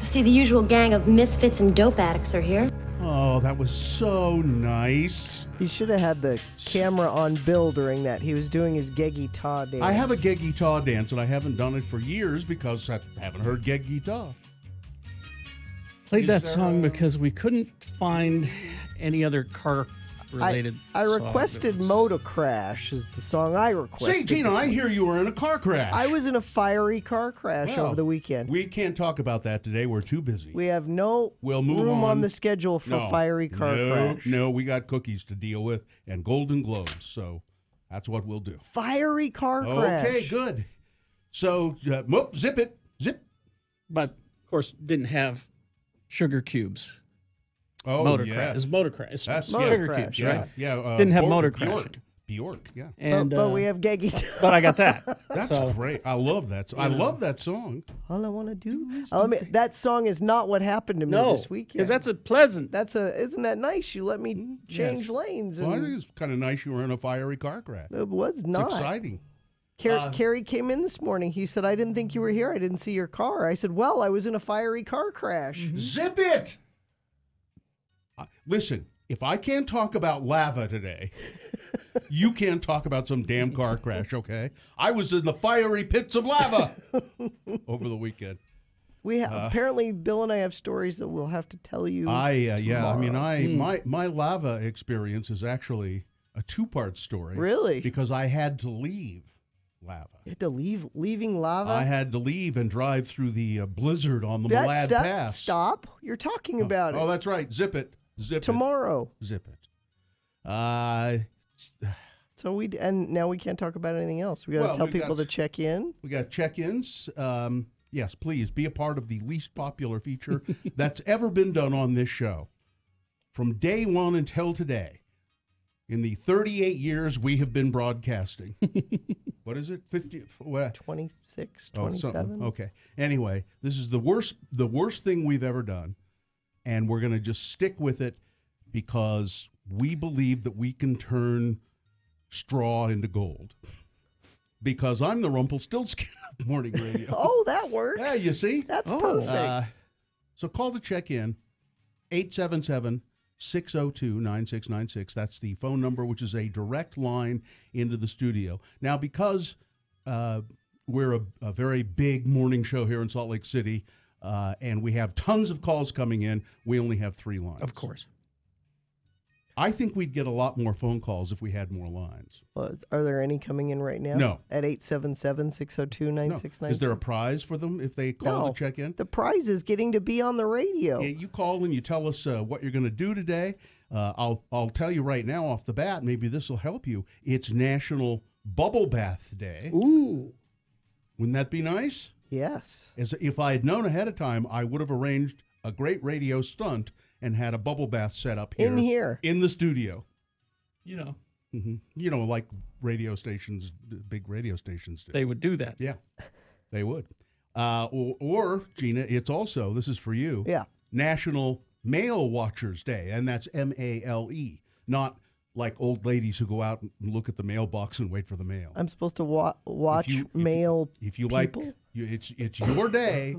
See, the usual gang of misfits and dope addicts are here. Oh, that was so nice. He should have had the camera on Bill during that. He was doing his Geggy Ta dance. I have a Geggy Ta dance, and I haven't done it for years because I haven't heard Geggy Ta. Played that song because we couldn't find any other car-related I song requested that was- Motor Crash is the song I requested. Say, Tina, I hear you were in a car crash. I was in a fiery car crash Well, over the weekend. We can't talk about that today. We're too busy. We have no We'll move room on. on the schedule for fiery car crash. No, we got cookies to deal with and Golden Globes, so that's what we'll do. Fiery car crash. Okay, good. So, zip it. Zip. But, of course, didn't have sugar cubes. Oh, Motor yeah. crash. It's motor crash. It's That's sugar Motor cubes, crash, right? Yeah. Didn't have Bjork- motor Bjork. crashing. Bjork, yeah. And, But we have Geggy Ta. but I got that. That's So- great. I love that. I love that song. All I want to do is that song is not what happened to me No, this weekend. because that's a pleasant. Isn't that nice? You let me change lanes. Well, I And think it's kind of nice you were in a fiery car crash. it was It's not. exciting. Kerry came in this morning. He said, I didn't think you were here. I didn't see your car. I said, well, I was in a fiery car crash. Zip it! Listen, if I can't talk about lava today, you can't talk about some damn car crash, okay? I was in the fiery pits of lava over the weekend. We apparently, Bill and I have stories that we'll have to tell you. My lava experience is actually a two-part story. Really? Because I had to leave lava. You had to leaving lava? I had to leave and drive through the blizzard on the Malad Pass. Stop. You're talking about Oh, it. that's right. Zip it. Zip Tomorrow. it. Zip it. So and now we can't talk about anything else. We got to Well, tell we people got- to check in. We got check-ins. Yes, please be a part of the least popular feature that's ever been done on this show. From day one until today, in the 38 years we have been broadcasting. What is it? 50? 26, Oh, 27. something. Okay. Anyway, this is the worst thing we've ever done, and we're going to just stick with it because we believe that we can turn straw into gold. Because I'm the Rumpelstiltskin of morning radio. Oh, that works. Yeah, you see? That's perfect. So call to check in, 877-602-9696. That's the phone number, which is a direct line into the studio. Now, because we're a very big morning show here in Salt Lake City, and we have tons of calls coming in, we only have 3 lines. Of course. I think we'd get a lot more phone calls if we had more lines. Well, are there any coming in right now? No. At 877-602-9696? No. Is there a prize for them if they call No. to check in? The prize is getting to be on the radio. You call and you tell us what you're going to do today. I'll tell you right now off the bat, maybe this will help you. It's National Bubble Bath Day. Ooh. Wouldn't that be nice? Yes. As if I had known ahead of time, I would have arranged a great radio stunt and had a bubble bath set up here. In here. In the studio. You know, You know, like radio stations, big radio stations do. they would do that. Yeah, they would. Or, Gina, it's also, this is for you, Yeah. National Mail Watchers Day, and that's M-A-L-E, not like old ladies who go out and look at the mailbox and wait for the mail. I'm supposed to watch male If you people? like, it's your day.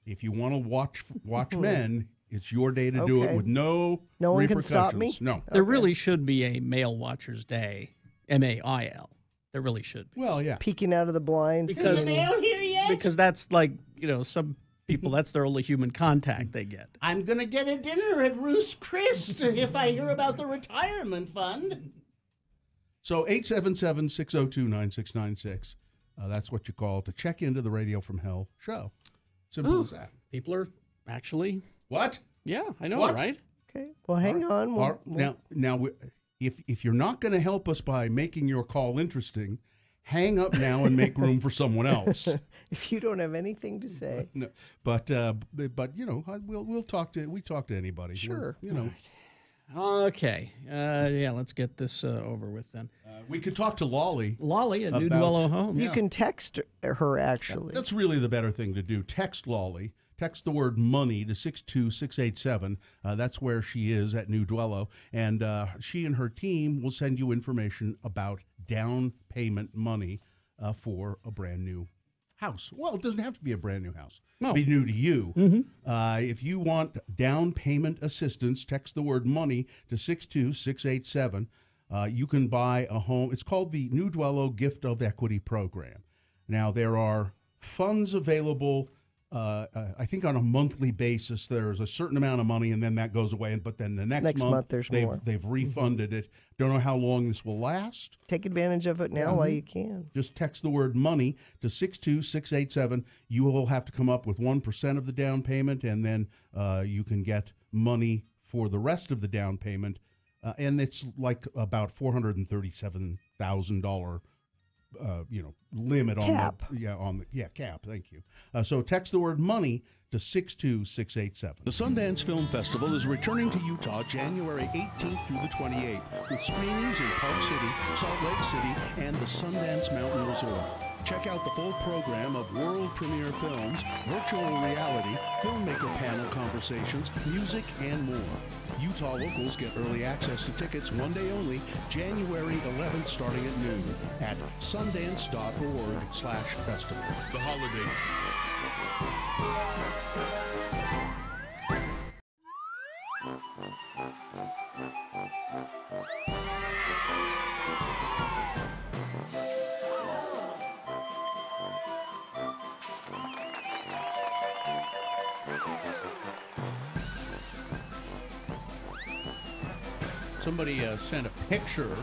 If you want to watch men, it's your day to do it Okay. with no No one can repercussions. stop me? No. There really should be a Mail Watchers Day, M-A-I-L. There really should be. Well, yeah. Peeking out of the blinds. Because that's like, some people, that's their only human contact they get. I'm going to get a dinner at Ruth's Chris if I hear about the retirement fund. So 877-602-9696. That's what you call to check into the Radio from Hell show. Simple as that. People are actually, What? yeah, I know, What? right? Okay. Well, hang on. Now, if you're not going to help us by making your call interesting, hang up now and make room for someone else. If you don't have anything to say. No, but we'll talk to anybody. Sure. Okay. Yeah, let's get this over with then. We could talk to Lolly. Lolly at New About- Dwello Home. You can text her, actually. That's really the better thing to do. Text Lolly. Text the word money to 62687. That's where she is at New Dwello. And she and her team will send you information about down payment money for a brand new house. Well, it doesn't have to be a brand new house. No. Be new to you. If you want down payment assistance, text the word money to 62687. You can buy a home. It's called the New Dwello Gift of Equity Program. Now, there are funds available, I think on a monthly basis. There's a certain amount of money, and then that goes away. But then the next month there's they've, more. they've refunded it. Don't know how long this will last. Take advantage of it now while you can. Just text the word money to 62687. You will have to come up with 1% of the down payment, and then you can get money for the rest of the down payment. And it's like about $437,000 limit on Cap. cap. Thank you. So text the word money to 62687. The Sundance Film Festival is returning to Utah January 18th through the 28th with screenings in Park City, Salt Lake City, and the Sundance Mountain Resort. Check out the full program of world premiere films, virtual reality, filmmaker panel conversations, music, and more. Utah locals get early access to tickets one day only, January 11th starting at noon at sundance.org/festival. The holiday. Somebody sent a picture,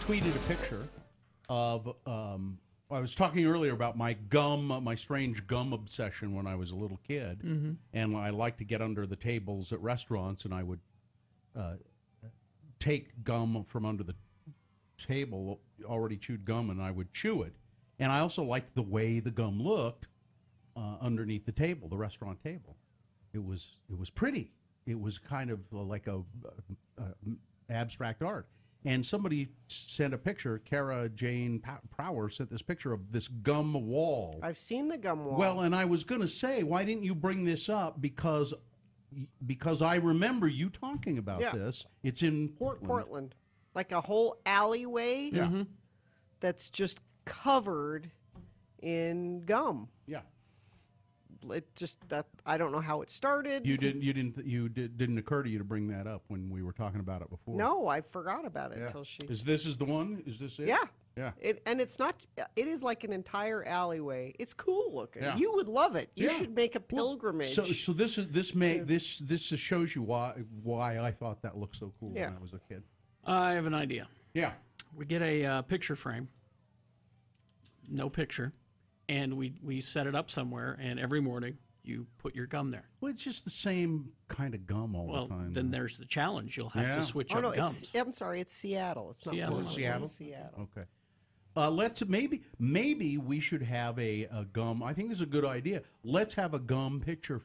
tweeted a picture of. I was talking earlier about my strange gum obsession when I was a little kid, and I liked to get under the tables at restaurants, and I would take gum from under the table, already chewed gum, and I would chew it. And I also liked the way the gum looked underneath the table, the restaurant table. It was pretty. It was kind of like a abstract art. And somebody sent a picture, Kara Jane Prower sent this picture of this gum wall. I've seen the gum wall. Well, and I was going to say, why didn't you bring this up? Because I remember you talking about this. It's in Portland. Like a whole alleyway that's just covered in gum. Yeah. It just that I don't know how it started. Didn't occur to you to bring that up when we were talking about it before. No, I forgot about it until she. Is this the one? Is this it? Yeah. Yeah. And it's not. It is like an entire alleyway. It's cool looking. Yeah. You would love it. You Yeah. should make a pilgrimage. So this shows you why I thought that looked so cool when I was a kid. I have an idea. Yeah. We get a picture frame, no picture, and we set it up somewhere, and every morning you put your gum there. Well, it's just the same kind of gum all the time. Then there's the challenge. You'll have to switch oh up no, gums. I'm sorry, it's Seattle. It's not Seattle. Portland. Is it Seattle? It's Seattle. Okay. Let's maybe we should have a gum. I think this is a good idea. Let's have a gum picture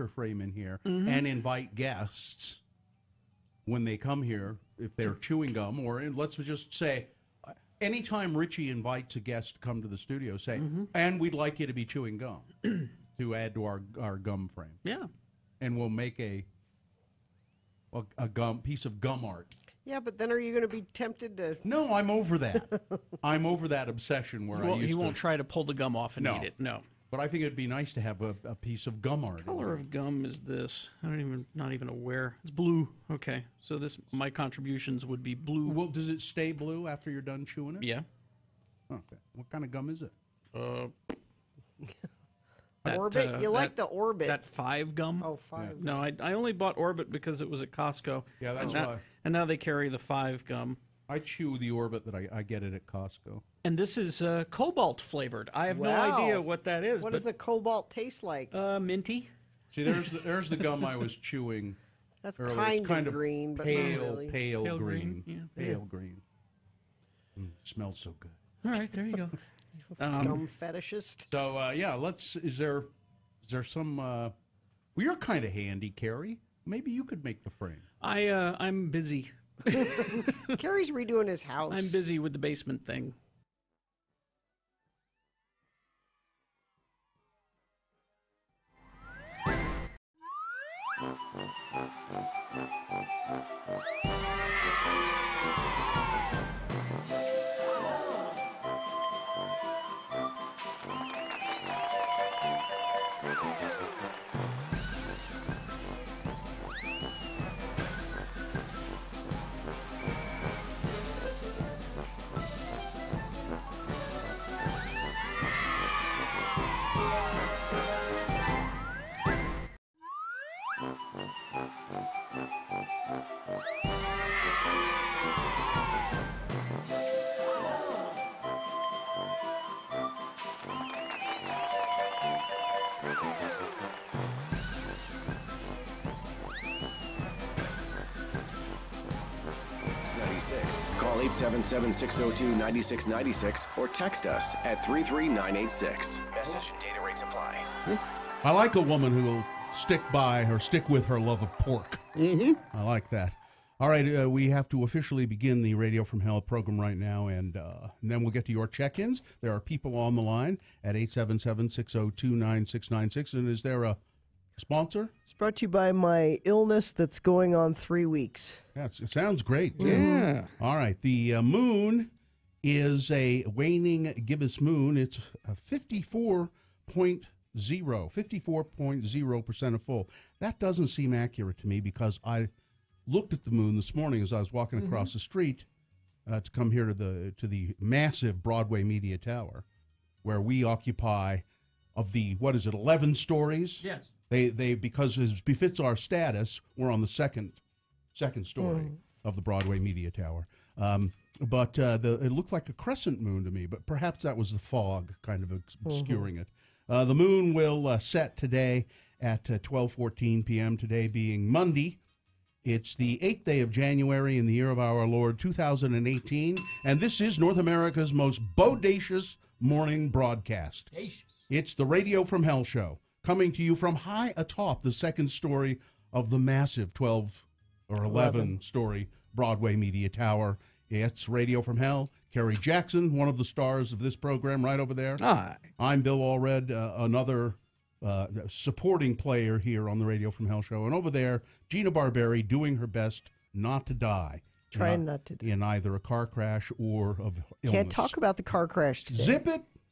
frame in here and invite guests when they come here if they're chewing gum, or let's just say anytime Richie invites a guest to come to the studio, say, and we'd like you to be chewing gum to add to our gum frame. Yeah. And we'll make a gum piece of gum art. Yeah, but then are you going to be tempted to? No, I'm over that. I'm over that obsession where He won't try to pull the gum off and eat it. No. But I think it'd be nice to have a piece of gum art. What color of gum is this? Not even aware. It's blue. Okay. So my contributions would be blue. Well, does it stay blue after you're done chewing it? Yeah. Okay. What kind of gum is it? Orbit? You like the Orbit. That 5 gum? Oh, 5. No, I only bought Orbit because it was at Costco. Yeah, that's and why. And now they carry the 5 gum. I chew the Orbit that I get it at Costco. And this is cobalt flavored. I have no Wow. idea what that is. What does the cobalt taste like? Minty. See, there's the gum I was chewing That's earlier. It's kind of green, but pale, not really. pale green. Yeah. Pale green. Smells so good. All right, there you go. Gum fetishist. So is there some? Well, you're kind of handy, Carrie. Maybe you could make the frame. I'm busy. Carrie's redoing his house. I'm busy with the basement thing. X96. Call 877-602-9696 or text us at 33986. Message and data rates apply. I like a woman who will stick with her love of pork. Mm-hmm. I like that. All right, we have to officially begin the Radio from Hell program right now, and then we'll get to your check-ins. There are people on the line at 877-602-9696. And is there a sponsor? It's brought to you by my illness that's going on 3 weeks. Yeah, it sounds great. Yeah. All right, the moon is a waning gibbous moon. It's 54.0% of full. That doesn't seem accurate to me because I looked at the moon this morning as I was walking across the street to come here to the massive Broadway Media Tower, where we occupy of the 11 stories. Yes. They because as befits our status, we're on the second story of the Broadway Media Tower. But it looked like a crescent moon to me, but perhaps that was the fog kind of obscuring it. The moon will set today at 12:14 p.m., today being Monday. It's the 8th day of January in the year of our Lord, 2018, and this is North America's most bodacious morning broadcast. It's the Radio from Hell show, coming to you from high atop the second story of the massive 12 or 11-story Broadway Media Tower. It's Radio from Hell. Kerry Jackson, one of the stars of this program, right over there. Hi. I'm Bill Allred, another supporting player here on the Radio from Hell show. And over there, Gina Barberi doing her best not to die. Trying not to die. In either a car crash or of illness. Can't talk about the car crash today.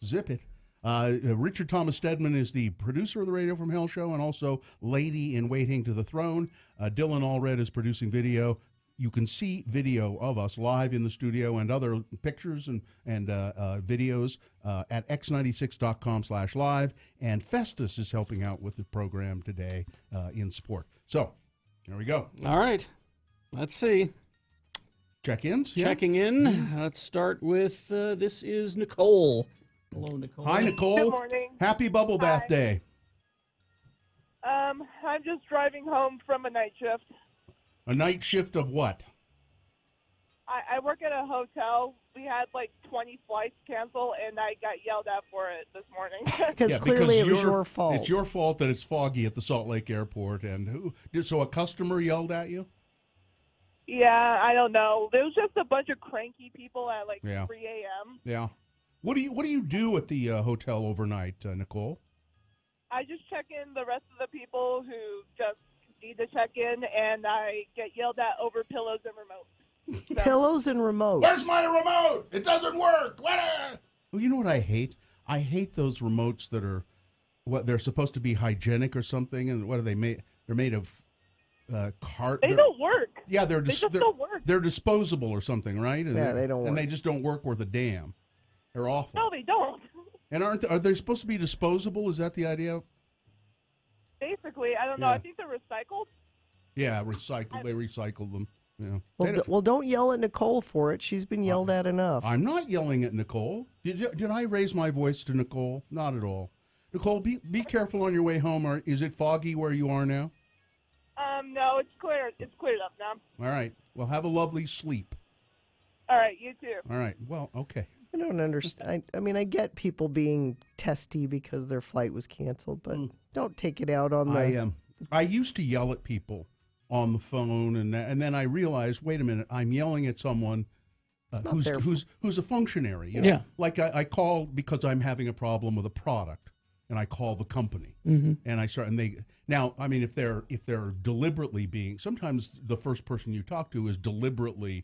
Zip it. Richard Thomas Stedman is the producer of the Radio from Hell show and also Lady in Waiting to the Throne. Dylan Allred is producing video. You can see video of us live in the studio and other pictures and videos at x96.com/live. And Festus is helping out with the program today in support. So, there we go. All right. Let's see. Check-ins? Yeah. Checking in. Let's start with, this is Nicole. Hello, Nicole. Hi, Nicole. Good morning. Happy Bubble Bath Day. I'm just driving home from a night shift. A night shift of what? I work at a hotel. We had like 20 flights cancel, and I got yelled at for it this morning. Because clearly it was your fault. It's your fault that it's foggy at the Salt Lake Airport. And so a customer yelled at you? Yeah, I don't know. There was just a bunch of cranky people at like 3 a.m. Yeah. What do you do at the hotel overnight, Nicole? I just check in the rest of the people who just need to check in, and I get yelled at over pillows and remotes. So. Pillows and remotes. Where's my remote? It doesn't work. Well, you know what I hate? I hate those remotes that are they're supposed to be hygienic or something, and what are they made? They're made of cart. They don't work. Yeah, they just don't work. They're disposable or something, right? And yeah, they don't work. And they just don't work worth a damn. They're awful. No, they don't. And are they supposed to be disposable? Is that the idea? Basically, I don't know. I think they're recycled. Yeah, recycled. They recycle them. Yeah. Well, don't yell at Nicole for it. She's been yelled at enough. I'm not yelling at Nicole. Did I raise my voice to Nicole? Not at all. Nicole, be careful on your way home. Or is it foggy where you are now? No, it's clear. It's cleared up now. All right. Well, have a lovely sleep. All right, you too. All right. Well, okay. I don't understand. I mean, I get people being testy because their flight was canceled, but don't take it out on the... I used to yell at people on the phone, and then I realized, wait a minute, I'm yelling at someone who's a functionary. You know? Yeah. Like I call because I'm having a problem with a product, and I call the company, and I start, and they now. I mean, if they're deliberately being, sometimes the first person you talk to is deliberately,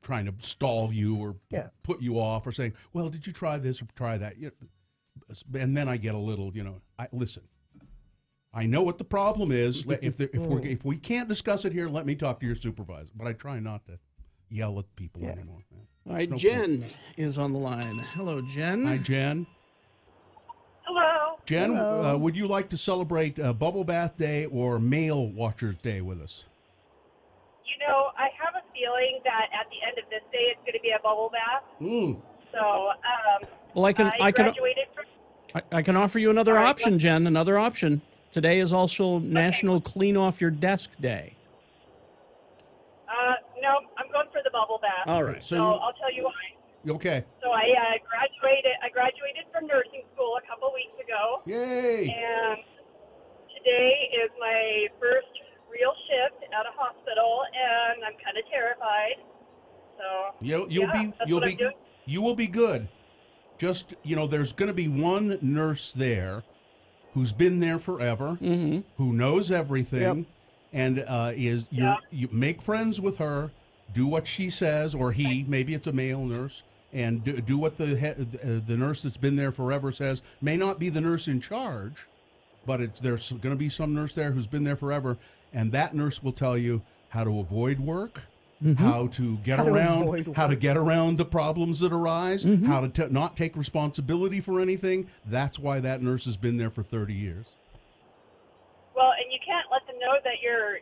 trying to stall you or put you off or saying, well, did you try this or try that? And then I get a little, listen. I know what the problem is. If we can't discuss it here, let me talk to your supervisor. But I try not to yell at people anymore. All right, Jen is on the line. Hello, Jen. Hi, Jen. Hello. Jen, would you like to celebrate Bubble Bath Day or Mail Watchers Day with us? I have a feeling that at the end of this day, it's going to be a bubble bath. So, well, I graduated from... I can offer you another option, Jen. Another option. Today is also National Clean Off Your Desk Day. No, I'm going All right. So I'll tell you why. Okay. So I graduated from nursing school a couple weeks ago. Yay! And today is my first real shift at a hospital, and I'm kind of terrified. So you will be good. Just, there's going to be one nurse there who's been there forever, who knows everything, and you make friends with her, do what she says, or he, maybe it's a male nurse, and do what the nurse that's been there forever says. May not be the nurse in charge, but there's going to be some nurse there who's been there forever, and that nurse will tell you how to avoid work, how to get around the problems that arise, how to not take responsibility for anything. That's why that nurse has been there for 30 years. Well, and you can't let them know that you're,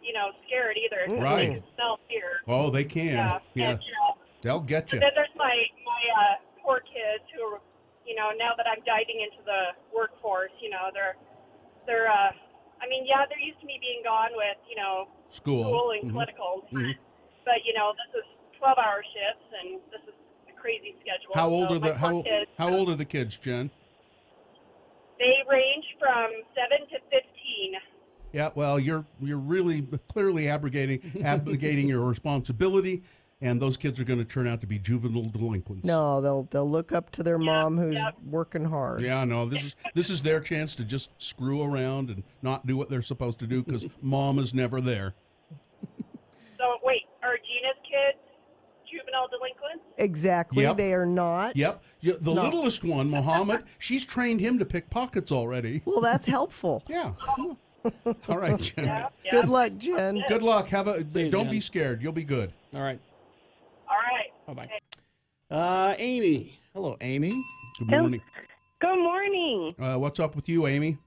scared either. 'Cause Right. They can smell fear. Oh, they can. Yeah. And, They'll get you. But then there's my poor kids who are, now that I'm diving into the workforce, they're they're used to me being gone with, school and clinicals. But, this is 12-hour shifts, and this is a crazy schedule. How old How old are the kids, Jen? They range from 7 to 15. Yeah, well, you're really clearly abrogating your responsibility, and those kids are going to turn out to be juvenile delinquents. No, they'll look up to their mom who's working hard. Yeah, no, this is their chance to just screw around and not do what they're supposed to do because mom is never there. So, wait, are Gina's kids juvenile delinquents? Exactly, Yep. they are not. Yep. The littlest one, Mohammed, she's trained him to pick pockets already. Well, that's helpful. Yeah. All right, Jen. Yeah. Good luck, Jen. Good luck. you, Don't Jen. be scared. You'll be good. All right. All right. Bye-bye. Amy. Hello, Amy. Good morning. Good morning. What's up with you, Amy?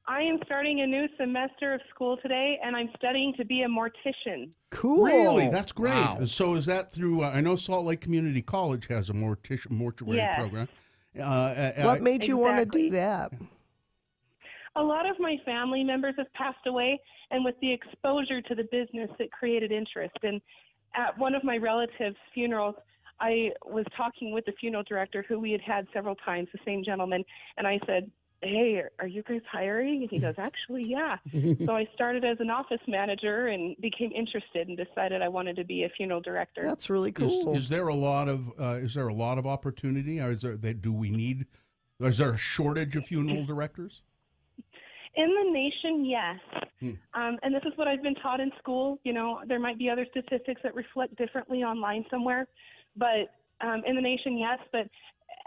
I am starting a new semester of school today, and I'm studying to be a mortician. Cool. Really? That's great. Wow. So is that through, I know Salt Lake Community College has a mortuary Yes. program. What made you want to Exactly. do that? A lot of my family members have passed away, and with the exposure to the business, it created interest. And at one of my relatives' funerals, I was talking with the funeral director, who we had had several times, the same gentleman, and I said, "Hey, are you guys hiring?" And he goes, "Actually, yeah." So I started as an office manager and became interested and decided I wanted to be a funeral director. That's really cool. Is there a lot of opportunity? Or is there a shortage of funeral directors? In the nation, yes. And this is what I've been taught in school. There might be other statistics that reflect differently online somewhere, but in the nation, yes. But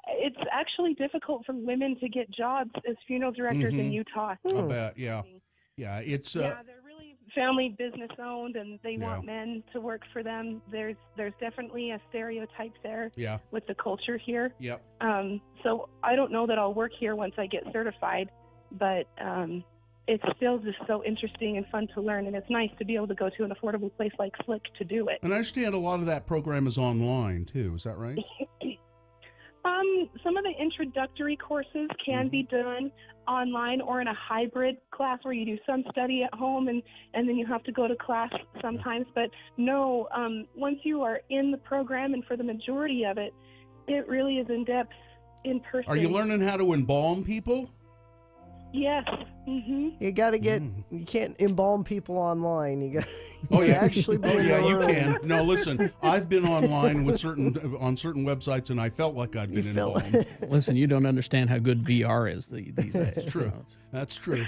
it's actually difficult for women to get jobs as funeral directors in Utah. I bet, yeah. Yeah, it's... they're really family business owned, and they want men to work for them. There's definitely a stereotype there with the culture here. Yep. So I don't know that I'll work here once I get certified, but it's still just so interesting and fun to learn, and it's nice to be able to go to an affordable place like Slick to do it. And I understand a lot of that program is online, too. Is that right? Some of the introductory courses can be done online or in a hybrid class where you do some study at home and then you have to go to class sometimes. But no, once you are in the program, and for the majority of it, it really is in depth in person. Are you learning how to embalm people? Yes. You got to get. You can't embalm people online. You got. Actually. Be in the You room. can. No, listen. I've been online on certain websites, and I felt like I'd been embalmed. Listen, you don't understand how good VR is these days. That's true. That's true.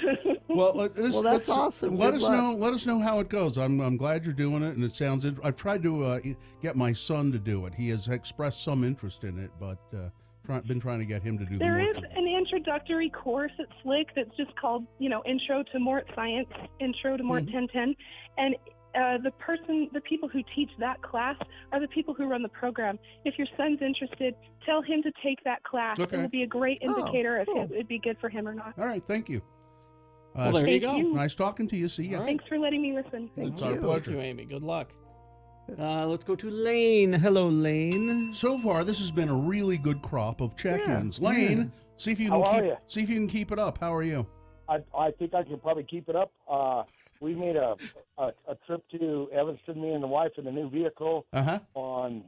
Well, that's awesome. Let Good us luck. know. Let us know how it goes. I'm glad you're doing it, and it sounds. I've tried to get my son to do it. He has expressed some interest in it, but been trying to get him to do. There is an introductory course at Slick that's just called, Intro to Mort Science, Intro to Mort 1010, and the people who teach that class are the people who run the program. If your son's interested, tell him to take that class. Okay. It will be a great indicator cool. if it'd be good for him or not. All right, thank you. Well, there you go. Nice talking to you. See ya. Thanks for letting me listen. It's our Thank pleasure. you, Amy. Good luck. Let's go to Lane. Hello, Lane. So far, this has been a really good crop of check-ins. Lane, see if you can keep it up. How are you? I think I can probably keep it up. we made a trip to Evanston, me and the wife, in the new vehicle on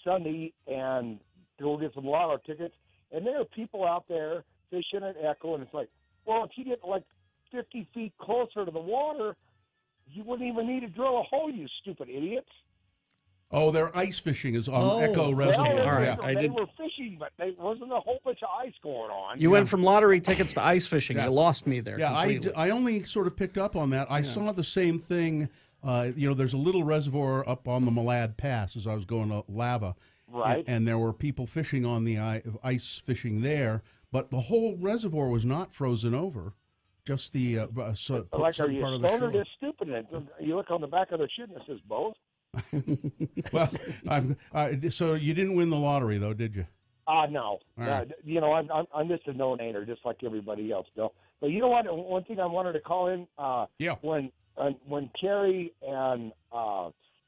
Sunday, and to go get some lotto tickets. And there are people out there fishing at Echo, and it's like, well, if you get like 50 feet closer to the water, you wouldn't even need to drill a hole, you stupid idiots. Oh, they're ice fishing is on Echo Reservoir. Well, All right, they were fishing, but there wasn't a whole bunch of ice going on. You went from lottery tickets to ice fishing. Yeah. You lost me there. Yeah, completely. I only sort of picked up on that. I saw the same thing. There's a little reservoir up on the Malad Pass as I was going to Lava. Right. And there were people fishing on the ice fishing there, but the whole reservoir was not frozen over. Just the like, are you part of the stoned or shore. just stupid? You look on the back of the ship and it says both. Well, so you didn't win the lottery, though, did you? No. Right. I'm just a no-namer, just like everybody else, Bill. But you know what? One thing I wanted to call in, when Kerry and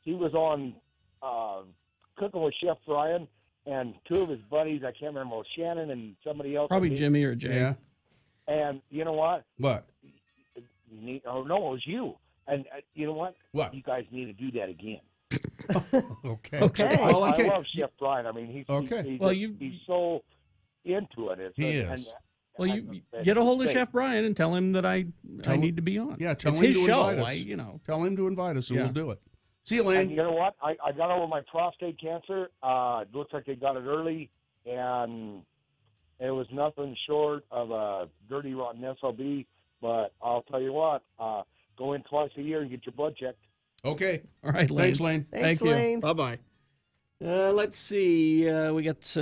he was on Cooking with Chef Brian, and two of his buddies, I can't remember, Shannon and somebody else. Probably Jimmy or Jay. Yeah. And you know what? What? No, it was you. And you know what? What? You guys need to do that again. Okay. I love Chef Brian. I mean, he's so into it. He is. You get a hold of Chef Brian and tell him that I need to be on. Yeah, tell it's him his to show. invite us. Tell him to invite us, and we'll do it. See you, Lane. And you know what? I got over my prostate cancer. It looks like they got it early, and it was nothing short of a dirty, rotten SLB. But I'll tell you what, go in twice a year and get your blood checked. Okay. All right, Lane. Thanks, Lane. Thank you. Lane. Bye-bye. Let's see. We got...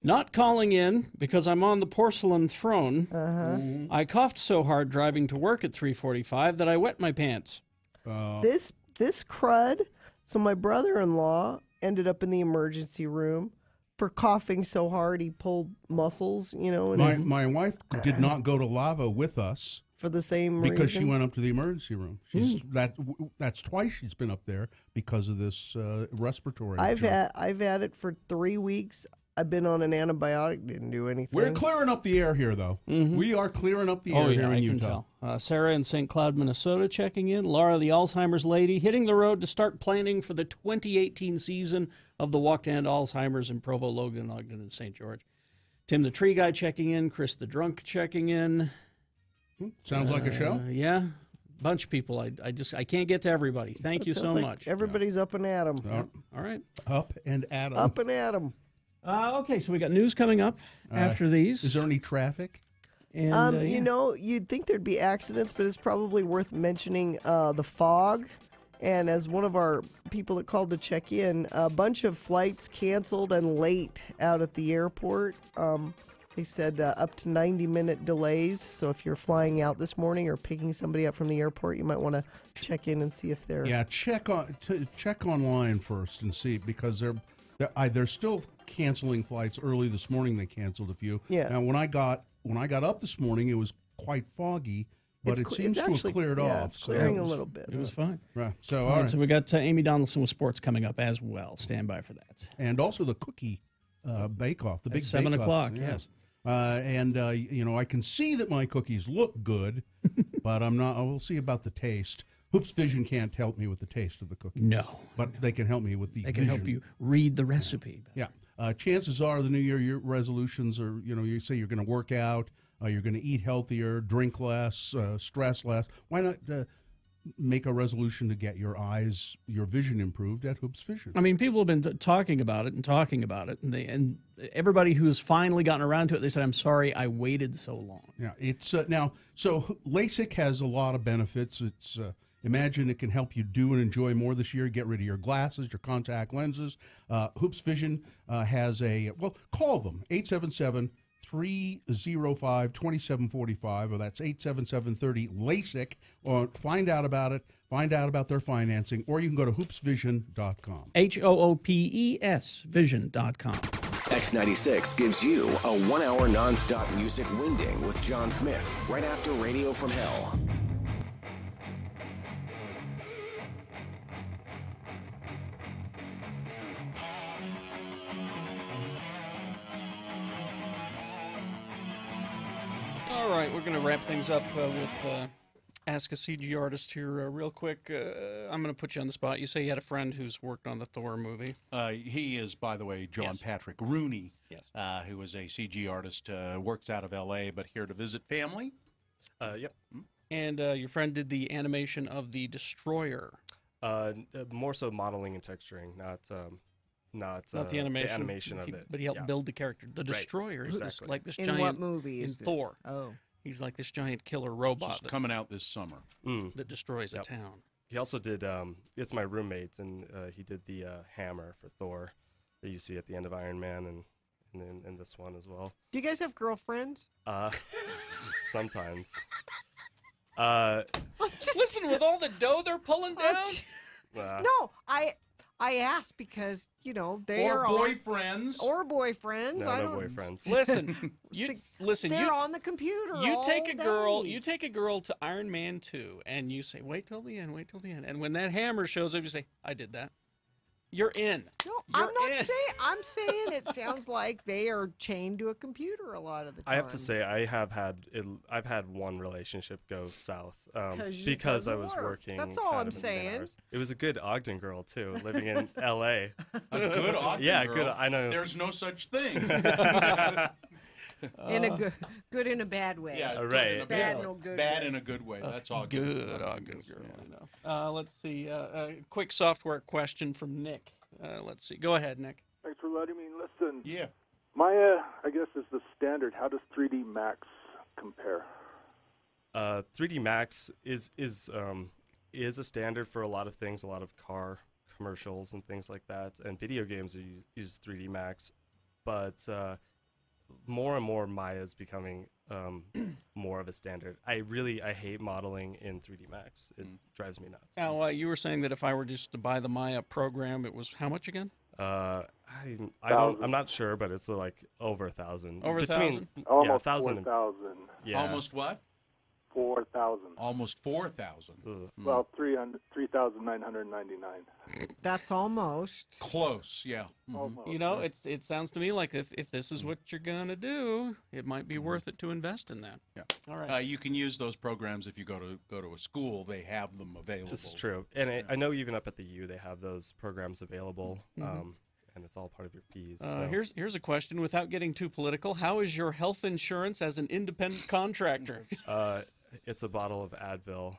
Not calling in because I'm on the porcelain throne. I coughed so hard driving to work at 3:45 that I wet my pants. This crud. So my brother-in-law ended up in the emergency room for coughing so hard he pulled muscles. And My wife did not go to Lava with us for the same because reason. she went up to the emergency room. That's twice she's been up there because of this respiratory. I've had it for 3 weeks. I've been on an antibiotic, didn't do anything. We're clearing up the air here, though. We are clearing up the air here in I Utah. can tell. Sarah in St. Cloud, Minnesota checking in. Laura, the Alzheimer's lady, hitting the road to start planning for the 2018 season of the Walk to End Alzheimer's in Provo, Logan, Ogden, and St. George. Tim the Tree Guy checking in. Chris the Drunk checking in. Sounds like a show. Yeah. Bunch of people. I can't get to everybody. Thank you so much. Everybody's up and at 'em. All right. Up and at 'em. Up and at 'em. Okay, so we got news coming up after these. Is there any traffic? And, you'd think there'd be accidents, but it's probably worth mentioning the fog. And as one of our people that called to check in, a bunch of flights canceled and late out at the airport. They said up to 90-minute delays. So if you're flying out this morning or picking somebody up from the airport, you might want to check in and see if they're... Yeah, check online first and see, because they're still canceling flights. Early this morning they canceled a few. Yeah. Now when I got up this morning, it was quite foggy, but it seems to have cleared off. It's clearing a little bit. It was fine. Right. So all right. So we got Amy Donaldson with sports coming up as well. Stand by for that. And also the cookie bake-off, the big 7 bake-off. o'clock. Yeah. Yes. I can see that my cookies look good, but I'm not. We'll see about the taste. Hoops Vision can't help me with the taste of the cookies. No. But they can help me with the They can help you read the recipe. Yeah. Chances are the New Year resolutions are, you say you're going to work out, you're going to eat healthier, drink less, stress less. Why not make a resolution to get your vision improved at Hoops Vision? I mean, people have been talking about it, and everybody who's finally gotten around to it, they said, "I'm sorry, I waited so long." Yeah, it's now. So LASIK has a lot of benefits. It's imagine it can help you do and enjoy more this year. Get rid of your glasses, your contact lenses. Hoops Vision has call them 877-305-2745, or that's 877-30-LASIK, or find out about it. Find out about their financing, or you can go to hoopsvision.com. HOOPES vision.com. X96 gives you a 1 hour nonstop music winding with John Smith right after Radio from Hell. All right, we're going to wrap things up with ask a CG artist here real quick. I'm going to put you on the spot. You say you had a friend who's worked on the Thor movie. He is, by the way, John Patrick Rooney, who is a CG artist, works out of L.A., but here to visit family. Yep. And your friend did the animation of the Destroyer. More so modeling and texturing, not the animation. The animation of it. But he helped build the character. The Destroyer is exactly. like this In giant... what movie is In Thor. Oh. He's like this giant killer robot Just coming out this summer. that destroys a town. He also did, it's my roommate, and he did the hammer for Thor that you see at the end of Iron Man and this one as well. Do you guys have girlfriends? Sometimes. Listen, with all the dough they're pulling down... No, I asked because, they or are boyfriends. Or boyfriends. No, I no don't, boyfriends. Listen, they're on the computer You all take a day. girl. You take a girl to Iron Man 2, and you say, "Wait till the end. Wait till the end." And when that hammer shows up, you say, "I did that." You're in. No, I'm not saying. I'm saying it sounds like they are chained to a computer a lot of the time. I have to say, I've had one relationship go south because I was working. That's all I'm insane saying. hours. It was a good Ogden girl too, living in L.A. A good Ogden girl? Good. I know. There's no such thing. In a good in a bad way. Yeah, right. In a Bad way. in a good Bad way. in a good way. That's Ogden. Good Ogden girl. I know. Let's see. Quick software question from Nick. Let's see. Go ahead, Nick. Thanks for letting me listen. Yeah. Maya, I guess, is the standard. How does 3D Max compare? 3D Max is a standard for a lot of things, a lot of car commercials and things like that, and video games use 3D Max, but more and more Maya is becoming more of a standard. I hate modeling in 3D Max. It drives me nuts. Now, you were saying that if I were just to buy the Maya program, it was how much again? I'm not sure, but it's like over 1,000. Over 1,000? Almost 1,000. 4,000. Yeah. Almost what? 4,000. Almost 4,000. Well, 3,999. That's almost close. Yeah. Almost. It sounds to me like if this is what you're gonna do, it might be worth it to invest in that. Yeah. All right. You can use those programs if you go to a school. They have them available. This is true, and I know even up at the U they have those programs available, and it's all part of your fees. So. Here's a question. Without getting too political, how is your health insurance as an independent contractor? It's a bottle of Advil.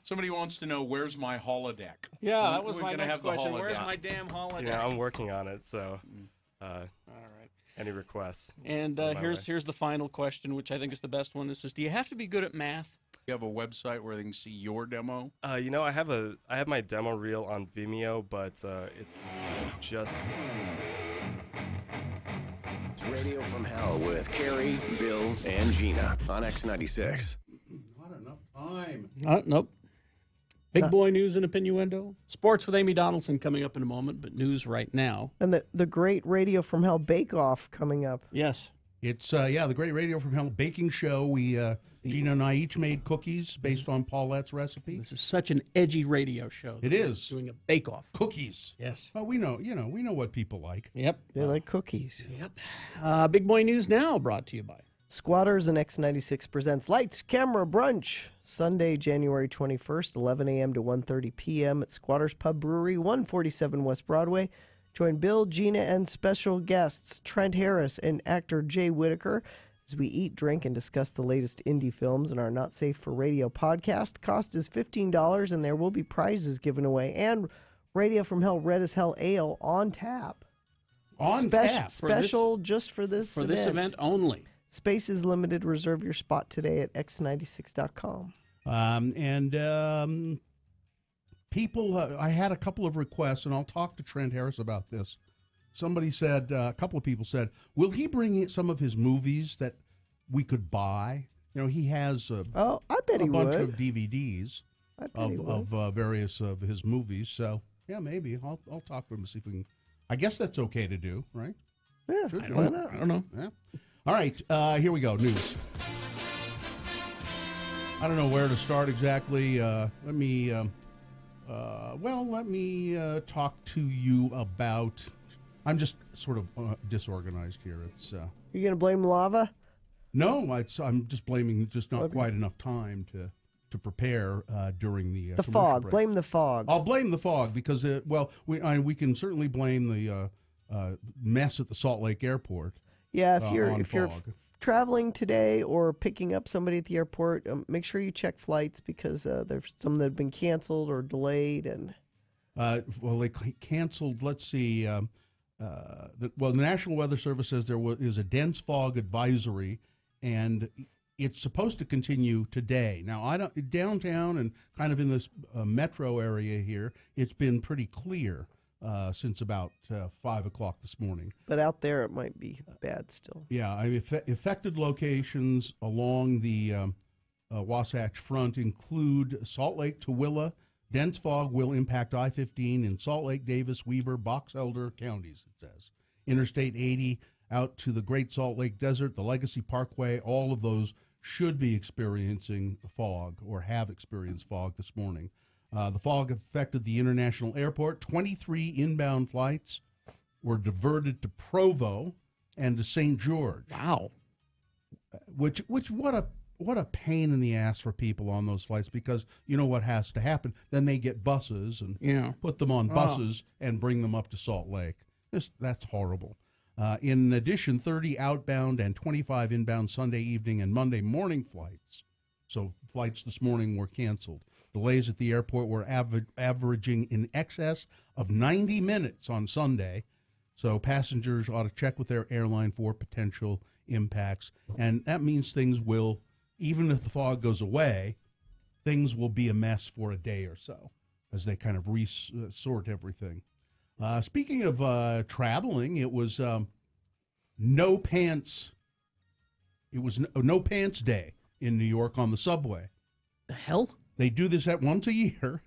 Somebody wants to know, where's my holodeck? Yeah, that was my next question. Where's my damn holodeck? Yeah, I'm working on it. So, all right. Any requests? And here's the final question, which I think is the best one. This is: do you have to be good at math? You have a website where they can see your demo? I have my demo reel on Vimeo, but it's just. It's Radio from Hell with Carrie, Bill, and Gina on X96. Not enough time. Nope. Big boy news and opinioendo. Sports with Amy Donaldson coming up in a moment, but news right now. And the great Radio from Hell Bake Off coming up. Yes. It's the great Radio from Hell baking show. We Gina and I each made cookies based on Paulette's recipe. This is such an edgy radio show. It is doing a bake off. Cookies. Yes. Well, we know what people like. Yep. They like cookies. Yep. Big boy news now, brought to you by Squatters and X96 presents Lights, Camera, Brunch, Sunday, January 21st, 11 a.m. to 1:30 p.m. at Squatters Pub Brewery, 147 West Broadway. Join Bill, Gina, and special guests Trent Harris and actor Jay Whitaker as we eat, drink, and discuss the latest indie films in our Not Safe for Radio podcast. Cost is $15, and there will be prizes given away, and Radio from Hell Red as Hell Ale on tap. Tap. Special just for this event. For this event only. Space is limited. Reserve your spot today at x96.com. People, I had a couple of requests, and I'll talk to Trent Harris about this. Somebody said, a couple of people said, will he bring in some of his movies that we could buy? He has I bet a he bunch would. of DVDs of various of his movies. So, yeah, maybe. I'll talk to him and see if we can. I guess that's okay to do, right? Yeah, why not? I don't know. Yeah. All right, here we go. News. I don't know where to start exactly. Let me talk to you about. I'm just sort of disorganized here. It's. You gonna blame lava? No, I'm just blaming just not quite enough time to prepare during the The commercial fog. break. Blame the fog. I'll blame the fog because we can certainly blame the mess at the Salt Lake Airport. Yeah, on if you're fog. traveling today or picking up somebody at the airport, make sure you check flights because there's some that have been canceled or delayed. And they canceled. Let's see. The National Weather Service says there is a dense fog advisory, and it's supposed to continue today. Now, downtown and kind of in this metro area here, it's been pretty clear since about 5 o'clock this morning. But out there, it might be bad still. Yeah, affected locations along the Wasatch Front include Salt Lake, Tooele. Dense fog will impact I-15 in Salt Lake, Davis, Weber, Box Elder counties, it says. Interstate 80 out to the Great Salt Lake Desert, the Legacy Parkway, all of those should be experiencing fog or have experienced fog this morning. The fog affected the International Airport. 23 inbound flights were diverted to Provo and to St. George. Wow. Which what a pain in the ass for people on those flights, because you know what has to happen. Then they get buses and put them on buses and bring them up to Salt Lake. That's horrible. In addition, 30 outbound and 25 inbound Sunday evening and Monday morning flights. So flights this morning were canceled. Delays at the airport were averaging in excess of 90 minutes on Sunday. So passengers ought to check with their airline for potential impacts. And that means things will, even if the fog goes away, things will be a mess for a day or so as they kind of resort everything. Speaking of traveling, it was no pants. It was no pants day in New York on the subway. The hell? They do this at once a year.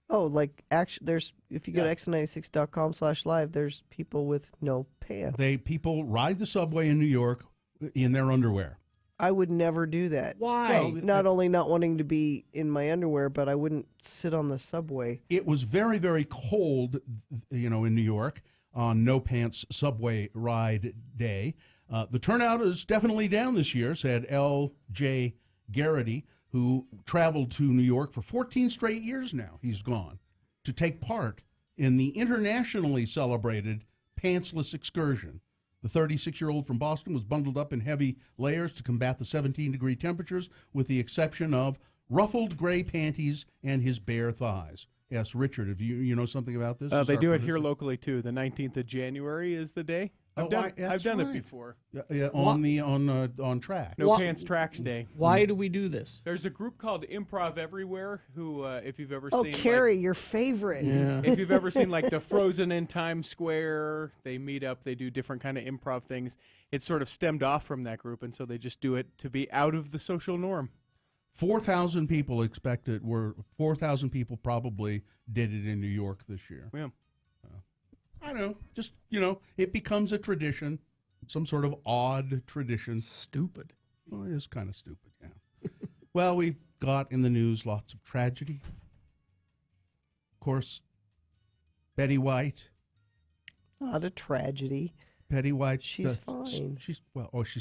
Oh, like actually, there's if you go to x96.com/live, there's people with no pants. People ride the subway in New York in their underwear. I would never do that. Why? Well, not only not wanting to be in my underwear, but I wouldn't sit on the subway. It was very, very cold, in New York on no pants subway ride day. The turnout is definitely down this year, said L.J. Garrity, who traveled to New York for 14 straight years now. He's gone to take part in the internationally celebrated pantsless excursion. The 36-year-old from Boston was bundled up in heavy layers to combat the 17-degree temperatures, with the exception of ruffled gray panties and his bare thighs. Yes, Richard, have you know something about this? They do it here locally too. The 19th of January is the day. I've done it before. Yeah, on track. No Pants Tracks Day. Why do we do this? There's a group called Improv Everywhere who, if you've ever seen... Carrie, your favorite. Yeah. If you've ever seen the Frozen in Times Square, they meet up, they do different kind of improv things. It's sort of stemmed off from that group, and so they just do it to be out of the social norm. 4,000 people 4,000 people probably did it in New York this year. Yeah. I don't know. Just, it becomes a tradition, some sort of odd tradition. Stupid. Well, it is kind of stupid, yeah. Well, we've got in the news lots of tragedy. Of course, Betty White. Not a tragedy. Betty White. She's fine. She's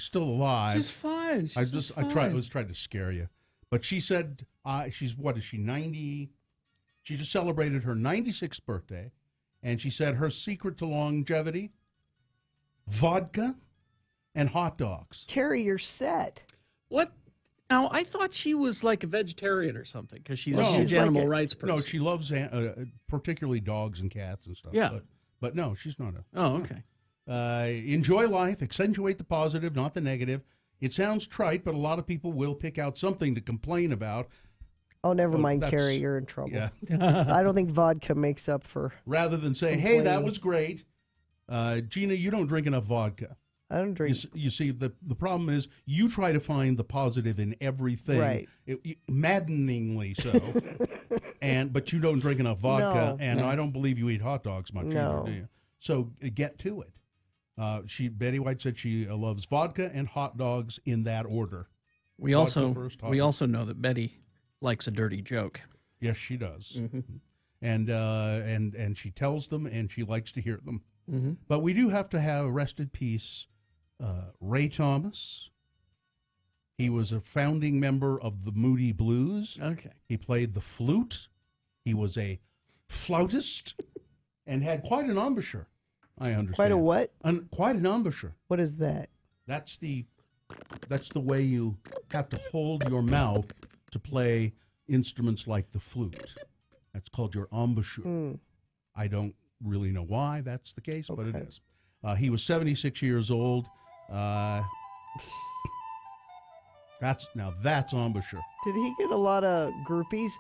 still alive. She's fine. I was trying to scare you. But she said, what is she, 90? She just celebrated her 96th birthday. And she said her secret to longevity, vodka and hot dogs. Carrie, you're set. What? Now, I thought she was like a vegetarian or something because she's a huge animal rights person. No, she loves particularly dogs and cats and stuff. Yeah. But no, she's not a... Oh, okay. Enjoy life, accentuate the positive, not the negative. It sounds trite, but a lot of people will pick out something to complain about. Oh, never mind, Carrie, you're in trouble. Yeah. I don't think vodka makes up for... Rather than say, hey, that was great. Gina, you don't drink enough vodka. I don't drink... You see, the problem is you try to find the positive in everything. Right. Maddeningly so. But you don't drink enough vodka, and I don't believe you eat hot dogs much either, do you? So get to it. Betty White said she loves vodka and hot dogs in that order. We also know that Betty likes a dirty joke. Yes, she does. Mm-hmm. And she tells them, and she likes to hear them. Mm-hmm. But we do have to have rest in peace Ray Thomas, He was a founding member of the Moody Blues. Okay. He played the flute. He was a flautist and had quite an embouchure, I understand. Quite a what? Quite an embouchure. What is that? That's the way you have to hold your mouth to play instruments like the flute. That's called your embouchure. I don't really know why that's the case, but it is. He was 76 years old. That's embouchure. Did he get a lot of groupies?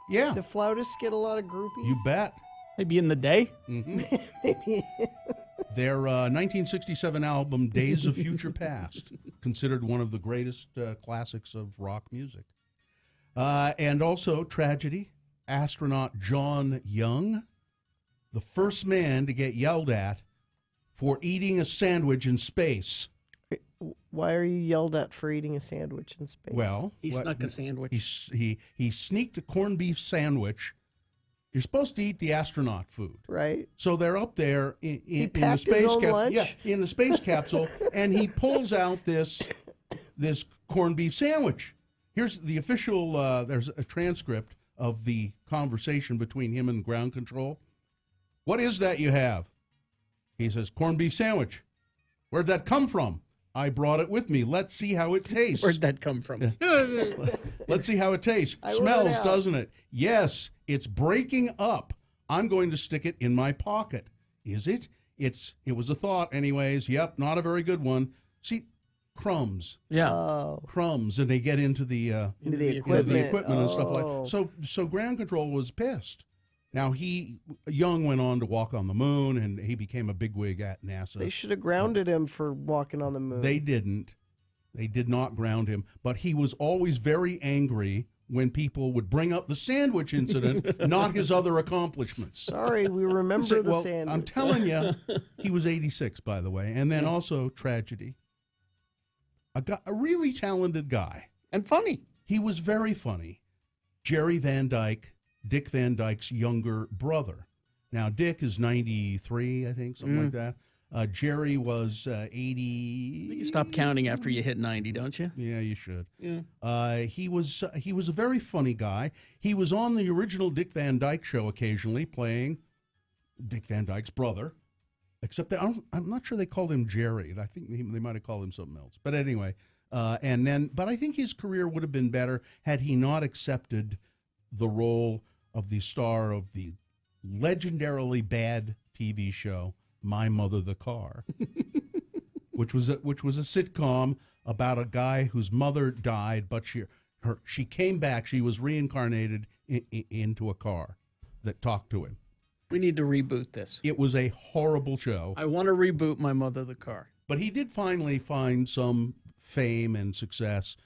Yeah. The flautists get a lot of groupies? You bet. Maybe in the day? Mm-hmm. Maybe. Their 1967 album, Days of Future Past, considered one of the greatest classics of rock music. And also, tragedy, astronaut John Young, the first man to get yelled at for eating a sandwich in space. Why are you yelled at for eating a sandwich in space? Well, he snuck a sandwich. He sneaked a corned beef sandwich. You're supposed to eat the astronaut food, right? So they're up there in the space his own lunch? Yeah, in the space capsule, and he pulls out this corned beef sandwich. Here's the official. There's a transcript of the conversation between him and ground control. What is that you have? He says, corned beef sandwich. Where'd that come from? I brought it with me. Let's see how it tastes. Where'd that come from? Let's see how it tastes. I Smells, out. doesn't it? Yes, it's breaking up. I'm going to stick it in my pocket. Is it? It was a thought anyways. Yep, not a very good one. See, crumbs. Yeah. Crumbs, and they get into the equipment, and stuff like that. So ground control was pissed. Now, Young went on to walk on the moon, and he became a bigwig at NASA. They should have grounded him for walking on the moon. They didn't. They did not ground him. But he was always very angry when people would bring up the sandwich incident, not his other accomplishments. Sorry, we remember the sandwich. I'm telling you, he was 86, by the way. And then also, tragedy. A really talented guy. And funny. He was very funny. Jerry Van Dyke. Dick Van Dyke's younger brother. Now, Dick is 93, I think, something like that. Jerry was 80. You stop counting after you hit 90, don't you? Yeah, you should. Yeah. He was a very funny guy. He was on the original Dick Van Dyke Show occasionally, playing Dick Van Dyke's brother. Except that I'm not sure they called him Jerry. I think they might have called him something else. But anyway, but I think his career would have been better had he not accepted the role of the star of the legendarily bad TV show My Mother the Car, which was a sitcom about a guy whose mother died, but she came back. She was reincarnated into a car that talked to him. We need to reboot this. It was a horrible show. I want to reboot My Mother the Car. But he did finally find some fame and success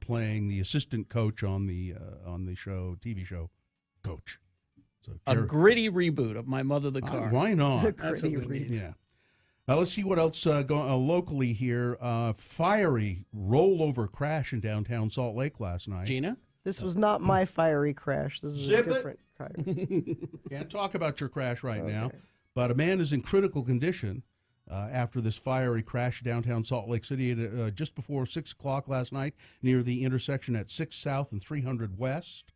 playing the assistant coach on the show, TV show, Coach. So a gritty reboot of My Mother the Car. Why not? That's what we need. Yeah. Let's see what else going locally here. Fiery rollover crash in downtown Salt Lake last night. Gina? This was not my fiery crash. This is Zip a different crash. Can't talk about your crash right now. But a man is in critical condition after this fiery crash downtown Salt Lake City at, just before 6 o'clock last night near the intersection at 6 South and 300 West.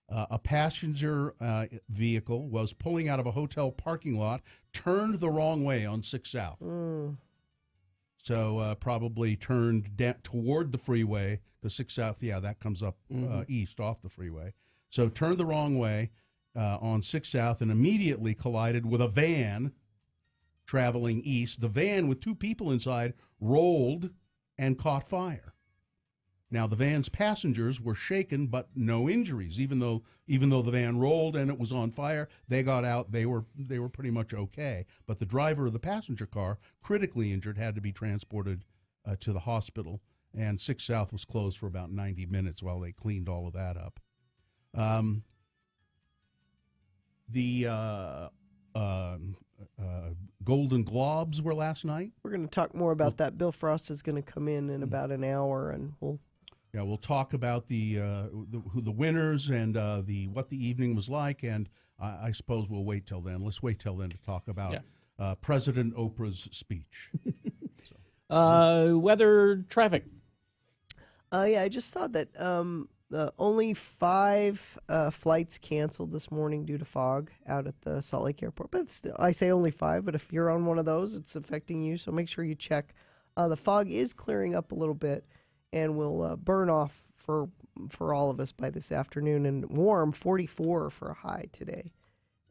A passenger vehicle was pulling out of a hotel parking lot, turned the wrong way on 6 South. So probably turned toward the freeway, because 6 South, that comes up east off the freeway. So turned the wrong way on 6 South and immediately collided with a van traveling east. The van with two people inside rolled and caught fire. Now, the van's passengers were shaken, but no injuries. Even though the van rolled and it was on fire, they got out. They were pretty much okay. But the driver of the passenger car, critically injured, had to be transported to the hospital. And 6 South was closed for about 90 minutes while they cleaned all of that up. The Golden Globes were last night. We're going to talk more about that. Bill Frost is going to come in about an hour, and we'll talk about the winners and what the evening was like, and I suppose we'll wait till then. Let's wait till then to talk about President Oprah's speech. Weather, traffic. Yeah, I just saw that only 5 flights canceled this morning due to fog out at the Salt Lake Airport. But still, I say only 5, but if you're on one of those, it's affecting you. So make sure you check. The fog is clearing up a little bit and will burn off for all of us by this afternoon. And warm, 44 for a high today.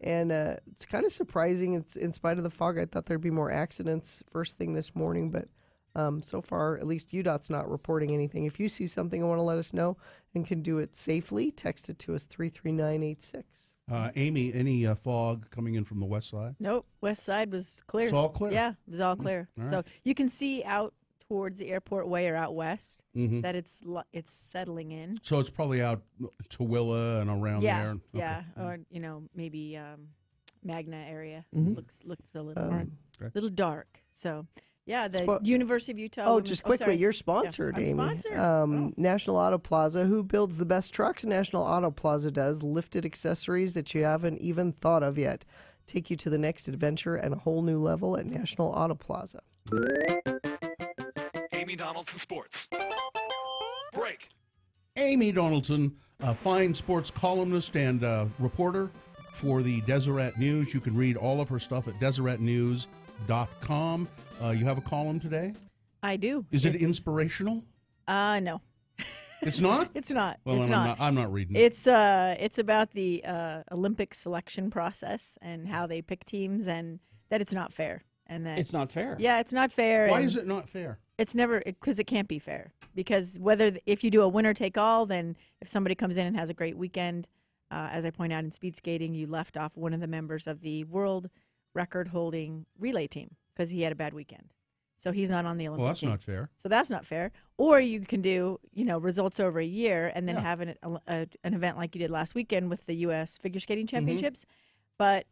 And it's kind of surprising. It's in spite of the fog. I thought there'd be more accidents first thing this morning, but so far, at least UDOT's not reporting anything. If you see something and want to let us know and can do it safely, text it to us 33986. Amy, any fog coming in from the west side? Nope, west side was clear. It's all clear? Yeah, it was all clear. All So right. you can see out towards the airport way or out west Mhm. that it's settling in. So it's probably out to Willa and around there. Okay. Yeah, or maybe Magna area. Mhm. Looks a little dark. So yeah, the Spo- University of Utah. Oh, Women's- just quickly, sorry. you're sponsored, Yeah, I'm Amy. sponsored. National Auto Plaza, who builds the best trucks? National Auto Plaza does. Lifted accessories that you haven't even thought of yet. Take you to the next adventure and a whole new level at National Auto Plaza. Amy Donaldson Sports. Break. Amy Donaldson, a fine sports columnist and reporter for the Deseret News. You can read all of her stuff at deseretnews.com. You have a column today? I do. Is it inspirational? No. It's not? It's not. Well, it's then not. I'm not reading it. It's about the Olympic selection process and how they pick teams, and that it's not fair. And that It's not fair. Yeah, it's not fair. Why and is it not fair? It's never because it can't be fair. Because if you do a winner take all, then if somebody comes in and has a great weekend, as I point out in speed skating, you left off one of the members of the world record holding relay team because he had a bad weekend. So he's not on the Olympic Well, that's team. not fair. So that's not fair. Or you can do, results over a year and then Yeah. have an event like you did last weekend with the U.S. Figure Skating Mm-hmm. Championships. But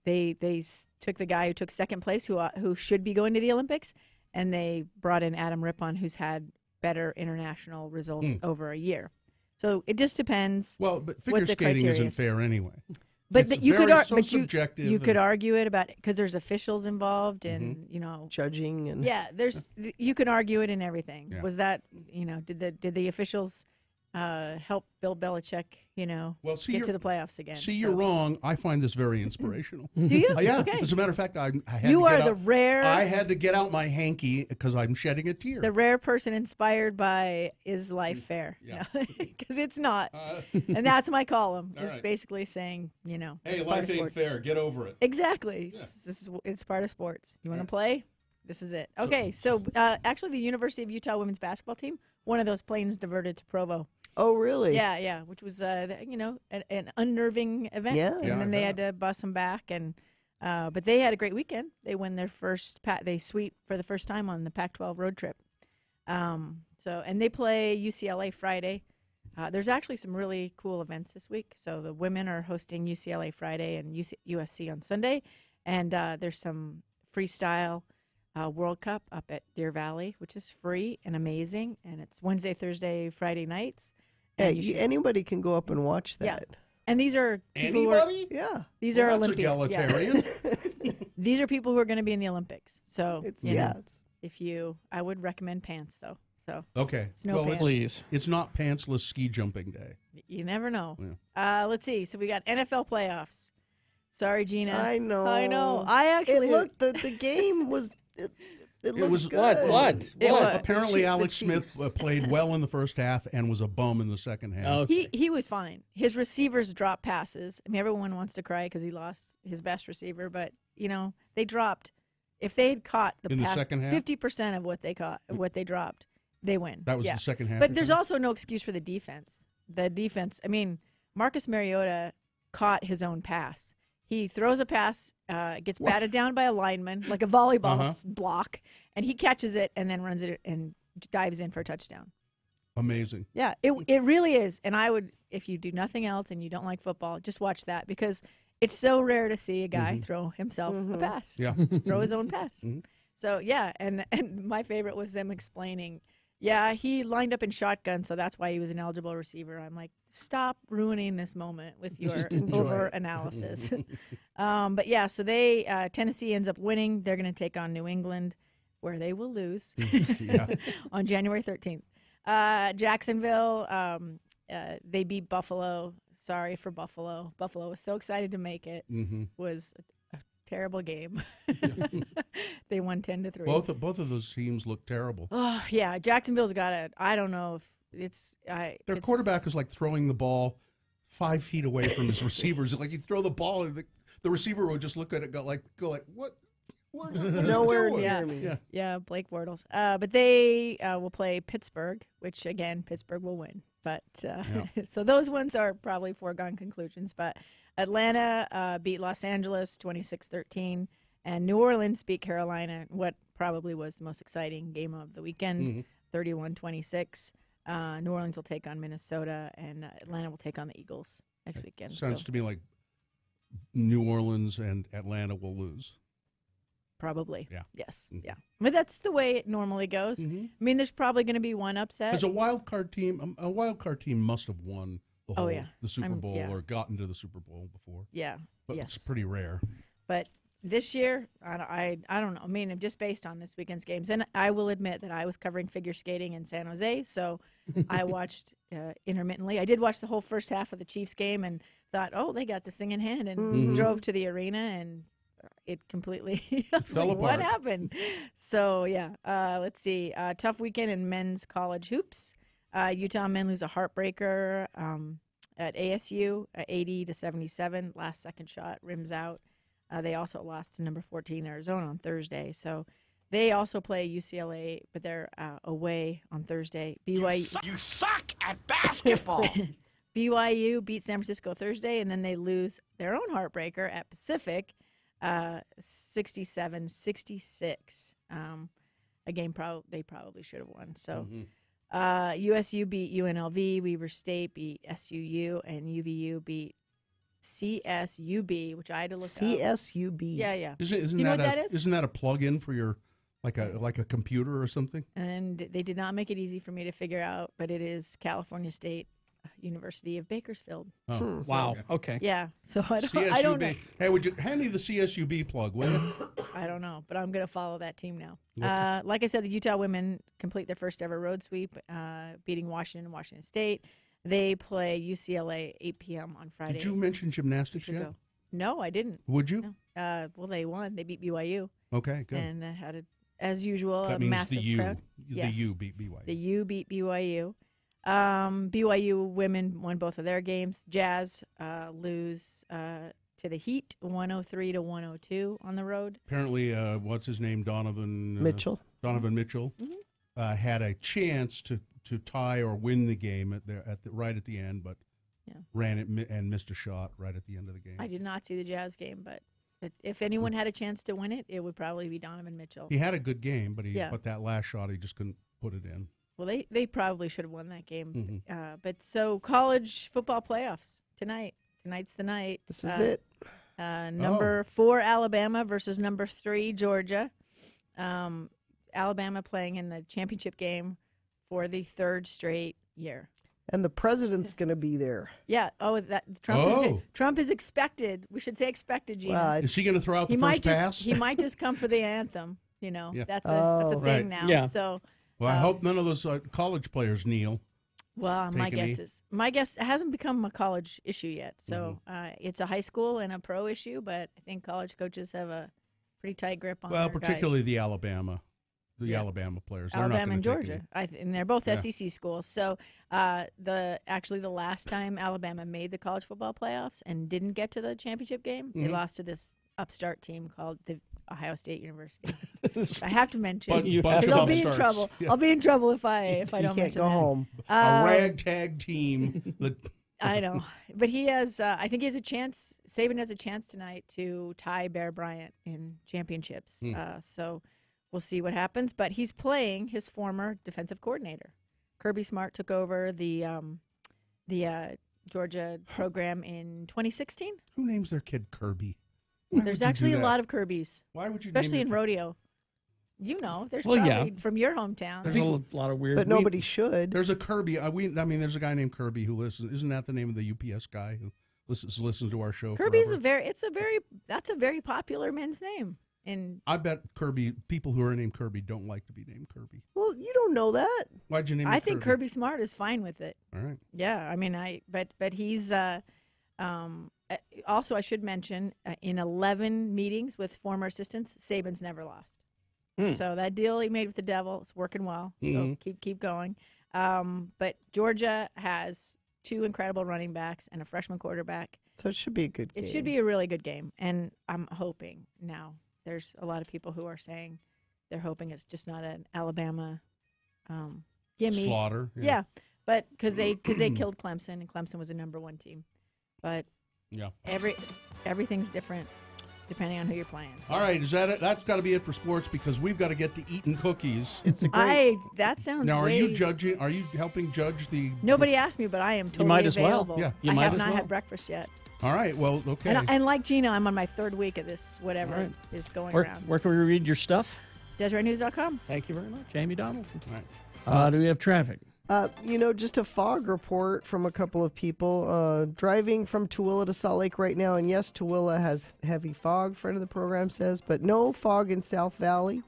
they took the guy who took second place, who should be going to the Olympics, and they brought in Adam Rippon, who's had better international results over a year. So it just depends. Well, but what figure the skating criteria isn't is. fair anyway. But It's you could very but subjective you could and- argue it about because there's officials involved and judging and you can argue it in everything. Yeah. Was that did the officials help Bill Belichick Well, see, get to you're- the playoffs again? See, you're wrong. I find this very inspirational. Do you? Yeah. Okay. As a matter of fact, I had You to get are the out, rare- I had to get out my hanky because I'm shedding a tear. The rare person inspired by Is Life Fair? Yeah. Because it's not. And that's my column. All Is right. basically saying, Hey, it's part life of ain't sports. fair. Get over it. Exactly. It's part of sports. You want to play? This is it. Okay, so actually the University of Utah women's basketball team, one of those planes diverted to Provo. Oh, really? Yeah, which was an unnerving event. Yeah. and Yeah, then I they had to bus them back, and but they had a great weekend. They won their first they sweep for the first time on the Pac-12 road trip. And they play UCLA Friday. There's actually some really cool events this week. So the women are hosting UCLA Friday and USC on Sunday, and there's some freestyle World Cup up at Deer Valley, which is free and amazing, and it's Wednesday, Thursday, Friday nights. Yeah, And you should- anybody can go up and watch that. Yeah. And these are people who are- Anybody? Yeah. These Well, are that's Olympian. egalitarian. Yeah. These are people who are going to be in the Olympics. So It's you know, yeah. I would recommend pants though. So Okay. Snow well, pants. Please. It's not pantsless ski jumping day. You never know. Yeah. Let's see. So we got NFL playoffs. Sorry, Gina. I know. I actually It looked the game was. It looked was good. What? It was. Apparently, The Alex Chiefs. Smith played well in the first half and was a bum in the second half. He was fine. His receivers dropped passes. I mean, everyone wants to cry because he lost his best receiver, but they dropped. If they had caught the In the pass, second half? 50% of what they caught, of what they dropped, they win. That was Yeah. the second half. But you're there's saying? also no excuse for the defense. The defense. I mean, Marcus Mariota caught his own pass. He throws a pass, gets batted down by a lineman, like a volleyball block, and he catches it and then runs it and dives in for a touchdown. Amazing. Yeah, it really is. And I would, if you do nothing else and you don't like football, just watch that because it's so rare to see a guy throw himself a pass. Yeah. Throw his own pass. So, yeah, and my favorite was them explaining, yeah, he lined up in shotgun, so that's why he was an eligible receiver. I'm like, stop ruining this moment with your over-analysis. But, yeah, so Tennessee ends up winning. They're going to take on New England, where they will lose Yeah. on January 13th. Jacksonville, they beat Buffalo. Sorry for Buffalo. Buffalo was so excited to make it. Was a terrible game. They won 10-3. Both of those teams look terrible. Oh yeah, Jacksonville's got it. I don't know if it's their quarterback is like throwing the ball 5 feet away from his receivers. Like you throw the ball, and the receiver would just look at it, go like what? What Nowhere doing? near me. Yeah. Blake Bortles. But they will play Pittsburgh, which again Pittsburgh will win. But so those ones are probably foregone conclusions. But Atlanta beat Los Angeles 26-13, and New Orleans beat Carolina. What probably was the most exciting game of the weekend, 31-26. New Orleans will take on Minnesota, and Atlanta will take on the Eagles next weekend. Sounds to me like New Orleans and Atlanta will lose. Probably. Yeah. Yes. Yeah. But that's the way it normally goes. I mean, there's probably going to be one upset. As a wild card team, must have won the whole the Super Bowl or gotten to the Super Bowl before. Yeah. But it's pretty rare. But this year, I don't know. I mean, just based on this weekend's games, and I will admit that I was covering figure skating in San Jose, so I watched intermittently. I did watch the whole first half of the Chiefs game and thought, oh, they got this thing in hand, and drove to the arena and it completely fell apart. What happened? So yeah, let's see. Tough weekend in men's college hoops. Utah men lose a heartbreaker at ASU, 80-77. Last second shot rims out. They also lost to number 14 Arizona on Thursday. So they also play UCLA, but they're away on Thursday. BYU. You suck at basketball. BYU beat San Francisco Thursday, and then they lose their own heartbreaker at Pacific. 67-66. A game they probably should have won. So USU beat UNLV, Weber State beat SUU, and UVU beat CSUB, which I had to look up. CSUB. Yeah. Isn't you know that what that is? Isn't that a plug-in for your like a computer or something? And they did not make it easy for me to figure out, but it is California State University of Bakersfield. Oh, wow. Okay. Yeah. So I CSUB. don't know. Hey, would you hand me the CSUB plug, will you? I don't know, but I'm going to follow that team now. Like I said, the Utah women complete their first ever road sweep, beating Washington and Washington State. They play UCLA 8 p.m. on Friday. Did you mention gymnastics yet? Go. No, I didn't. Would you? No. Well, they won. They beat BYU. Okay, good. And had, as usual, that a means massive the U. crowd. The U beat BYU. The U beat BYU. BYU women won both of their games. Jazz lose to the Heat 103-102 on the road. Apparently, what's his name? Donovan Mitchell. Donovan Mitchell had a chance to tie or win the game right at the end, but ran it and missed a shot right at the end of the game. I did not see the Jazz game, but if anyone had a chance to win it, it would probably be Donovan Mitchell. He had a good game, but that last shot he just couldn't put it in. Well, they probably should have won that game. But so college football playoffs tonight. Tonight's the night. This is it. Number 4 Alabama versus number 3 Georgia. Alabama playing in the championship game for the 3rd straight year. And the president's going to be there. Yeah. Oh, Trump is expected. We should say expected, Gina. Is he going to throw out the first pass? He might just come for the anthem. You know, Yeah. that's a thing now. Yeah. So. Well, I hope none of those college players kneel. Well, my guess it hasn't become a college issue yet. So it's a high school and a pro issue, but I think college coaches have a pretty tight grip on. Well, their particularly guys. the Alabama players. They're Alabama not and take Georgia, any. and they're both SEC schools. So the last time Alabama made the college football playoffs and didn't get to the championship game, they lost to this upstart team called the Ohio State University. I have to mention, I'll be in trouble. Yeah. I'll be in trouble if I don't mention go home. A ragtag team. I know, but he has. I think he has a chance. Saban has a chance tonight to tie Bear Bryant in championships. So we'll see what happens. But he's playing his former defensive coordinator. Kirby Smart took over the Georgia program in 2016. Who names their kid Kirby? There's actually a lot of Kirbys. Why would you? Especially name in rodeo. You know, there's probably from your hometown. There's a lot of weird. But nobody should. There's a Kirby. There's a guy named Kirby who listens. Isn't that the name of the UPS guy who listens to our show? Kirby's forever? that's a very popular men's name. And I bet people who are named Kirby don't like to be named Kirby. Well, you don't know that. Why'd you name him I think Kirby Smart is fine with it. All right. Yeah, I mean, but he's also, I should mention, in 11 meetings with former assistants, Saban's never lost. So that deal he made with the Devil is working well. So keep going. But Georgia has 2 incredible running backs and a freshman quarterback. So it should be a good game. It should be a really good game. And I'm hoping now. There's a lot of people who are saying they're hoping it's just not an Alabama gimme. Slaughter. Yeah. But because they killed Clemson, and Clemson was a #1 team. But everything's different depending on who you're playing. So. All right, is that it? That's got to be it for sports because we've got to get to eating cookies. It's a great. That sounds. Now, are you judging? Are you helping judge the? Nobody asked me, but I am totally might as well. available. Yeah. You I might have as not well. had breakfast yet. All right. Well, okay. And like Gina, I'm on my 3rd week of this whatever is going around. Where can we read your stuff? DeseretNews.com. Thank you very much, Amy Donaldson. All right. Do we have traffic? Just a fog report from a couple of people driving from Tooele to Salt Lake right now. And yes, Tooele has heavy fog, friend of the program says, but no fog in South Valley.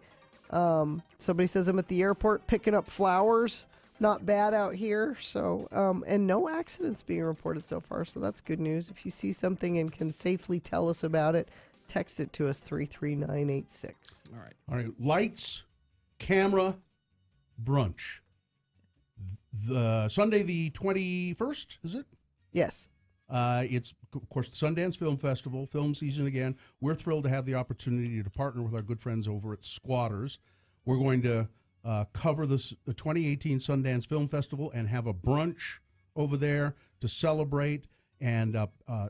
Somebody says I'm at the airport picking up flowers. Not bad out here. So, and no accidents being reported so far. So that's good news. If you see something and can safely tell us about it, text it to us 33986. All right. All right. Lights, camera, brunch. The Sunday the 21st, is it? Yes. It's, of course, the Sundance Film Festival, film season again. We're thrilled to have the opportunity to partner with our good friends over at Squatters. We're going to cover the 2018 Sundance Film Festival and have a brunch over there to celebrate, and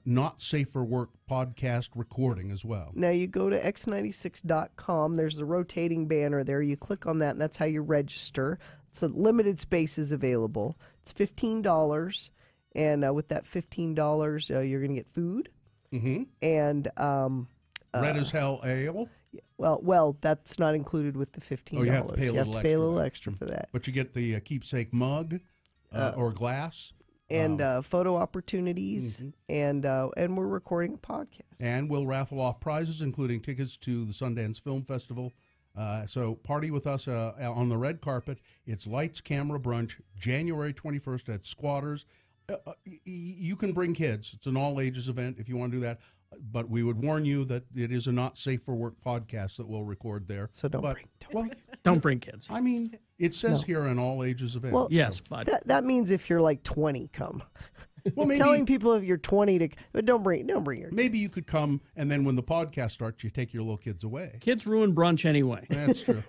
Not Safe for Work podcast recording as well. Now you go to x96.com. There's a rotating banner there. You click on that, and that's how you register. So limited spaces available. It's $15, and with that $15, you're going to get food. Mm-hmm. And Red as Hell Ale. Well, that's not included with the $15. Oh, you have to pay a little extra for that. But you get the keepsake mug or glass. And photo opportunities, and we're recording a podcast. And we'll raffle off prizes, including tickets to the Sundance Film Festival. So party with us on the red carpet. It's Lights, Camera, Brunch, January 21st at Squatters. You can bring kids. It's an all-ages event if you want to do that. But we would warn you that it is a Not Safe for Work podcast that we'll record there. So don't bring kids. I mean, it says here an all-ages event. Well, yes, but that means if you're like 20, come. Well, maybe, telling people if you're 20 to, but don't bring your kids. Maybe you could come, and then when the podcast starts, you take your little kids away. Kids ruin brunch anyway. That's true.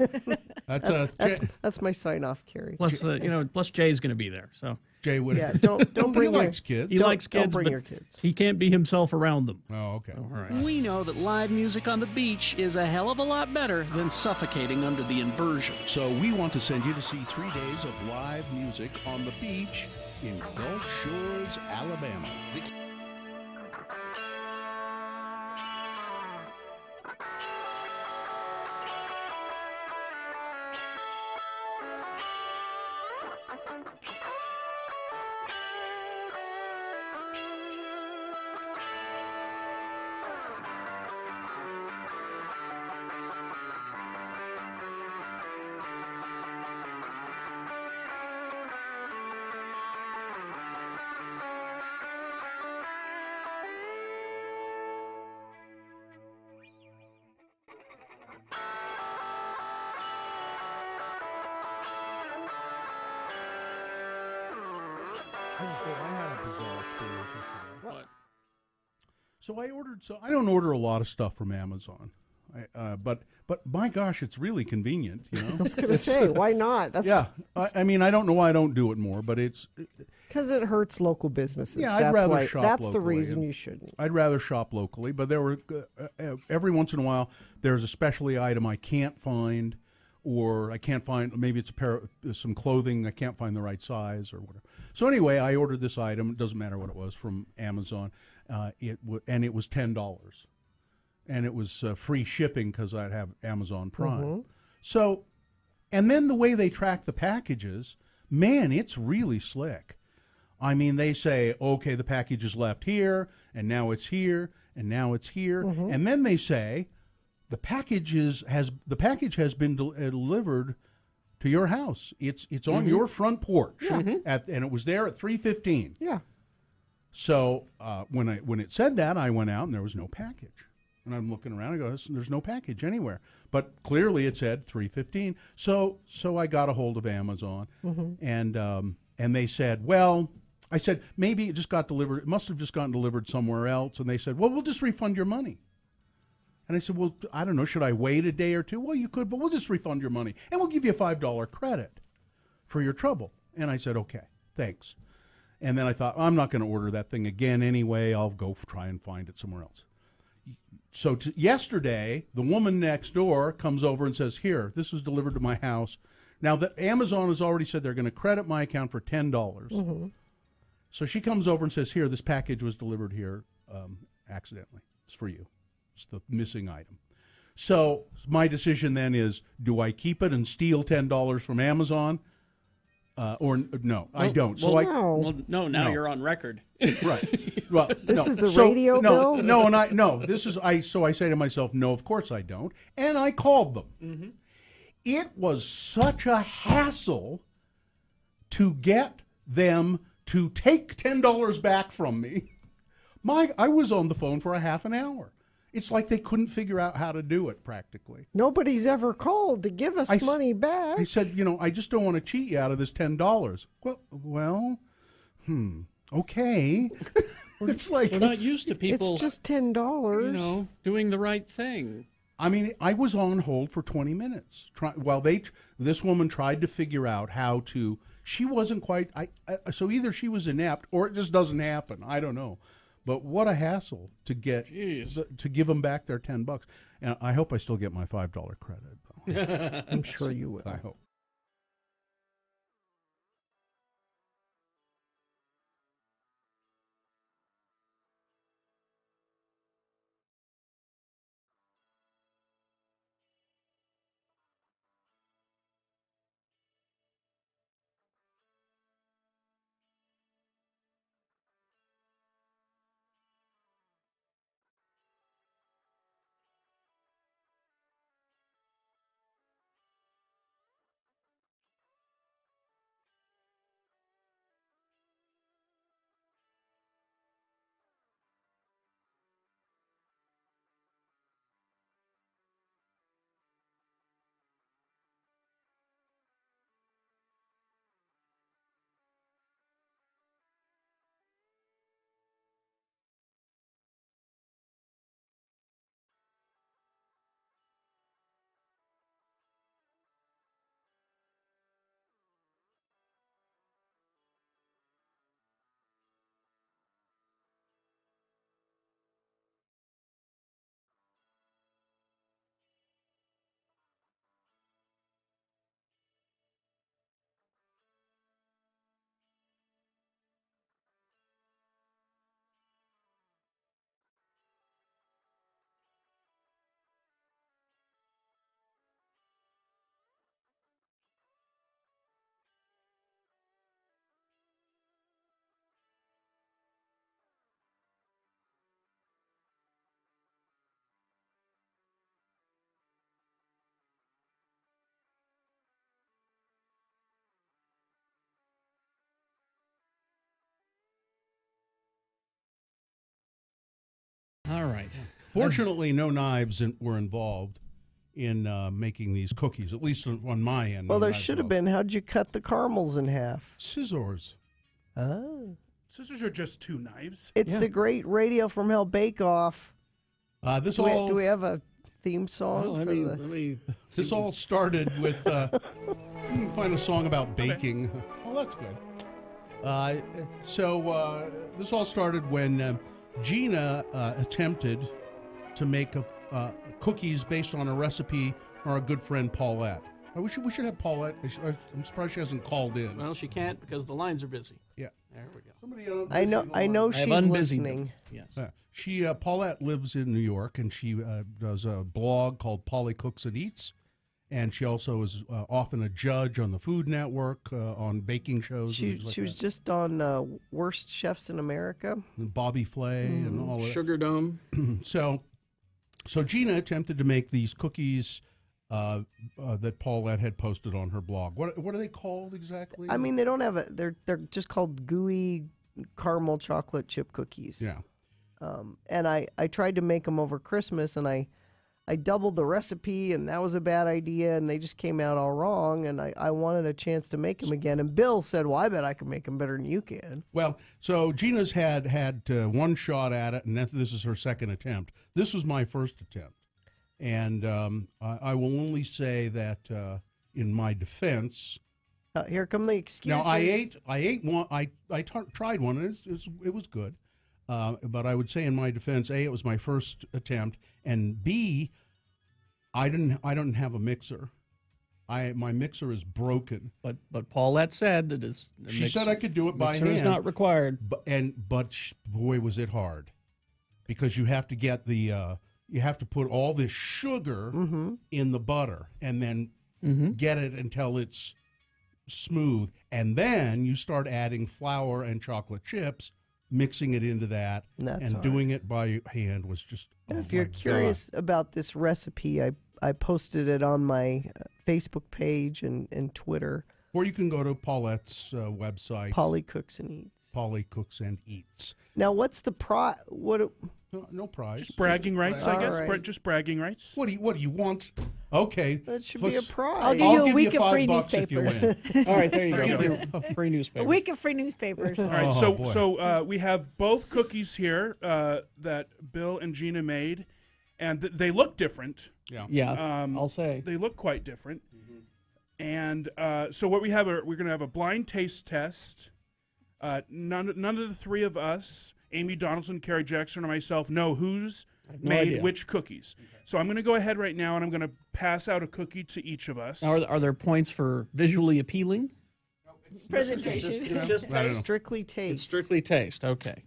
That's my sign off, Carrie. Plus, plus Jay's going to be there. So Jay would. Yeah, don't bring. He likes kids. He likes kids. Don't bring but your kids. He can't be himself around them. Oh, okay. All right. We know that live music on the beach is a hell of a lot better than suffocating under the inversion. So we want to send you to see 3 days of live music on the beach in Gulf Shores, Alabama. I had a bizarre experience yesterday. What? So I ordered. So I don't order a lot of stuff from Amazon, but my gosh, it's really convenient. You know, I was going to say, why not? Yeah, I mean, I don't know why I don't do it more, but it's because it hurts local businesses. Yeah, I'd rather shop locally. That's the reason you shouldn't. I'd rather shop locally, but there were every once in a while there's a specialty item I can't find, or I can't find. Maybe it's a pair of some clothing I can't find the right size or whatever. So anyway, I ordered this item. It doesn't matter what it was from Amazon. It was $10, and it was free shipping because I'd have Amazon Prime. Mm-hmm. So, and then the way they track the packages, man, it's really slick. I mean, they say, okay, the package is left here, and now it's here, and now it's here, and then they say the package has been delivered to your house. It's on your front porch, and it was there at 3:15. Yeah. So when it said that, I went out and there was no package. And I'm looking around and I go, there's no package anywhere. But clearly it said 3:15. So I got a hold of Amazon, and they said, well, I said, maybe it just got delivered. It must have just gotten delivered somewhere else. And they said, well, we'll just refund your money. And I said, well, I don't know, should I wait a day or two? Well, you could, but we'll just refund your money. And we'll give you a $5 credit for your trouble. And I said, okay, thanks. And then I thought, I'm not going to order that thing again anyway. I'll go try and find it somewhere else. So yesterday, the woman next door comes over and says, here, this was delivered to my house. Now, Amazon has already said they're going to credit my account for $10. So she comes over and says, here, this package was delivered here accidentally. It's for you. It's the missing item. So my decision then is, do I keep it and steal $10 from Amazon? Or no, I don't. So now you're on record. Right. Well, this is the radio bill? So I say to myself, no, of course I don't. And I called them. It was such a hassle to get them to take $10 back from me. I was on the phone for a half an hour. It's like they couldn't figure out how to do it practically. Nobody's ever called to give us money back. I said, I just don't want to cheat you out of this $10. Well, okay. It's like we're not used to people. It's just $10. Doing the right thing. I mean, I was on hold for 20 minutes while this woman tried to figure out how to. She wasn't quite. So either she was inept or it just doesn't happen. I don't know. But what a hassle to get to give them back their $10. And I hope I still get my $5 credit. I'm sure you will. I hope. All right. Fortunately, no knives were involved in making these cookies, at least on my end. Well, there should have been. How'd you cut the caramels in half? Scissors. Oh. Scissors are just two knives. It's the great Radio from Hell Bake Off. Do we have a theme song? This all started with. You can find a song about baking. Well, that's good. So this all started when Gina attempted to make cookies based on a recipe from our good friend Paulette. We should have Paulette. I'm surprised she hasn't called in. Well, she can't because the lines are busy. Yeah. There we go. Somebody I know she's listening. Yes. Paulette lives in New York, and she does a blog called Polly Cooks and Eats, and she also is often a judge on the Food Network on baking shows. She was just on Worst Chefs in America. And Bobby Flay and all of that. Sugar Dome. So So Gina attempted to make these cookies that Paulette had posted on her blog. What are they called exactly? I mean, they don't have they're just called gooey caramel chocolate chip cookies. Yeah. And I tried to make them over Christmas, and I doubled the recipe, and that was a bad idea, and they just came out all wrong, and I wanted a chance to make them again. And Bill said, well, I bet I can make them better than you can. Well, so Gina's had one shot at it, and this is her second attempt. This was my first attempt. And I will only say that in my defense... here come the excuses. Now, I ate one. I tried one, and it was good. But I would say in my defense, A, it was my first attempt, and B, I don't have a mixer. My mixer is broken. But Paulette said that she said I could do it by hand. Mixer is not required. But boy, was it hard, because you have to get you have to put all this sugar in the butter and then get it until it's smooth, and then you start adding flour and chocolate chips, mixing it into that, and doing it by hand was just. If you're curious about this recipe, I posted it on my Facebook page and Twitter. Or you can go to Paulette's website. Polly Cooks and Eats. Polly Cooks and Eats. Now, what's the prize? No prize. Just bragging rights, I guess. Right. Just bragging rights. What do you want? Okay. That should be a prize. I'll give you a week of free newspapers. All right, there you go. Free newspapers. A week of free newspapers. All right, so we have both cookies here that Bill and Gina made, and they look different. Yeah, I'll say. They look quite different. And so what we have, we're going to have a blind taste test. None of the three of us, Amy Donaldson, Carrie Jackson, or myself, know who's made which cookies. Okay. So I'm going to go ahead right now, and I'm going to pass out a cookie to each of us. Are there points for visually appealing? Presentation. Strictly taste. It's strictly taste. Okay.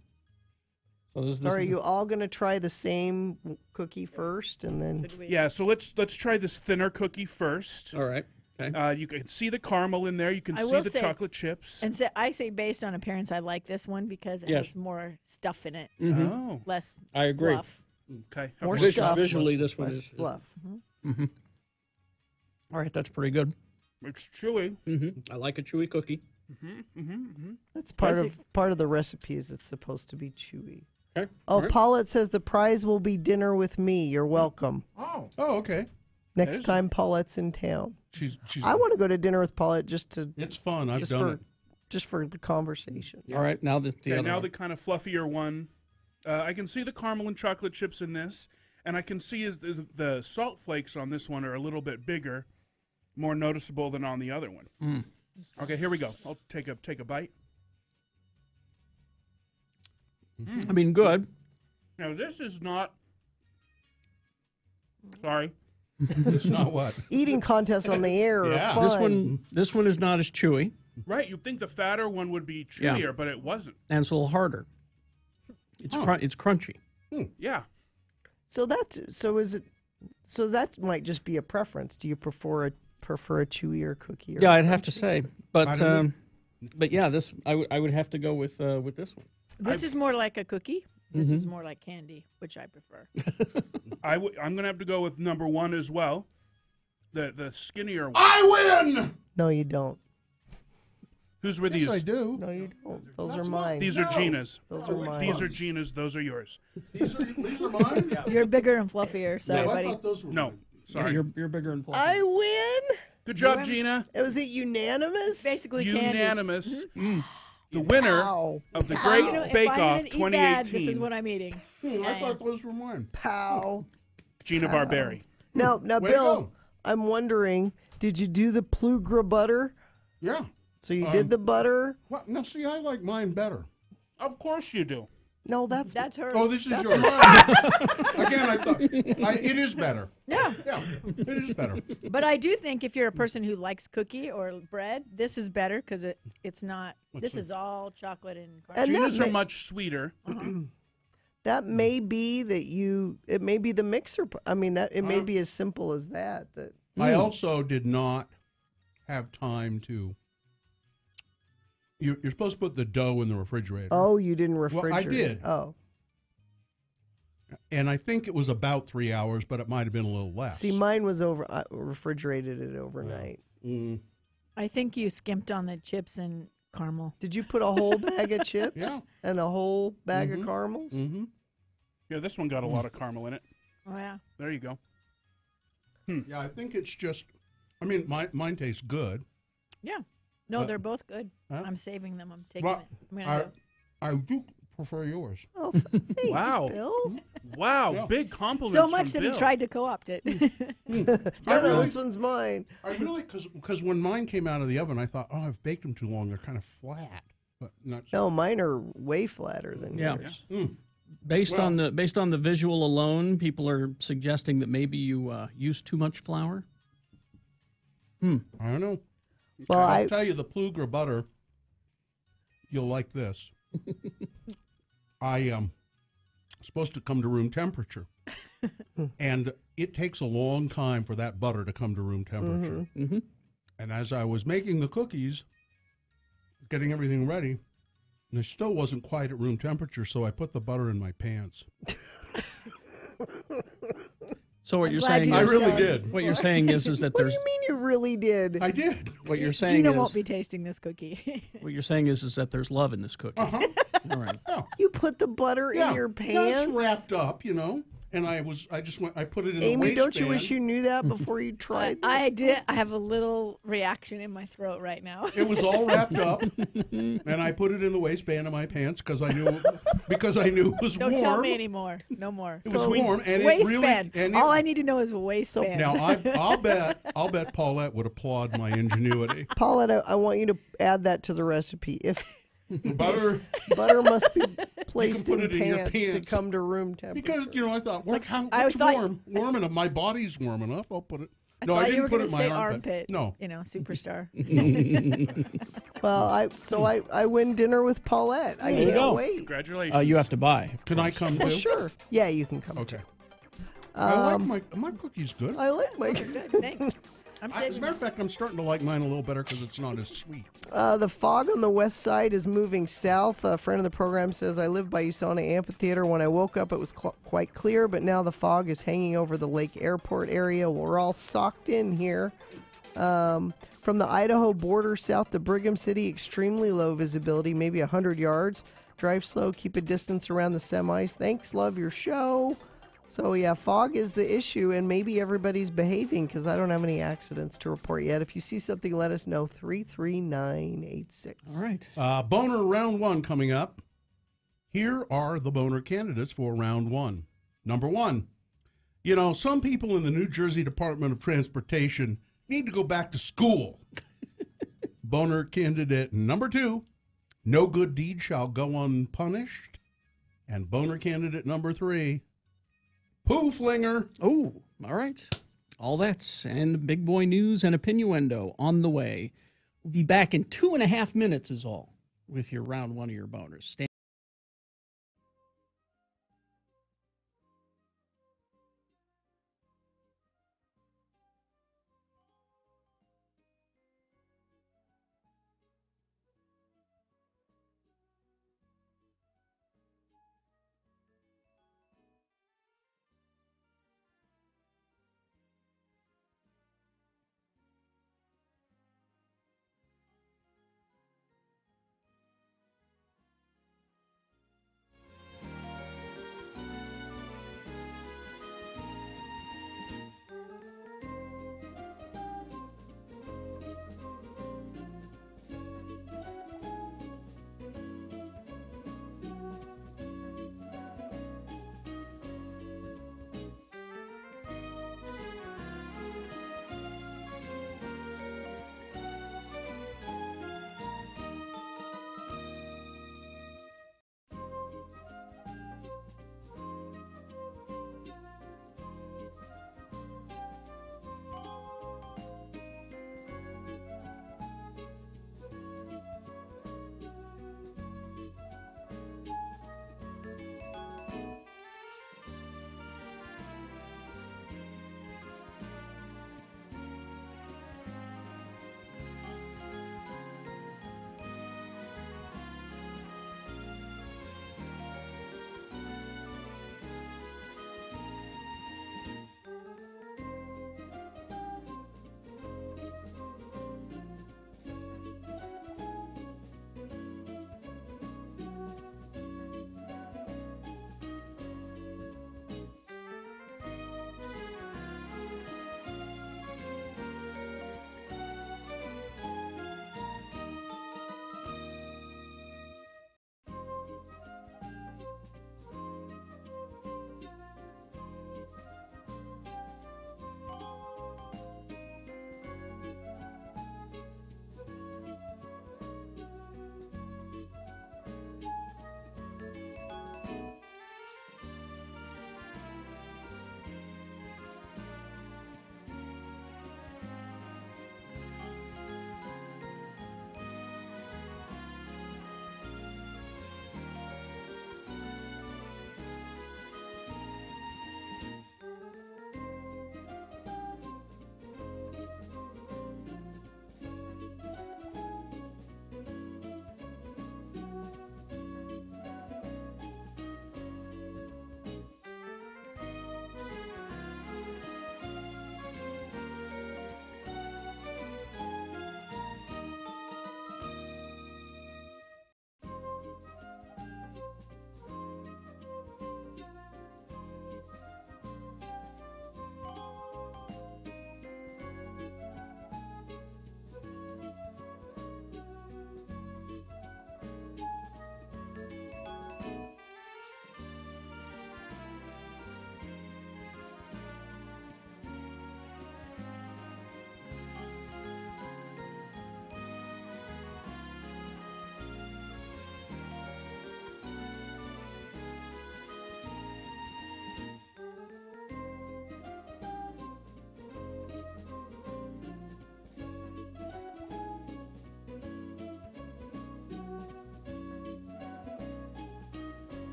So are you all going to try the same cookie first, and then? Yeah. So let's try this thinner cookie first. All right. Okay. You can see the caramel in there. You can see the chocolate chips. And I say based on appearance, I like this one because it has more stuff in it. Oh. Less I agree. Fluff. Okay. More stuff. Visually, this one is fluff. All right, that's pretty good. It's chewy. I like a chewy cookie. That's part of the recipe. Is it's supposed to be chewy. Okay. Oh, right. Paulette says the prize will be dinner with me. You're welcome. Oh, okay. Next time Paulette's in town. She's I want to go to dinner with Paulette just to. It's fun. I've done it. Just for the conversation. All right, now the kind of fluffier one. I can see the caramel and chocolate chips in this, and I can see the salt flakes on this one are a little bit bigger, more noticeable than on the other one. Okay, here we go. I'll take a bite. I mean, good. Now this is not. Sorry. It's not what? Eating contests on the air are fun. This one is not as chewy. Right, you'd think the fatter one would be chewier, but it wasn't. And it's a little harder. It's it's crunchy. Yeah. So that might just be a preference. Do you prefer a chewier cookie? Yeah, I'd have to say, but yeah, this I would have to go with this one. This is more like a cookie. This is more like candy, which I prefer. I'm going to have to go with number one as well. The skinnier one. I win! No, you don't. Whose were these? Yes, I do. No, you don't. Those are mine. These are Gina's. Those are mine. These are Gina's. Those are yours. These are mine? Yeah. You're bigger and fluffier. Sorry, buddy. I thought those were mine. Sorry. You're bigger and fluffier. I win. Good job, Gina. Was it unanimous? Basically unanimous. The winner of the Great Bake Off 2018. Bad, this is what I'm eating. I thought those were mine. Pow. Gina Barberi. Now, Bill, I'm wondering, did you do the Plugra butter? Yeah. So you did the butter? What? Now, see, I like mine better. Of course you do. No, that's hers. Oh, this is yours. Again, I thought it is better. Yeah. Yeah, it is better. But I do think if you're a person who likes cookie or bread, this is better because it's not. This is all chocolate and crunchy. Gina's are much sweeter. That may be it may be the mixer. I mean, it may be as simple as that. I also did not have time to. You're supposed to put the dough in the refrigerator. Oh, you didn't refrigerate. Well, I did. Oh. And I think it was about 3 hours, but it might have been a little less. See, mine was refrigerated it overnight. Mm. I think you skimped on the chips and caramel. Did you put a whole bag of chips? Yeah. And a whole bag of caramels? Mm-hmm. Yeah, this one got a lot of caramel in it. Oh, yeah. There you go. Yeah, I think it's just, I mean, mine tastes good. Yeah. No, But- they're both good. Huh? I'm saving them. I'm taking Well, it. I'm gonna have- I do prefer yours. Oh, thanks, Wow. Bill. Wow, Yeah. big compliments. so much from that he Bill. tried to co-opt it. No, this one's mine. I really, because when mine came out of the oven, I thought, oh, I've baked them too long. They're kind of flat. But not No, mine are way flatter than Yeah. yours. Based Well- on the visual alone, people are suggesting that maybe you use too much flour. I don't know. Well, I'll tell you, the Plugra butter, you'll like this. I am supposed to come to room temperature. And it takes a long time for that butter to come to room temperature. Mm-hmm. And as I was making the cookies, getting everything ready, and it still wasn't quite at room temperature, so I put the butter in my pants. So what you're glad saying? you I is, really did. What you're saying is that What do there's you mean you really did? I did. what you're saying Gina is won't be tasting this cookie. what you're saying is that there's love in this cookie. Uh-huh. All right. You put the butter in your Yeah, pants? it's wrapped up, you know. And I put it in the Amy, waistband. don't you wish you knew that before you tried? I did. I have a little reaction in my throat right now. It was all wrapped up, and I put it in the waistband of my pants because I knew it was Don't warm. tell me anymore. No more. It was warm, and waistband. it really. And All I need to know is a waistband. now I'll bet Paulette would applaud my ingenuity. Paulette, I want you to add that to the recipe. If Butter must be placed put it in your pants to pants. come to room temperature. Because I thought, I what's thought- warm enough? My body's warm enough. I'll put it. I No, thought I you didn't were put gonna it in my say armpit. No. You know, superstar. Well, I win dinner with Paulette. I There you can't go. wait. Congratulations. You have to buy. Can I come Well, too? sure. Yeah, you can come. Okay. too. I like my cookies good. I like my. Good. Thanks. I'm As a saving. matter of fact, I'm starting to like mine a little better because it's not as sweet. The fog on the west side is moving south. A friend of the program says, I live by USANA Amphitheater. When I woke up, it was quite clear, but now the fog is hanging over the Lake Airport area. We're all socked in here. From the Idaho border south to Brigham City, extremely low visibility, maybe 100 yards. Drive slow, keep a distance around the semis. Thanks, love your show. So, yeah, fog is the issue, and maybe everybody's behaving because I don't have any accidents to report yet. If you see something, let us know. 33986. All right. Boner round one coming up. Here are the boner candidates for round one. Number one, some people in the New Jersey Department of Transportation need to go back to school. Boner candidate number two, no good deed shall go unpunished. And boner candidate number three, poo flinger. Oh, all right. All that's and big boy news and opinioendo on the way. We'll be back in 2.5 minutes is all with your round one of your boners. Stand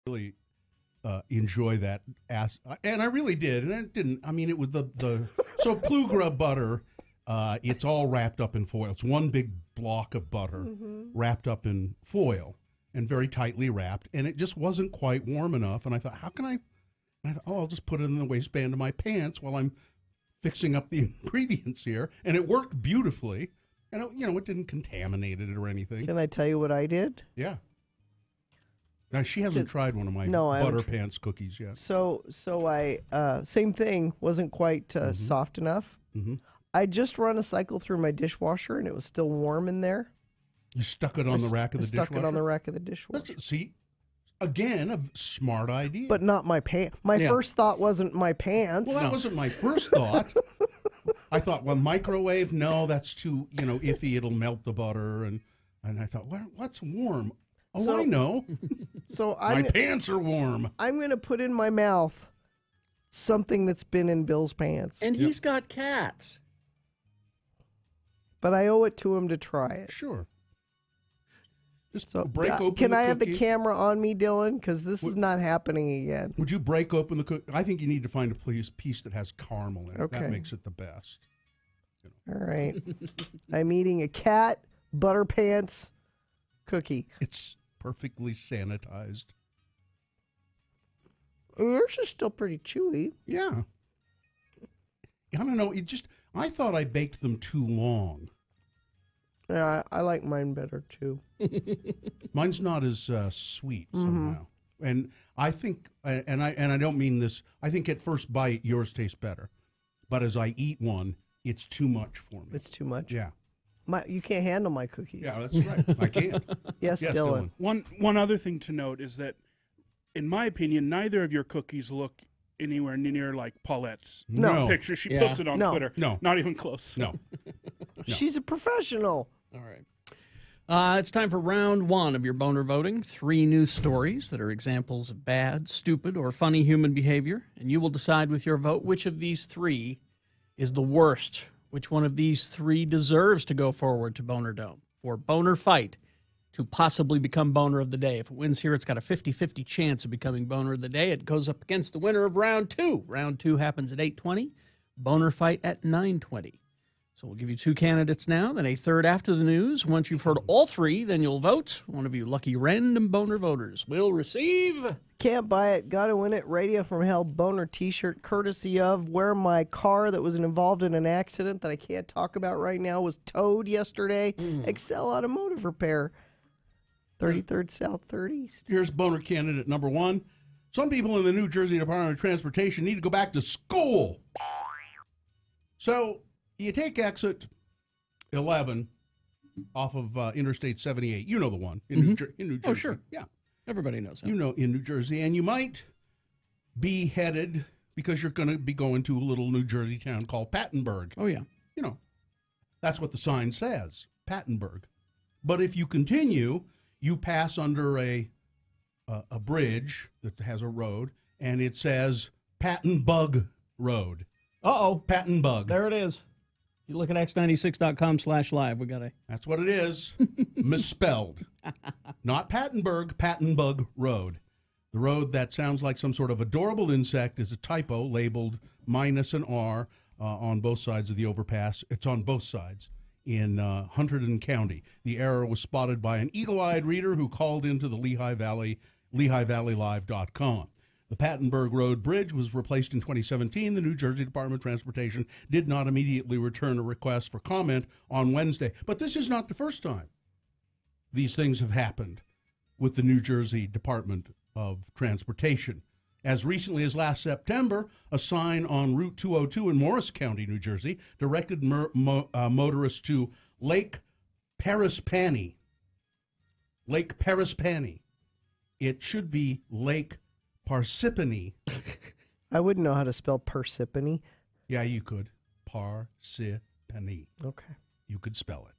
really enjoy that and I really did, and it didn't. I mean, it was the so Plugra butter. It's all wrapped up in foil. It's one big block of butter wrapped up in foil and very tightly wrapped, and it just wasn't quite warm enough. And I thought, how can I? And I thought, I'll just put it in the waistband of my pants while I'm fixing up the ingredients here, and it worked beautifully. And it didn't contaminate it or anything. Can I tell you what I did? Yeah. Now she hasn't tried one of my butter pants cookies yet. So I same thing, wasn't quite soft enough. I just run a cycle through my dishwasher, and it was still warm in there. You stuck it on the rack of the dishwasher? Stuck it on the rack of the dishwasher. See, again, a smart idea. But not my pants. My first thought wasn't my pants. Well, that wasn't my first thought. I thought, well, microwave, no, that's too, iffy. It'll melt the butter. And I thought, what's warm? Oh, I know. So my pants are warm. I'm going to put in my mouth something that's been in Bill's pants. And he's got cats. But I owe it to him to try it. Sure. Just So break open can the I have the cookie. camera on me, Dylan? Because this is not happening again. Would you break open the cookie? I think you need to find a piece that has caramel in it. Okay. That makes it the best. All right. I'm eating a cat butter pants cookie. It's perfectly sanitized. Yours is still pretty chewy. Yeah. I don't know. I thought I baked them too long. Yeah, I like mine better too. Mine's not as sweet somehow. And I think, and I don't mean this. I think at first bite yours tastes better, but as I eat one, it's too much for me. It's too much. Yeah. You can't handle my cookies. Yeah, that's right. I can't. Yes, Dylan. One other thing to note is that, in my opinion, neither of your cookies look anywhere near like Paulette's picture she posted on Twitter. No. Not even close. No. She's a professional. All right. It's time for round one of your boner voting. 3 news stories that are examples of bad, stupid, or funny human behavior. And you will decide with your vote which of these 3 is the worst. Which one of these 3 deserves to go forward to Boner Dome for Boner Fight to possibly become Boner of the Day. If it wins here, it's got a 50-50 chance of becoming Boner of the Day. It goes up against the winner of round 2. Round 2 happens at 8:20. Boner Fight at 9:20. So we'll give you 2 candidates now, then a third after the news. Once you've heard all 3, then you'll vote. One of you lucky random Boner voters will receive... Can't buy it, gotta win it. Radio from Hell Boner t-shirt courtesy of where my car that was involved in an accident that I can't talk about right now was towed yesterday. Excel Automotive Repair. 33rd South 30th. Here's Boner candidate number 1. Some people in the New Jersey Department of Transportation need to go back to school. So you take exit 11 off of Interstate 78. You know the one in New Jersey. Oh, sure. Yeah. Everybody knows that. You know, in New Jersey. And you might be headed, because you're going to be going to a little New Jersey town called Pattonburg. Oh, yeah. That's what the sign says, Pattonburg. But if you continue, you pass under a bridge that has a road, and it says Pattonbug Road. Uh-oh. Pattonbug. There it is. You look at x96.com/live. We got a... That's what it is. Misspelled. Not Pattonburg, Pattonbug Road. The road that sounds like some sort of adorable insect is a typo labeled minus an R on both sides of the overpass. It's on both sides in Hunterdon County. The error was spotted by an eagle-eyed reader who called into the Lehigh Valley, LehighValleyLive.com. The Pattonburg Road Bridge was replaced in 2017. The New Jersey Department of Transportation did not immediately return a request for comment on Wednesday. But this is not the first time these things have happened with the New Jersey Department of Transportation. As recently as last September, a sign on Route 202 in Morris County, New Jersey, directed motorists to Lake Parsippany. Lake Parsippany. It should be Lake Parsippany. I wouldn't know how to spell Parsippany. Yeah, you could. Parsippany. Okay. You could spell it.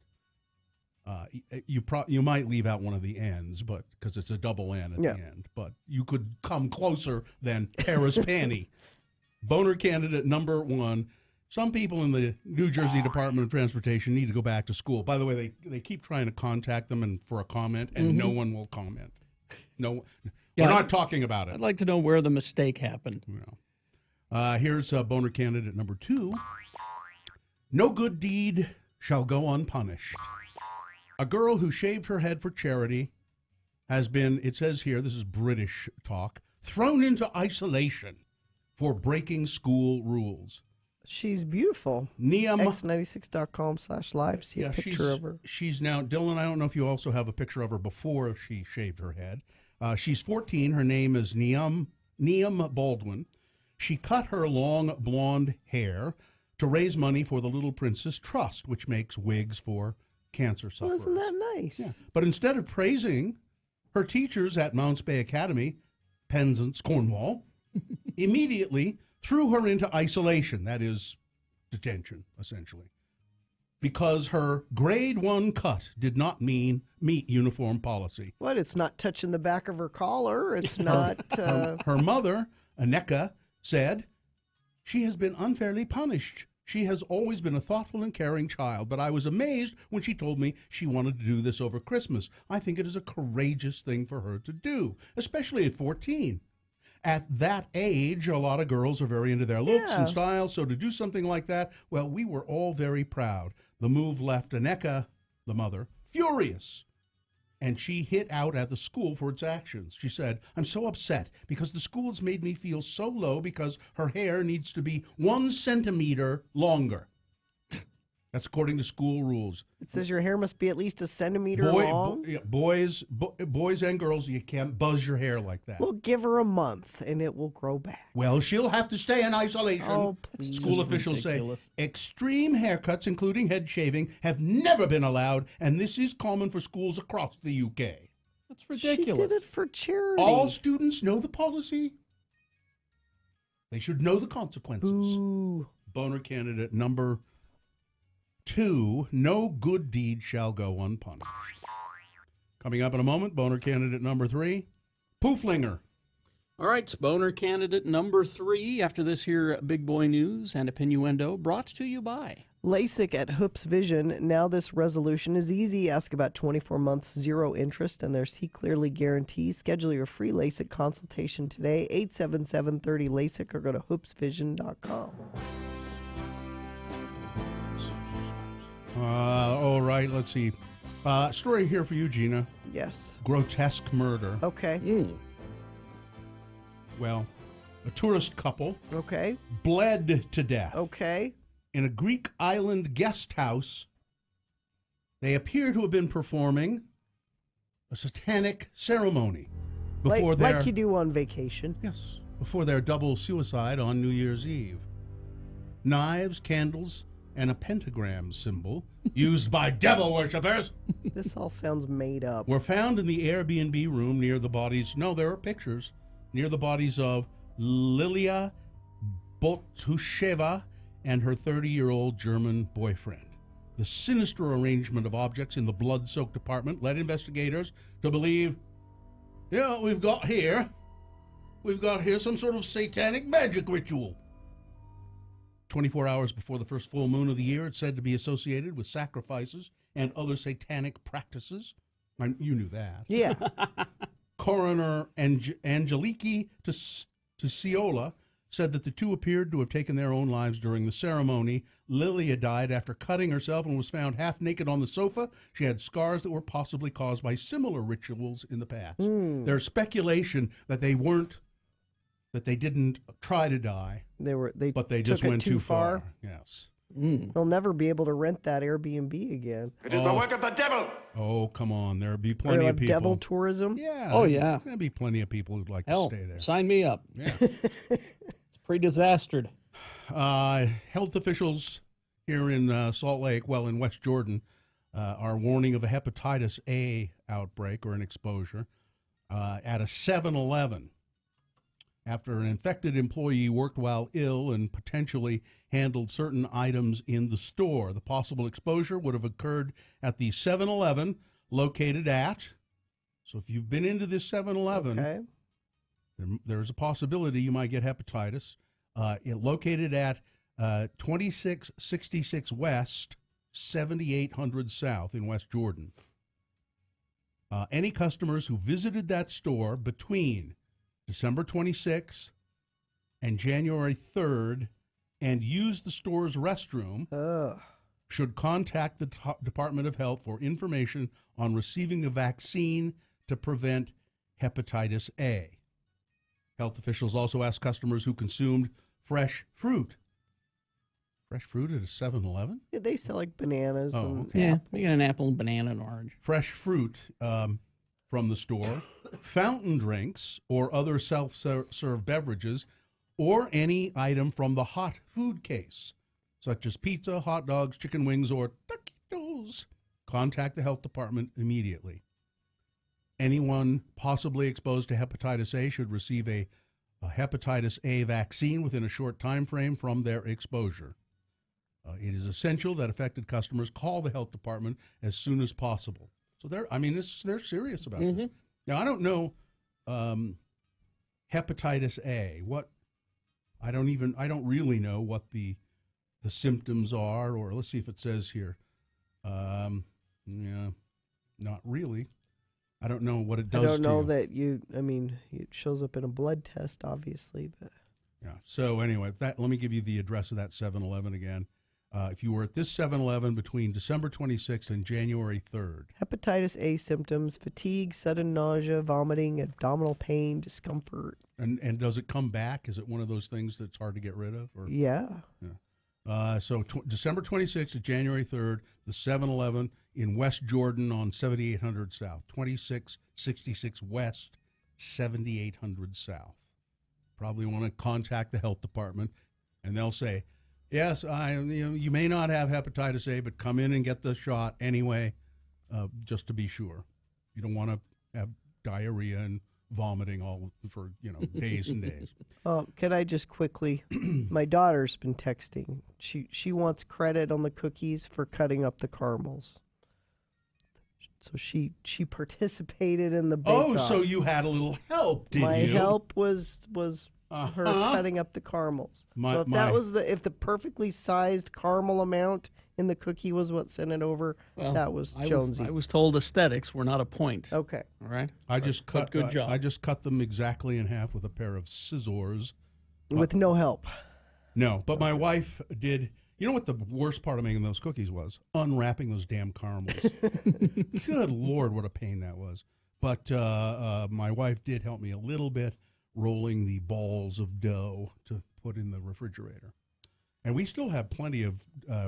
You might leave out one of the N's, but because it's a double N at the end. But you could come closer than Parsippany. Boner candidate number 1. Some people in the New Jersey Department of Transportation need to go back to school. By the way, they keep trying to contact them and for a comment, and no one will comment. No. Yeah, We're not talking about it. I'd like to know where the mistake happened. Here's boner candidate number 2. No good deed shall go unpunished. A girl who shaved her head for charity has been, it says here, this is British talk, thrown into isolation for breaking school rules. She's beautiful. Niam X96.com/live. See a picture of her. She's now, Dylan, I don't know if you also have a picture of her before she shaved her head. She's 14. Her name is Niam Baldwin. She cut her long blonde hair to raise money for the Little Princess Trust, which makes wigs for cancer sufferers. Well, isn't that nice? Yeah. But instead of praising her teachers at Mounts Bay Academy, Penzance, Cornwall, immediately threw her into isolation, that is, detention, essentially, because her grade 1 cut did not meet uniform policy. What? It's not touching the back of her collar. It's not. Her mother, Aneka, said, "She has been unfairly punished. She has always been a thoughtful and caring child, but I was amazed when she told me she wanted to do this over Christmas. I think it is a courageous thing for her to do, especially at 14. At that age, a lot of girls are very into their looks and style, so to do something like that, well, we were all very proud." The move left Aneka, the mother, furious, and she hit out at the school for its actions. She said, "I'm so upset because the school has made me feel so low because her hair needs to be 1 centimeter longer." That's according to school rules. It says your hair must be at least 1 centimeter long. Boys and girls, you can't buzz your hair like that. We'll give her a month and it will grow back. Well, she'll have to stay in isolation. Oh, please. School officials say extreme haircuts, including head shaving, have never been allowed, and this is common for schools across the UK. That's ridiculous. She did it for charity. All students know the policy. They should know the consequences. Ooh. Boner candidate number 2, no good deed shall go unpunished. Coming up in a moment, boner candidate number 3, Pooflinger. All right, boner candidate number 3 after this here big boy news and Opinioendo brought to you by LASIK at Hoops Vision. Now this resolution is easy. Ask about 24 months, 0 interest, and their See Clearly guarantee. Schedule your free LASIK consultation today, 877-30-LASIK, or go to hoopsvision.com. All right, let's see. Story here for you, Gina. Yes. Grotesque murder. Okay. Well, a tourist couple. Okay. Bled to death. Okay. In a Greek island guest house, they appear to have been performing a satanic ceremony before like you do on vacation. Yes. Before their double suicide on New Year's Eve. Knives, candles, and a pentagram symbol used by devil worshippers. This all sounds made up. Were found in the Airbnb room near the bodies. No, there are pictures near the bodies of Lilia Botusheva and her 30-year-old German boyfriend. The sinister arrangement of objects in the blood-soaked apartment led investigators to believe, we've got here some sort of satanic magic ritual. 24 hours before the first full moon of the year, it's said to be associated with sacrifices and other satanic practices. You knew that. Yeah. Coroner Angeliki Tsiola said that the two appeared to have taken their own lives during the ceremony. Lilia died after cutting herself and was found half naked on the sofa. She had scars that were possibly caused by similar rituals in the past. There's speculation that they didn't try to die. But they just went too far. Yes. They'll never be able to rent that Airbnb again. It is the work of the devil. Oh, come on. There'll be plenty of people. Devil tourism? Yeah. Oh, yeah. There'll be plenty of people who'd like Hell, to stay there. sign me up. Yeah. It's pre-disastered. Health officials here in Salt Lake, in West Jordan, are warning of a hepatitis A outbreak or an exposure at a 7-Eleven. After an infected employee worked while ill and potentially handled certain items in the store. The possible exposure would have occurred at the 7-Eleven located at, so if you've been into this 7-Eleven, there's a possibility you might get hepatitis. It located at 2666 West, 7800 South in West Jordan. Any customers who visited that store between December 26th and January 3rd and used the store's restroom should contact the Department of Health for information on receiving a vaccine to prevent hepatitis A. Health officials also asked customers who consumed fresh fruit. Fresh fruit at a 7-Eleven? Yeah, they sell like bananas. Oh, and okay. Yeah, we got an apple, banana, and orange. Fresh fruit from the store, fountain drinks or other self-serve beverages, or any item from the hot food case, such as pizza, hot dogs, chicken wings, or taquitos. Contact the health department immediately. Anyone possibly exposed to hepatitis A should receive a hepatitis A vaccine within a short time frame from their exposure. It is essential that affected customers call the health department as soon as possible. So they're serious about this. Now, I don't know hepatitis A. I don't really know what the symptoms are, or let's see if it says here. Yeah, not really. I don't know what it does. I don't know to you. that it shows up in a blood test, obviously, but yeah. So anyway, let me give you the address of that 7-Eleven again. If you were at this 7-Eleven between December 26th and January 3rd. Hepatitis A symptoms: fatigue, sudden nausea, vomiting, abdominal pain, discomfort. And does it come back? Is it one of those things that's hard to get rid of? Or? Yeah. So December 26th to January 3rd, the 7-Eleven in West Jordan on 7800 South, 2666 West, 7800 South. Probably want to contact the health department, and they'll say, yes, you may not have hepatitis A, but come in and get the shot anyway, just to be sure. You don't want to have diarrhea and vomiting all for days and days. Can I just quickly? My daughter's been texting. She wants credit on the cookies for cutting up the caramels. So she participated in the bake-off. So you had a little help, did you? My help was her cutting up the caramels. So if the perfectly sized caramel amount in the cookie was what sent it over, that was Jonesy. I was told aesthetics were not a point. Okay. All right. Good job. I just cut them exactly in half with a pair of scissors. With no help. No, but my wife did. You know what the worst part of making those cookies was? Unwrapping those damn caramels. Good Lord, what a pain that was. But my wife did help me a little bit, rolling the balls of dough to put in the refrigerator. And we still have plenty of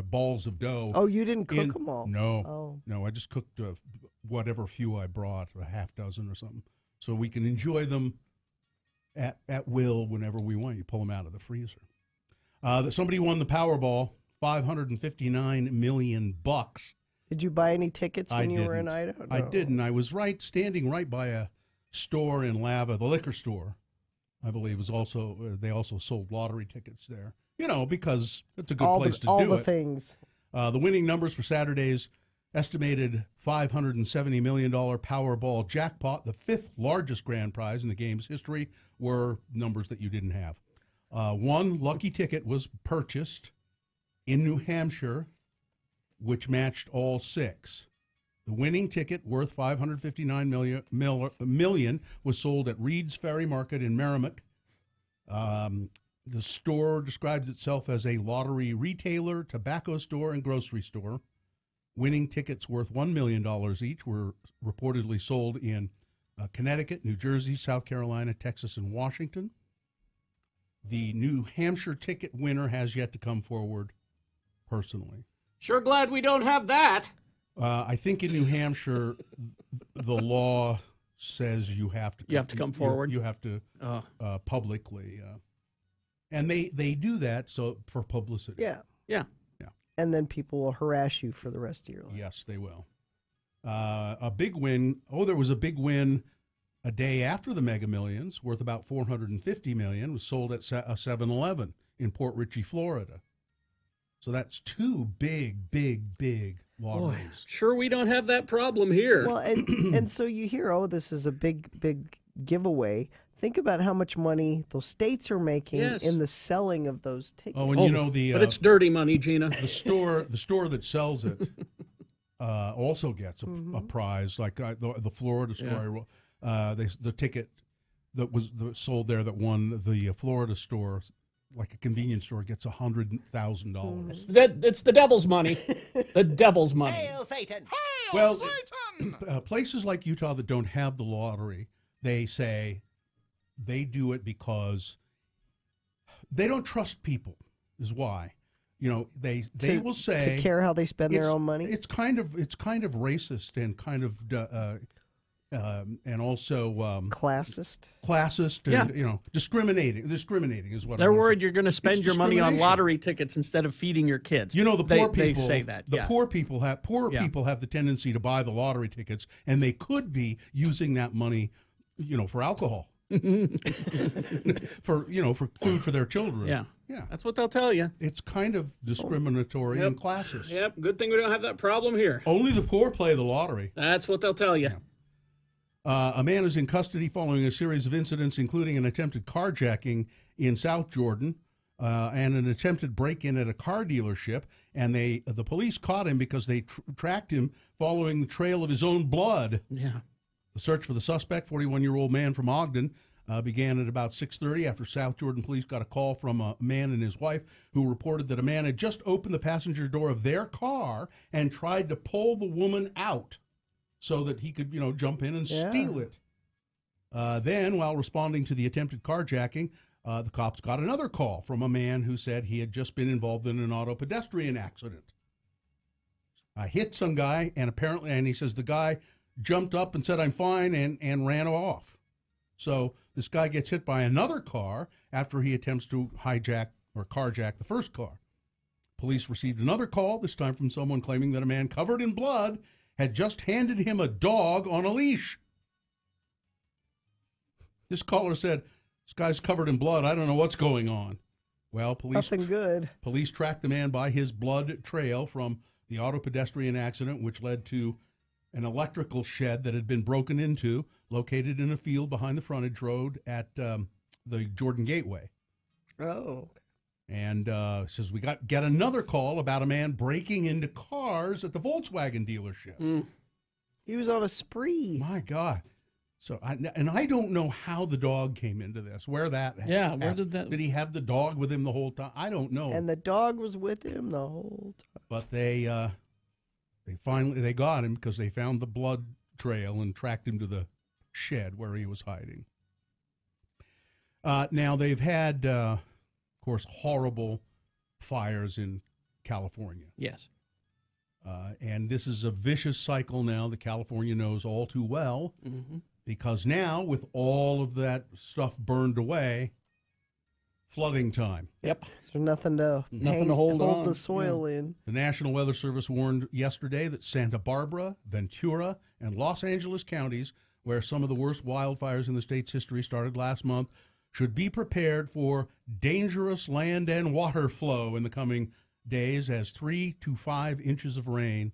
balls of dough. Oh, you didn't cook them all? No. No, I just cooked whatever few I brought, a half dozen or something, so we can enjoy them at will whenever we want. You pull them out of the freezer. Somebody won the Powerball, $559 million. Did you buy any tickets when you were in Idaho? No. I didn't. I was standing right by a store in Lava, the liquor store, I believe, was also they also sold lottery tickets there. Because it's a good place to do it. All the things. The winning numbers for Saturday's estimated $570 million Powerball jackpot, the fifth largest grand prize in the game's history, were numbers that you didn't have. One lucky ticket was purchased in New Hampshire, which matched all six. The winning ticket, worth $559 million, was sold at Reed's Ferry Market in Merrimack. The store describes itself as a lottery retailer, tobacco store, and grocery store. Winning tickets worth $1 million each were reportedly sold in Connecticut, New Jersey, South Carolina, Texas, and Washington. The New Hampshire ticket winner has yet to come forward personally. Sure glad we don't have that. I think in New Hampshire, the law says you have to come forward. You have to publicly, and they do that for publicity. Yeah. And then people will harass you for the rest of your life. Yes, they will. A big win. There was a big win a day after the Mega Millions, worth about $450 million, was sold at a 7-Eleven in Port Richey, Florida. So that's two big lotteries. Boy, sure, we don't have that problem here. Well, and so you hear, this is a big giveaway. Think about how much money those states are making in the selling of those tickets. Oh, and but it's dirty money, Gina. The store that sells it also gets a prize, like the Florida story. The ticket that was sold there that won the Florida store, like a convenience store, gets $100,000. It's the devil's money. The devil's money. Hail Satan! Well, places like Utah that don't have the lottery, they say they do it because they don't trust people, is why. You know, they will say to care how they spend their own money. It's kind of racist and kind of and also classist, and you know, discriminating is what they're worried you're going to spend your money on lottery tickets instead of feeding your kids. You know, the poor people they say that. The poor people have the tendency to buy the lottery tickets, and they could be using that money, you know, for alcohol. for food for their children. Yeah, that's what they'll tell you. It's kind of discriminatory and classist. Yep, good thing we don't have that problem here. Only the poor play the lottery. That's what they'll tell you. A man is in custody following a series of incidents, including an attempted carjacking in South Jordan and an attempted break-in at a car dealership. And the police caught him because they tracked him following the trail of his own blood. Yeah. The search for the suspect, 41-year-old man from Ogden, began at about 6:30 after South Jordan police got a call from a man and his wife who reported that a man had just opened the passenger door of their car and tried to pull the woman out so that he could, jump in and steal it. Then, while responding to the attempted carjacking, the cops got another call from a man who said he had just been involved in an auto pedestrian accident. Hit some guy, and he says the guy jumped up and said, "I'm fine," and ran off. So this guy gets hit by another car after he attempts to hijack or carjack the first car. Police received another call, this time from someone claiming that a man covered in blood had just handed him a dog on a leash. This caller said, "This guy's covered in blood. I don't know what's going on." Well, nothing good. Police tracked the man by his blood trail from the auto pedestrian accident, which led to an electrical shed that had been broken into, located in a field behind the frontage road at the Jordan Gateway. Oh. And says we get another call about a man breaking into cars at the Volkswagen dealership. He was on a spree. My God. So I don't know how the dog came into this. Where that? Yeah, where did that? Did he have the dog with him the whole time? I don't know. And the dog was with him the whole time. But they finally got him because they found the blood trail and tracked him to the shed where he was hiding. Now they've had, of course, horrible fires in California. Yes. And this is a vicious cycle now that California knows all too well, because now with all of that stuff burned away, flooding time. Yep. So nothing to hold the soil in. The National Weather Service warned yesterday that Santa Barbara, Ventura, and Los Angeles counties, where some of the worst wildfires in the state's history started last month, should be prepared for dangerous land and water flow in the coming days as 3 to 5 inches of rain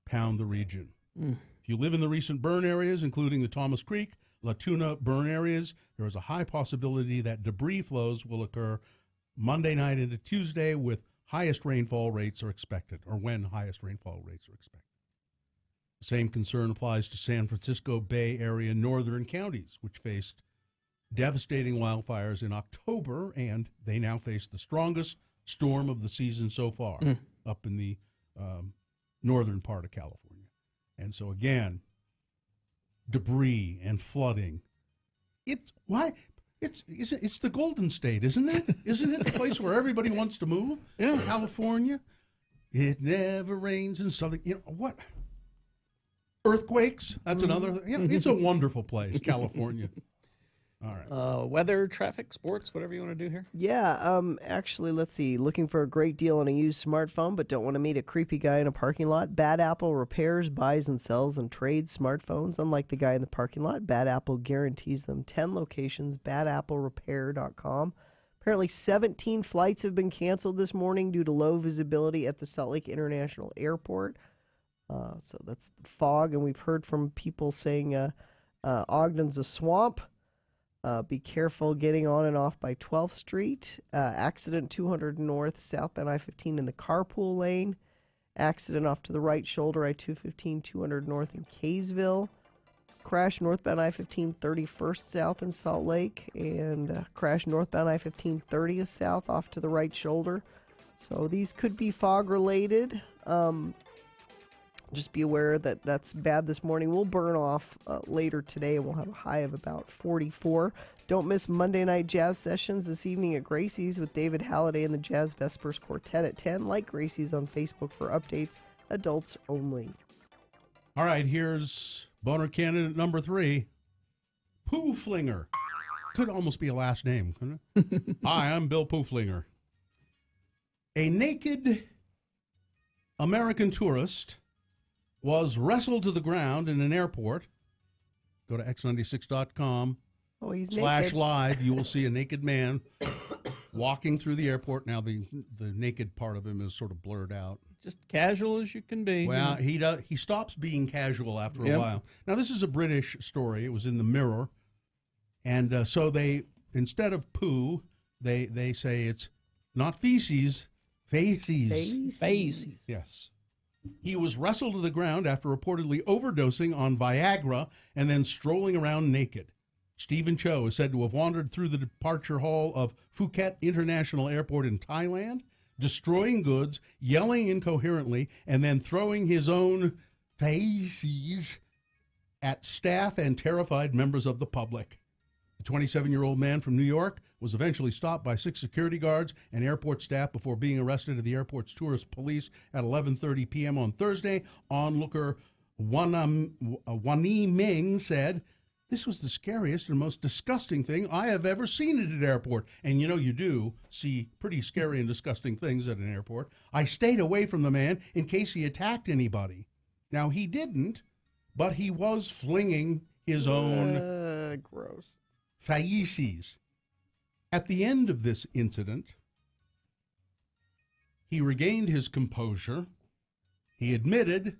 pound the region. If you live in the recent burn areas, including the Thomas Creek, La Tuna burn areas, there is a high possibility that debris flows will occur Monday night into Tuesday with highest rainfall rates are expected, or when highest rainfall rates are expected. The same concern applies to San Francisco Bay Area northern counties, which faced devastating wildfires in October, and they now face the strongest storm of the season so far up in the northern part of California. And so again, debris and flooding. It's the Golden State, isn't it? Isn't it the place where everybody wants to move? Yeah. California. It never rains in southern. What? Earthquakes. That's another. It's a wonderful place, California. All right. Weather, traffic, sports, whatever you want to do here. Yeah, actually, let's see. Looking for a great deal on a used smartphone, but don't want to meet a creepy guy in a parking lot? Bad Apple repairs, buys, and sells and trades smartphones. Unlike the guy in the parking lot, Bad Apple guarantees them 10 locations, badapplerepair.com. Apparently 17 flights have been canceled this morning due to low visibility at the Salt Lake International Airport. So that's the fog, and we've heard from people saying Ogden's a swamp. Be careful getting on and off by 12th Street. Accident 200 North, southbound I-15 in the carpool lane. Accident off to the right shoulder, I-215 200 north in Kaysville. Crash northbound I-15 31st south in Salt Lake. And crash northbound I-15 30th south off to the right shoulder. So these could be fog related. Just be aware that that's bad this morning. We'll burn off later today. We'll have a high of about 44. Don't miss Monday Night Jazz Sessions this evening at Gracie's with David Halliday and the Jazz Vespers Quartet at 10. Like Gracie's on Facebook for updates. Adults only. All right, here's boner candidate number 3. Pooflinger. Could almost be a last name, couldn't it? Hi, I'm Bill Pooflinger. A naked American tourist was wrestled to the ground in an airport. Go to x96.com. Oh, he's /live. naked. You will see a naked man walking through the airport. Now, the naked part of him is sort of blurred out. Just casual as you can be. Well, he stops being casual after a while. Now, this is a British story. It was in the Mirror. And so they, instead of poo, they say it's not feces, faces. Faces. Yes. He was wrestled to the ground after reportedly overdosing on Viagra and then strolling around naked. Stephen Cho is said to have wandered through the departure hall of Phuket International Airport in Thailand, destroying goods, yelling incoherently, and then throwing his own faces at staff and terrified members of the public. The 27-year-old man from New York was eventually stopped by 6 security guards and airport staff before being arrested at the airport's tourist police at 11:30 p.m. on Thursday. Onlooker Wani Ming said, "This was the scariest and most disgusting thing I have ever seen at an airport." And you know, you do see pretty scary and disgusting things at an airport. "I stayed away from the man in case he attacked anybody." Now, he didn't, but he was flinging his own gross faeces. At the end of this incident, he regained his composure. He admitted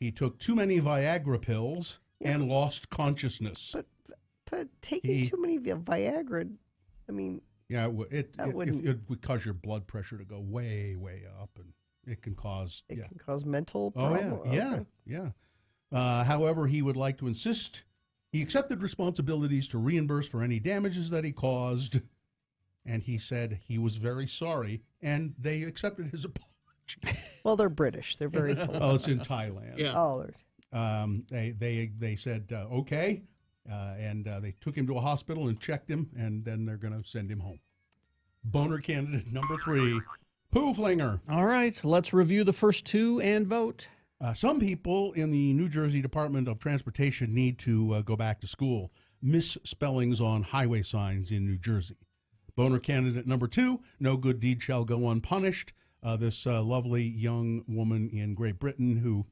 he took too many Viagra pills and lost consciousness. But taking too many Viagra, I mean... Yeah, it would cause your blood pressure to go way, way up, and it can cause... It can cause mental problems. Oh, yeah, yeah. However, he would like to insist he accepted responsibilities to reimburse for any damages that he caused, and he said he was very sorry, and they accepted his apology. Well, they're British. They're very cool. Oh, it's in Thailand. Yeah. Oh, they said, okay, and they took him to a hospital and checked him, and then they're going to send him home. Boner candidate number 3, Pooflinger. All right, let's review the first 2 and vote. Some people in the New Jersey Department of Transportation need to go back to school. Misspellings on highway signs in New Jersey. Boner candidate number 2, no good deed shall go unpunished. This lovely young woman in Great Britain who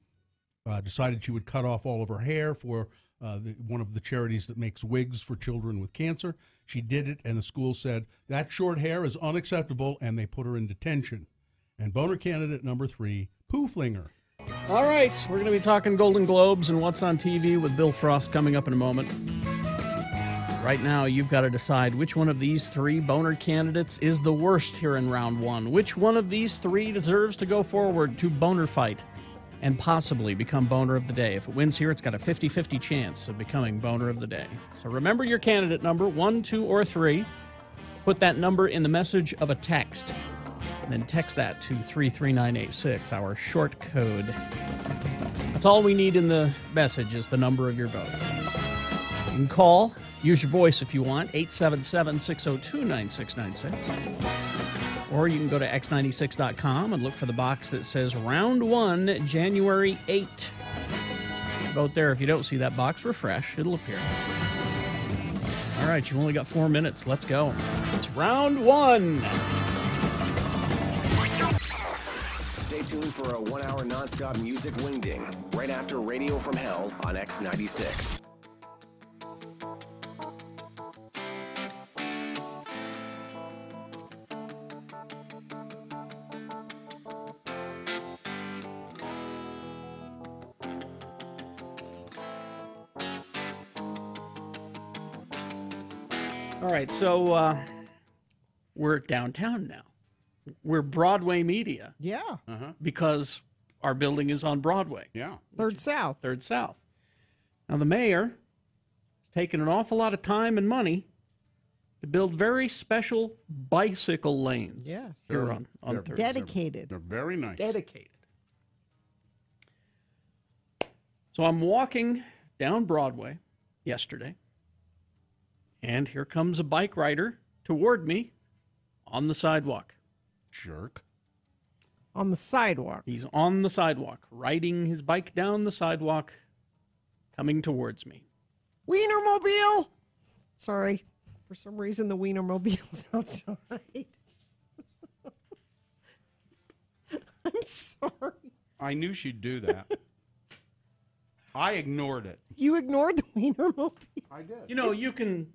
decided she would cut off all of her hair for one of the charities that makes wigs for children with cancer. She did it, and the school said, that short hair is unacceptable, and they put her in detention. And boner candidate number 3, Pooflinger. All right, we're going to be talking Golden Globes and what's on TV with Bill Frost coming up in a moment. Right now, you've got to decide which one of these 3 boner candidates is the worst here in round 1. Which one of these 3 deserves to go forward to boner fight and possibly become boner of the day. If it wins here, it's got a 50-50 chance of becoming boner of the day. So remember your candidate number, 1, 2, or 3. Put that number in the message of a text. And then text that to 33986, our short code. That's all we need in the message is the number of your vote. You can call, use your voice if you want, 877-602-9696. Or you can go to x96.com and look for the box that says Round 1, January 8. Vote there. If you don't see that box, refresh. It'll appear. All right, you've only got 4 minutes. Let's go. It's Round 1. Stay tuned for a 1-hour nonstop music wingding right after Radio from Hell on X96. All right, so we're downtown now. We're Broadway media. Yeah. Because our building is on Broadway. Yeah. Third South. Third South. Now, the mayor has taken an awful lot of time and money to build very special bicycle lanes. Yes. Here on They're Third. Dedicated. They're very nice. Dedicated. So I'm walking down Broadway yesterday, and here comes a bike rider toward me on the sidewalk. Jerk. On the sidewalk. He's on the sidewalk, riding his bike down the sidewalk, coming towards me. Wienermobile! Sorry. For some reason, the Wienermobile's outside. I'm sorry. I knew she'd do that. I ignored it. You ignored the Wienermobile? I did. You know, you can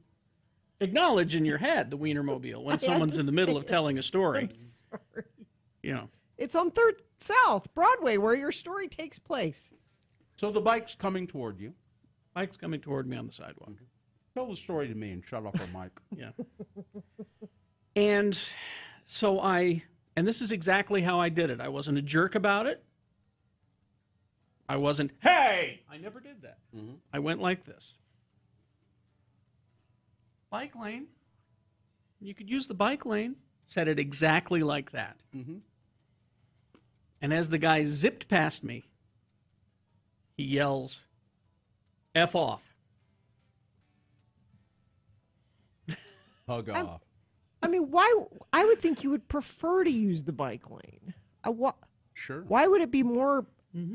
acknowledge in your head the Wienermobile when someone's in the middle of telling a story. I'm sorry. You know. It's on 3rd South, Broadway, where your story takes place. So the bike's coming toward you. Bike's coming toward me on the sidewalk. Tell the story to me and shut up our mic. Yeah. And so and this is exactly how I did it. I wasn't a jerk about it. I wasn't, hey! I never did that. Mm-hmm. I went like this. Bike lane. You could use the bike lane. Said it exactly like that. Mm-hmm. And as the guy zipped past me, he yells, F off. Hug off. I mean, why? I would think you would prefer to use the bike lane. Sure. Why would it be more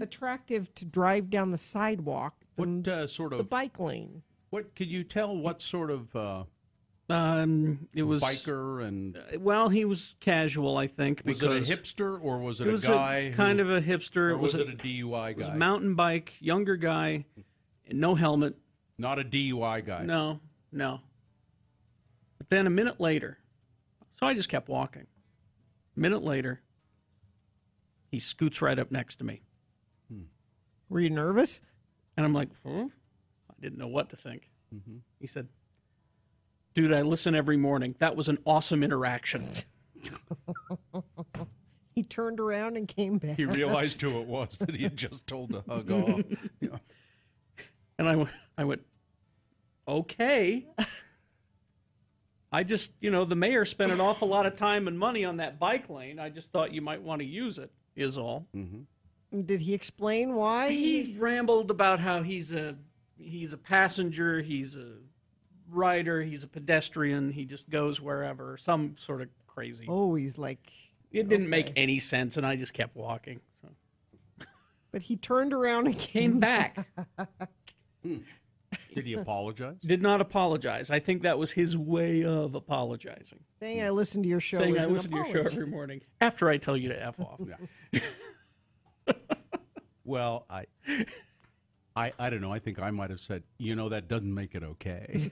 attractive to drive down the sidewalk than What sort of the bike lane? What could you tell? What sort of it was biker and well, he was casual, I think. Was because it a hipster or was it, it was a guy? kind of a hipster. Or was it a DUI guy? It was a mountain bike, younger guy, no helmet. Not a DUI guy. No. But then a minute later, so I just kept walking. A minute later, he scoots right up next to me. Were you nervous? And I'm like, I didn't know what to think. Mm-hmm. He said, dude, I listen every morning. That was an awesome interaction. He turned around and came back. He realized who it was that he had just told to hug off. Yeah. And I went, okay. I just, the mayor spent an awful lot of time and money on that bike lane. I just thought you might want to use it, is all. Mm-hmm. Did he explain why? He rambled about how he's a passenger, he's a rider, he's a pedestrian, he just goes wherever, some sort of crazy. Oh, he's like... It didn't make any sense, and I just kept walking. So. But he turned around and came back. Did he apologize? Did not apologize. I think that was his way of apologizing. Saying I listen to your show. Saying is I an listen to your show apology. every morning after I tell you to F off. Yeah. Well, I don't know. I think I might have said, that doesn't make it okay.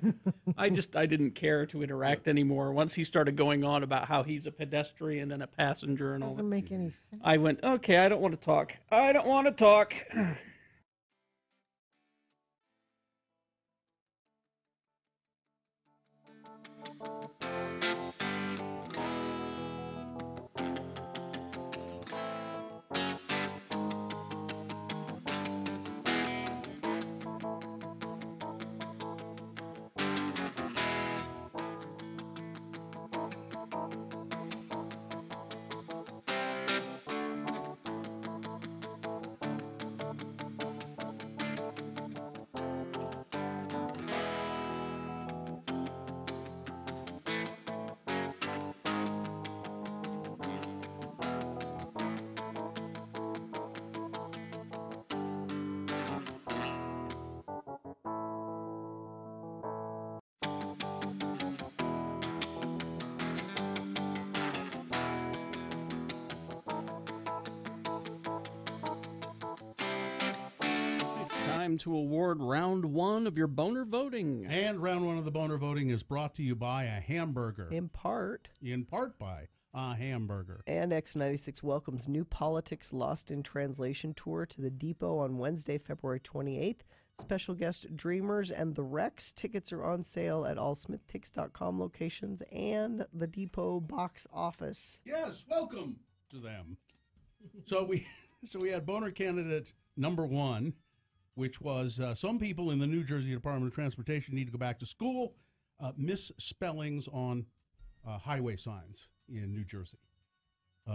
I didn't care to interact anymore. Once he started going on about how he's a pedestrian and a passenger and all that. Doesn't make any sense. I went, okay, I don't want to talk. I don't want to talk. Time to award round one of your boner voting. And round one of the boner voting is brought to you by a hamburger. In part by a hamburger. And X96 welcomes New Politics Lost in Translation tour to the Depot on Wednesday, February 28th. Special guest Dreamers and the Rex. Tickets are on sale at all SmithTix.com locations and the Depot box office. Yes, welcome to them. So So we had boner candidate number 1, which was some people in the New Jersey Department of Transportation need to go back to school. Misspellings on highway signs in New Jersey.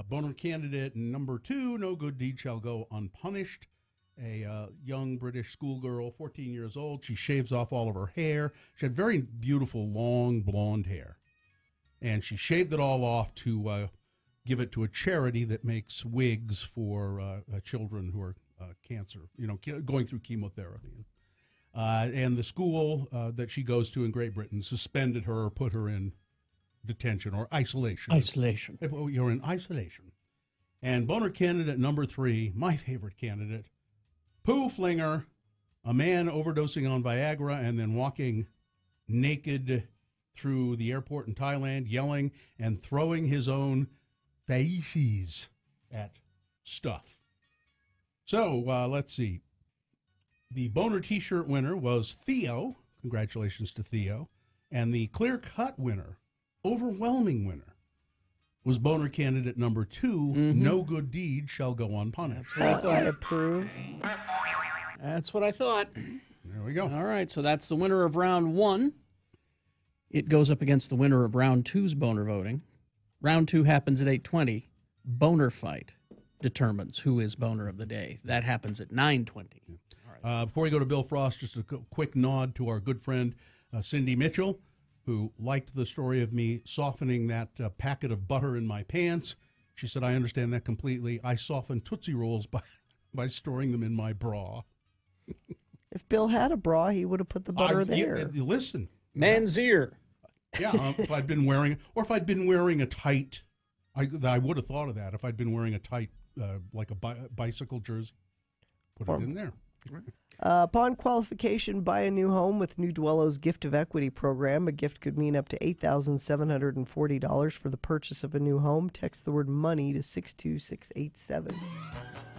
Boner candidate number 2, no good deed shall go unpunished. A young British schoolgirl, 14 years old. She shaves off all of her hair. She had very beautiful, long, blonde hair. And she shaved it all off to give it to a charity that makes wigs for children who are going through chemotherapy. And the school that she goes to in Great Britain suspended her or put her in detention or isolation. Isolation. You're in isolation. And boner candidate number 3, my favorite candidate, poo flinger, a man overdosing on Viagra and then walking naked through the airport in Thailand, yelling and throwing his own feces at stuff. So let's see. The boner T-shirt winner was Theo. Congratulations to Theo. And the clear-cut winner, overwhelming winner, was boner candidate number 2, no good deed shall go unpunished. I approve. That's what I thought. There we go. All right, so that's the winner of round 1. It goes up against the winner of round 2's boner voting. Round 2 happens at 8:20. Boner fight determines who is boner of the day. That happens at 9:20. Before we go to Bill Frost, just a quick nod to our good friend Cindy Mitchell, who liked the story of me softening that packet of butter in my pants. She said, I understand that completely. I soften Tootsie Rolls by storing them in my bra. If Bill had a bra, he would have put the butter there. Listen. Man's ear. Yeah, if I'd been wearing, or if I'd been wearing a tight, I would have thought of that. If I'd been wearing a tight, like a bicycle jersey, put it in there. Upon qualification, buy a new home with New Dwello's Gift of Equity program. A gift could mean up to $8,740 for the purchase of a new home. Text the word money to 62687.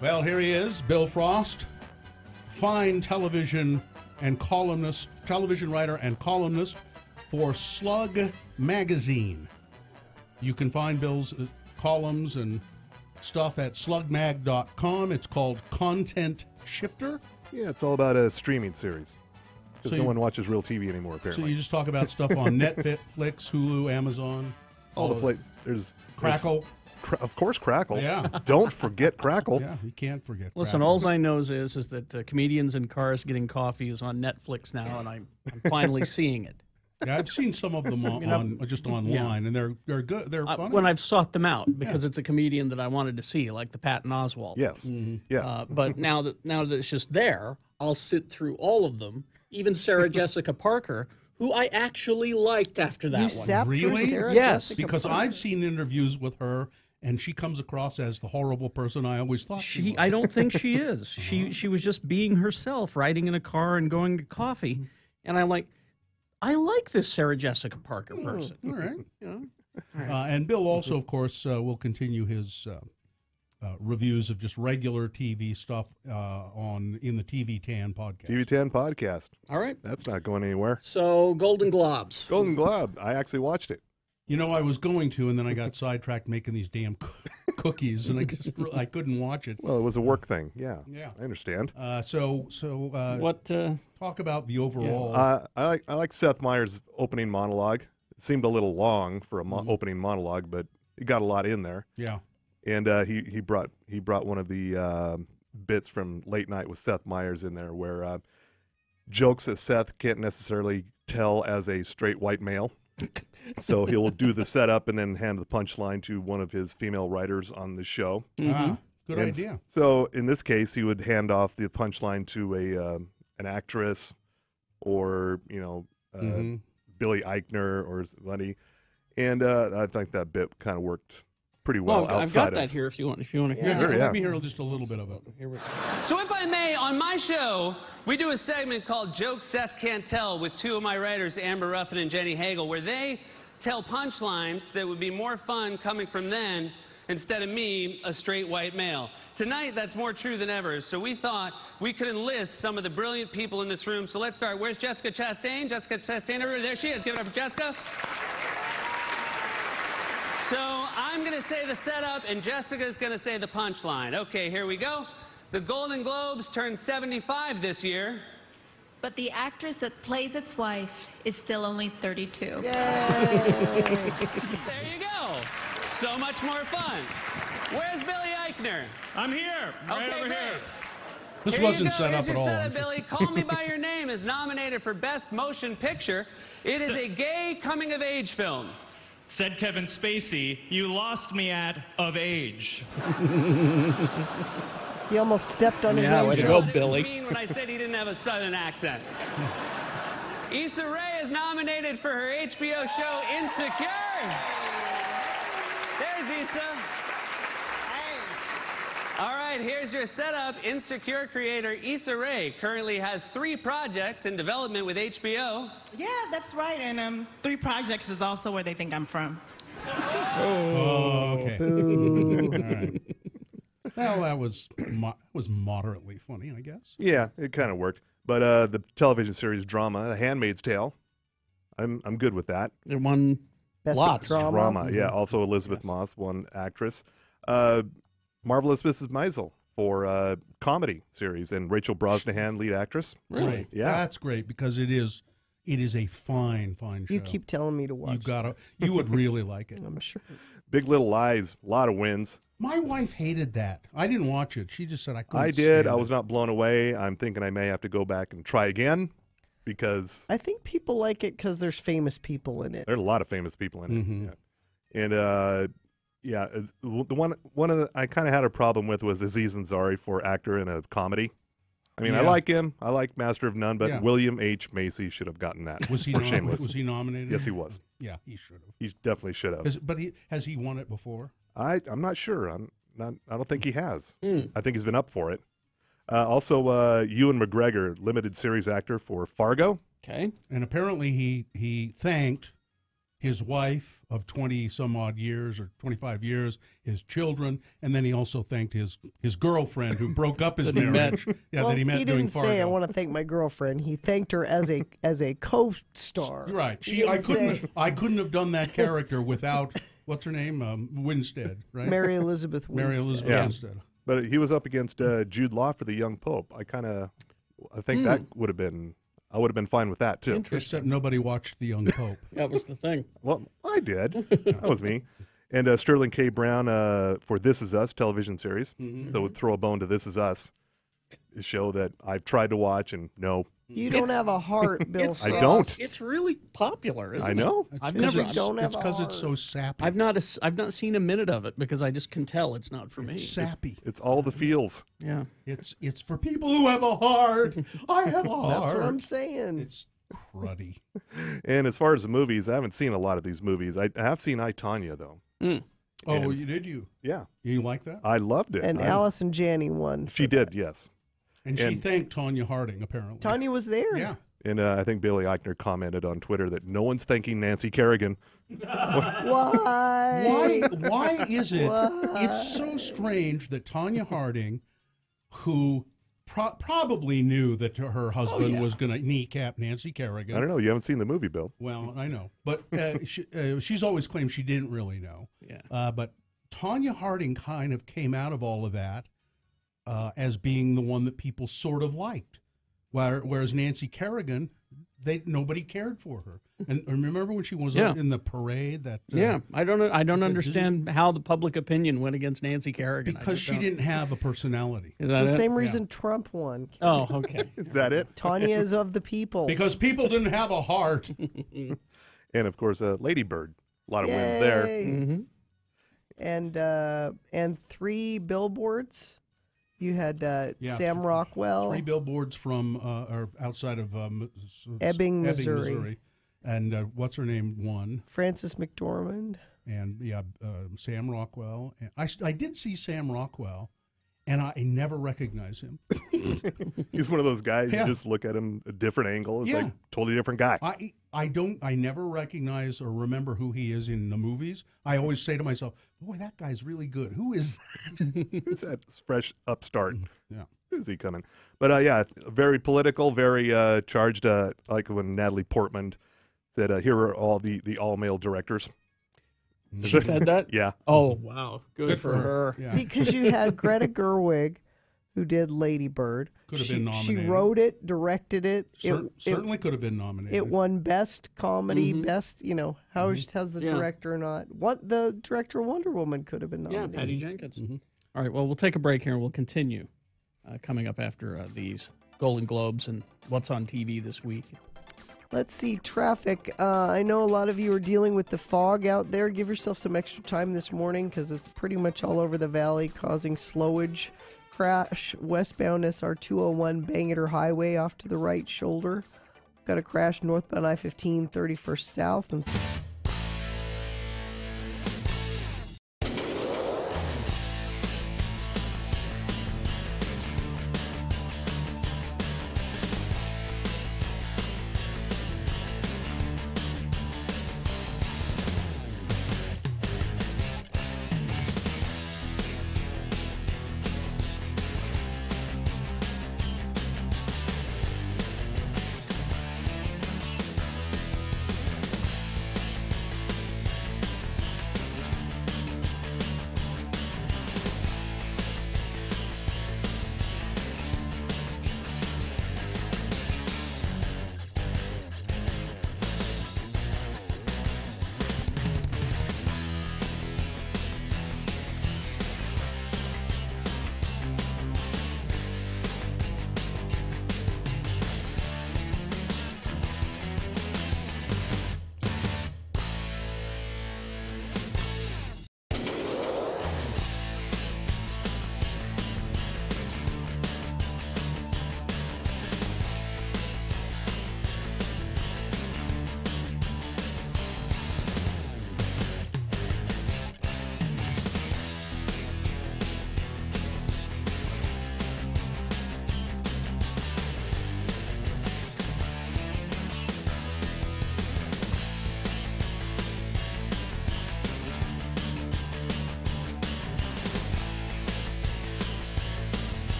Well, here he is, Bill Frost, fine television writer and columnist for Slug Magazine. You can find Bill's columns and stuff at slugmag.com. It's called Content Shifter. Yeah, it's all about a streaming series. Because So no one watches real TV anymore, So apparently. you just talk about stuff on Netflix, Hulu, Amazon. all the there's Crackle. Of course, Crackle. Yeah. Don't forget Crackle. Yeah, you can't forget Listen, Crackle. all I know is that Comedians in Cars Getting Coffee is on Netflix now, and I'm finally seeing it. Yeah, I've seen some of them on just online, and they're good. They're funny. When I've sought them out because it's a comedian that I wanted to see, like the Patton Oswalt. Yes, yes. But now that it's just there, I'll sit through all of them. Even Sarah Jessica Parker, who I actually liked after that one. Really? Yes, because I've seen interviews with her, and she comes across as the horrible person I always thought she was. I don't think she is. She was just being herself, riding in a car and going to coffee, and I'm like, I like this Sarah Jessica Parker person. All right. You know? And Bill also, of course, will continue his reviews of just regular TV stuff in the TV Tan podcast. TV 10 podcast. All right. That's not going anywhere. So, Golden Globes. Golden Globe. I actually watched it. You know, I was going to, and then I got sidetracked making these damn cookies, and I couldn't watch it. Well, it was a work thing. Yeah. Yeah. I understand. What? Talk about the overall. I like Seth Meyers' opening monologue. It seemed a little long for a opening monologue, but it got a lot in there. Yeah. And he brought one of the bits from Late Night with Seth Meyers in there, where jokes that Seth can't necessarily tell as a straight white male. So he'll do the setup and then hand the punchline to one of his female writers on the show. Good And idea. So in this case, he would hand off the punchline to an actress, or Billy Eichner or somebody, and I think that bit kind of worked pretty well outside I've got of that here if you want to hear Let me hear just a little bit of it. Here we go. So if I may, on my show, we do a segment called Jokes Seth Can't Tell with two of my writers, Amber Ruffin and Jenny Hagel, where they tell punchlines that would be more fun coming from them instead of me, a straight white male. Tonight, that's more true than ever, so we thought we could enlist some of the brilliant people in this room. So let's start. Where's Jessica Chastain? Jessica Chastain, everybody, there she is. Give it up for Jessica. So I'm going to say the setup, and Jessica's going to say the punchline. Okay, here we go. The Golden Globes turned 75 this year. But the actress that plays its wife is still only 32. There you go. So much more fun. Where's Billy Eichner? I'm here, right over here. This Here you wasn't go. set Here's up your at all. setup, Billy. Call Me By Your Name is nominated for Best Motion Picture. It is a gay coming-of-age film. Said Kevin Spacey, you lost me at of age. He almost stepped on his own. What did I mean when I said he didn't have a southern accent? Issa Rae is nominated for her HBO show Insecure. There's Issa. All right, here's your setup. Insecure creator Issa Rae currently has 3 projects in development with HBO. Yeah, that's right. And 3 projects is also where they think I'm from. Oh, okay. All right. Well, that was moderately funny, I guess. Yeah, it kind of worked. But the television series drama, The Handmaid's Tale, I'm good with that. It won lots. Drama, yeah. Also Elizabeth Moss won actress. Marvelous Mrs. Maisel for comedy series, and Rachel Brosnahan, lead actress. Really? Yeah. That's great because it is a fine show. You keep telling me to watch. You would really like it. I'm sure. Big Little Lies, a lot of wins. My wife hated that. I didn't watch it. She just said I couldn't. I did. I was not blown away. I'm thinking I may have to go back and try again because I think people like it because there's famous people in it. there are a lot of famous people in it. Mhm. Yeah. And yeah, the one of the I kind of had a problem with was Aziz Ansari for actor in a comedy. I mean, I Yeah. like him. I like Master of None, but Yeah. William H. Macy should have gotten that. Was he for Shameless. was he nominated? Yes, he was. Yeah, he should have. He definitely should have. But has he won it before? I'm not sure. I don't think he has. Mm. I think he's been up for it. Also, Ewan McGregor, limited series actor for Fargo. Okay. And apparently he thanked his wife of 20 some odd years or 25 years, his children, and then he also thanked his girlfriend who broke up his That he marriage. met. Yeah, Well, that he met he doing didn't Fargo. say I want to thank my girlfriend. He thanked her as a co-star. Right. He didn't I couldn't have done that character without what's her name? Winstead, right? Mary Elizabeth Mary Winstead. Elizabeth Yeah. Winstead. But he was up against Jude Law for the young pope. I think that would have been. I would have been fine with that too. Except nobody watched The Young Pope. That was the thing. Well, I did. That was me. And Sterling K. Brown for This Is Us television series. Mhm. So would throw a bone to This Is Us, a show that I've tried to watch and no. You don't have a heart, Bill. I don't. It's really popular. Isn't I know. It? It's 'cause it's because it's so sappy. I've not seen a minute of it because I just can tell it's not for me. It's sappy. It's all the feels. Yeah. It's for people who have a heart. I have a heart. That's what I'm saying. It's cruddy. And as far as the movies, I haven't seen a lot of these movies. I have seen I, Tonya, though. Oh, And- you did you? Yeah. You like that? I loved it. And Allison Janney won. She did, yes. And she thanked Tonya Harding, apparently. Tanya was there. Yeah. And I think Billy Eichner commented on Twitter that no one's thanking Nancy Kerrigan. Why? Why is it? Why? It's so strange that Tonya Harding, who probably knew that her husband was going to kneecap Nancy Kerrigan. I don't know. You haven't seen the movie, Bill. Well, I know, but she's always claimed she didn't really know. Yeah. But Tonya Harding kind of came out of all of that as being the one that people sort of liked, whereas Nancy Kerrigan, nobody cared for her. And remember when she was in the parade? I don't understand how the public opinion went against Nancy Kerrigan. Because she didn't have a personality. Is It's that the it? same reason Trump won. Oh, okay. Is that it? Tanya is of the people. Because people didn't have a heart. And of course, Lady Bird. A lot of wins there. Yay. Mm-hmm. And 3 billboards. You had Sam Rockwell. 3 billboards from or outside of Ebbing, Missouri. And what's her name won? Frances McDormand. And Sam Rockwell. And I did see Sam Rockwell, and I never recognized him. He's one of those guys. Yeah. You just look at him a different angle. It's Yeah. like totally different guy. I never recognize or remember who he is in the movies. I always say to myself, boy, that guy's really good. Who is that? Who's that fresh upstart? Yeah. Who's he coming? But yeah, very political, very charged. Like when Natalie Portman said, "Here are all the all-male directors." She said that? Yeah. Oh, wow. Good for her. Yeah. Because you had Greta Gerwig, who did Lady Bird. Could have She- been nominated. She wrote it, directed it. Certainly could have been nominated. It won Best Comedy, Mhm. Best, how has the Yeah. director or not? What the director of Wonder Woman could have been Yeah, nominated. Patty Jenkins. All right, well, we'll take a break here and we'll continue coming up after these Golden Globes and what's on TV this week. Let's see, traffic. I know a lot of you are dealing with the fog out there. Give yourself some extra time this morning because it's pretty much all over the valley, causing slowage. Crash westbound SR 201 Bangor Highway off to the right shoulder. Got a crash northbound I-15 31st South. And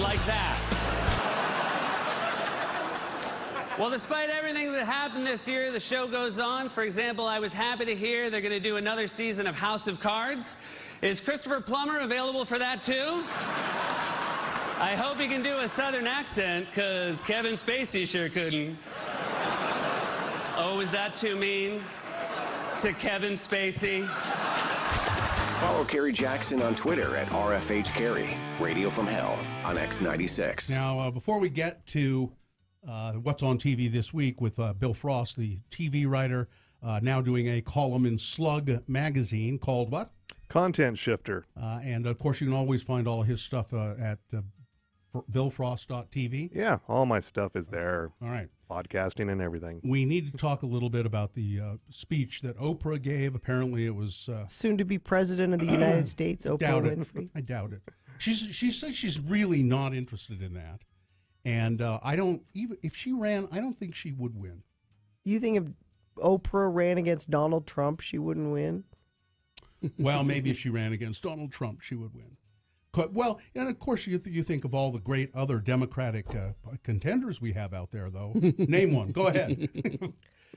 Like that. Well, despite everything that happened this year, the show goes on. For example, I was happy to hear they're going to do another season of House of Cards. Is Christopher Plummer available for that too? I hope he can do a Southern accent, because Kevin Spacey sure couldn't. Oh, is that too mean to Kevin Spacey? Follow Kerry Jackson on Twitter at RFHCerry. Radio from Hell on X96. Now, before we get to what's on TV this week with Bill Frost, the TV writer, now doing a column in Slug magazine called what? Content Shifter. And, of course, you can always find all his stuff at billfrost.tv. Yeah, all my stuff is there. All right. Podcasting and everything. We need to talk a little bit about the speech that Oprah gave. Apparently it was... soon to be president of the United States, Oprah Winfrey. I doubt it. She said she's really not interested in that. And I don't... even if she ran, I don't think she would win. You think if Oprah ran against Donald Trump, she wouldn't win? Well, maybe if she ran against Donald Trump, she would win. Well, and of course, you think of all the great other Democratic contenders we have out there, though. Name one. Go ahead.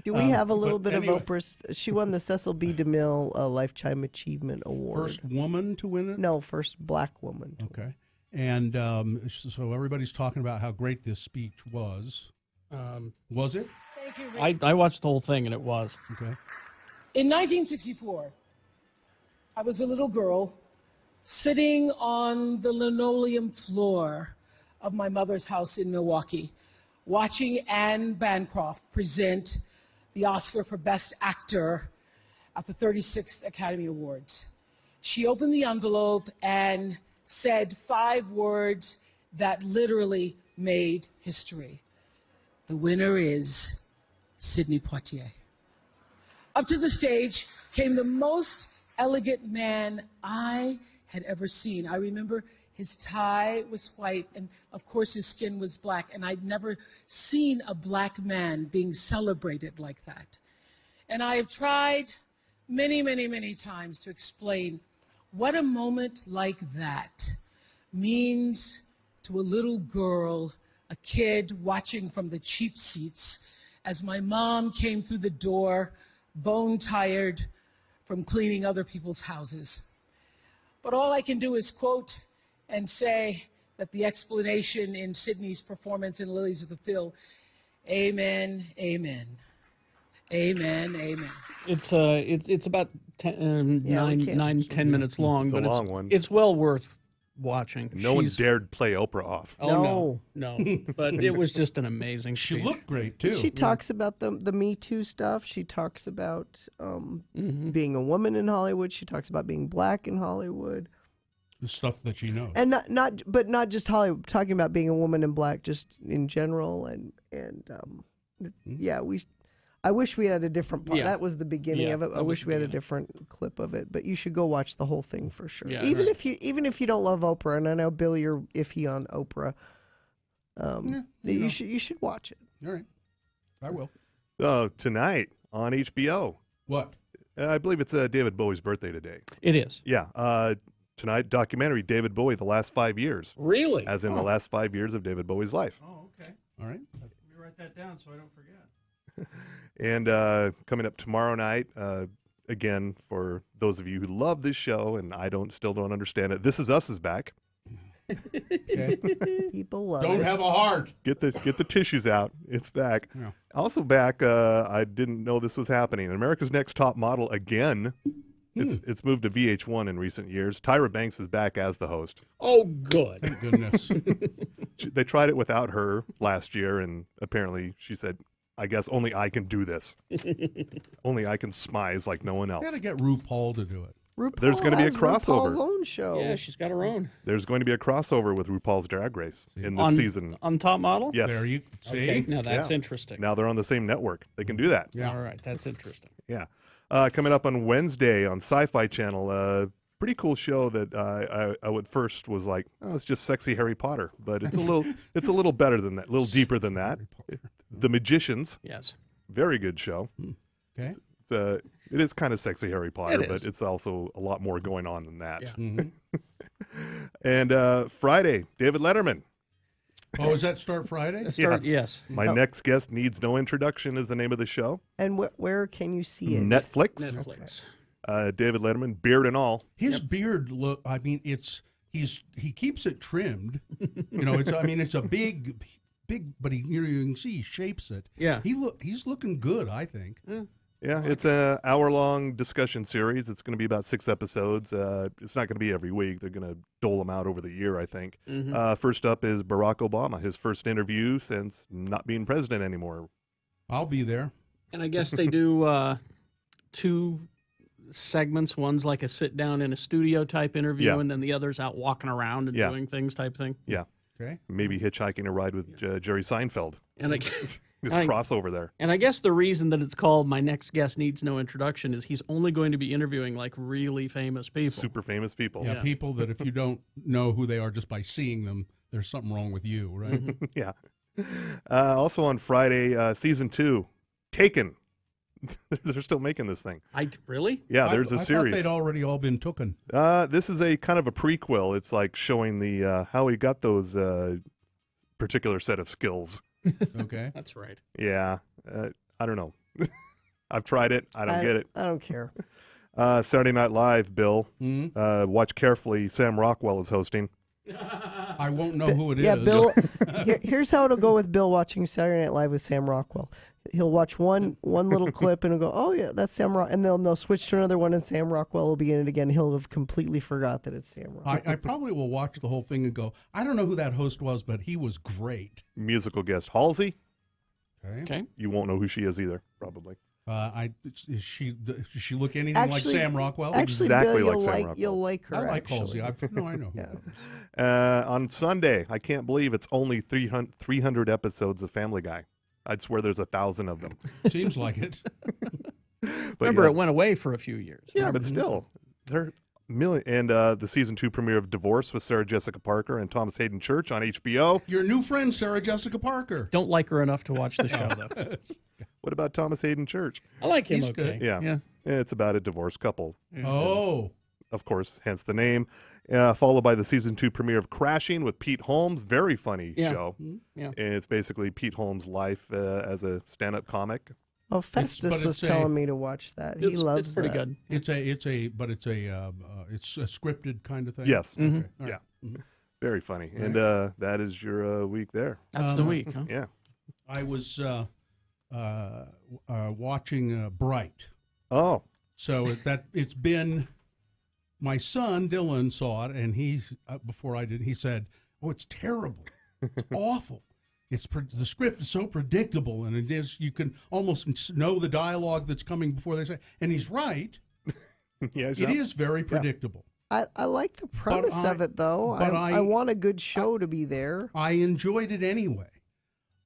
Do we have a little bit of Oprah's? She won the Cecil B. DeMille Lifetime Achievement Award. First woman to win it? No, first black woman. Okay. And so everybody's talking about how great this speech was. Was it? Thank you, Rick. I watched the whole thing, and it was. Okay. In 1964, I was a little girl sitting on the linoleum floor of my mother's house in Milwaukee, watching Anne Bancroft present the Oscar for Best Actor at the 36th Academy Awards. She opened the envelope and said 5 words that literally made history. The winner is Sidney Poitier. Up to the stage came the most elegant man I had ever seen. I remember his tie was white, and of course his skin was black, and I'd never seen a black man being celebrated like that. And I have tried many, many, many times to explain what a moment like that means to a little girl, a kid watching from the cheap seats as my mom came through the door, bone-tired from cleaning other people's houses. But all I can do is quote and say that the explanation in Sydney's performance in Lilies of the Field, amen, amen, amen, amen. It's about 10 minutes long, It's a but long one. It's well worth watching. No one dared play Oprah off. Oh no, but it was just an amazing. She speech. looked great too. She talks about the Me Too stuff. She talks about being a woman in Hollywood. She talks about being black in Hollywood. The stuff that she knows. And not just Hollywood, talking about being a woman in black just in general. And yeah, I wish we had a different part. Yeah. That was the beginning Yeah, of it. I that was wish the we had a beginning. different clip of it. But you should go watch the whole thing for sure. Yeah, even right. if you don't love Oprah, and I know Bill, you're iffy on Oprah. You should watch it. All right, I will. Tonight on HBO. What? I believe it's David Bowie's birthday today. It is. Yeah. Tonight, documentary, David Bowie, The Last 5 Years. Really? As in the last 5 years of David Bowie's life. Oh, okay. All right. Let me write that down so I don't forget. And coming up tomorrow night, again, for those of you who love this show, and I still don't understand it, This Is Us is back. Okay. People love Don't it. have a heart. Get the tissues out. It's back. Yeah. Also back, I didn't know this was happening. America's Next Top Model again. It's moved to VH1 in recent years. Tyra Banks is back as the host. Oh, good. Thank goodness. They tried it without her last year, and apparently she said, I guess only I can do this. Only I can smize like no one else. Got to get RuPaul to do it. RuPaul There's going to be a has crossover. RuPaul's own show. Yeah, she's got her own. There's going to be a crossover with RuPaul's Drag Race in this season. On Top Model? Yes. There you see. Okay, now that's Yeah. interesting. Now they're on the same network. They can do that. Yeah. All right, that's interesting. Yeah. Coming up on Wednesday on Sci-Fi Channel, pretty cool show that I would first was like, oh, it's just sexy Harry Potter, but it's a little better than that, a little deeper than that. The Magicians. Yes. Very good show. Okay. It is kind of sexy Harry Potter, It but is. it's also a lot more going on than that. Yeah. Mm-hmm. And Friday, David Letterman. Oh, does that start Friday? Yes. My next guest needs no introduction is the name of the show. And where can you see it? Netflix. Netflix. David Letterman, beard and all. His beard look. I mean, he keeps it trimmed. You know, it's a big, but you can see he shapes it. Yeah. He's looking good. I think. Yeah, it's an hour-long discussion series. It's going to be about 6 episodes. It's not going to be every week. They're going to dole them out over the year, I think. Mhm. First up is Barack Obama, his first interview since not being president anymore. I'll be there. And I guess they do 2 segments. One's like a sit-down in a studio type interview, Yeah. and then the other's out walking around and Yeah. doing things type thing. Yeah. Okay. Maybe hitchhiking a ride with Jerry Seinfeld. And I Just crossover there. And I guess the reason that it's called My Next Guest Needs No Introduction is he's only going to be interviewing like really famous people. Super famous people. Yeah, people that if you don't know who they are just by seeing them, there's something wrong with you, right? Yeah. Also on Friday, season 2, Taken. They're still making this thing. Really? Yeah, there's I a thought series. they'd already all been taken. This is a kind of a prequel. It's like showing the how he got those particular set of skills. Okay. That's right. Yeah, I don't know. I've tried it. I don't get it. I don't care. Saturday Night Live, Bill. Mm-hmm. Watch carefully. Sam Rockwell is hosting. I won't know who it is. Yeah, Bill. Here's how it'll go with Bill watching Saturday Night Live with Sam Rockwell. He'll watch one little clip and he'll go, "Oh yeah, that's Sam Rock," and they'll switch to another one, and Sam Rockwell will be in it again. He'll have completely forgot that it's Sam Rockwell. I probably will watch the whole thing and go, I don't know who that host was, but he was great. Musical guest Halsey. Okay. You won't know who she is either, probably. Does she look anything like Sam Rockwell? Actually, Exactly Bill, like Sam Rockwell. you'll like her. I like actually. Halsey. I know. On Sunday, I can't believe it's only 300 episodes of Family Guy. I'd swear there's 1,000 of them. Seems like it. But Remember, yeah. it went away for a few years. Yeah, but still, the season 2 premiere of Divorce with Sarah Jessica Parker and Thomas Hayden Church on HBO. Your new friend, Sarah Jessica Parker. Don't like her enough to watch the show, though. What about Thomas Hayden Church? I like him. He's Okay. good. Yeah. It's about a divorced couple. Oh. Of course, hence the name. Followed by the season 2 premiere of Crashing with Pete Holmes. Very funny show. Yeah. And it's basically Pete Holmes' life as a stand-up comic. Oh, Festus was telling me to watch that. He loves it's pretty that. good. It's a scripted kind of thing. Yes. Okay. All Yeah. right. Mhm. Very funny. And that is your week there. That's the week, huh? Yeah. I was watching Bright. Oh. So it's been, my son Dylan saw it, and he before I did, he said, "Oh, it's terrible, it's awful. The script is so predictable, and it is, you can almost know the dialogue that's coming before they say." And he's right. Yes, it is very predictable. I like the premise of it, though. but I want a good show to be there. I enjoyed it anyway.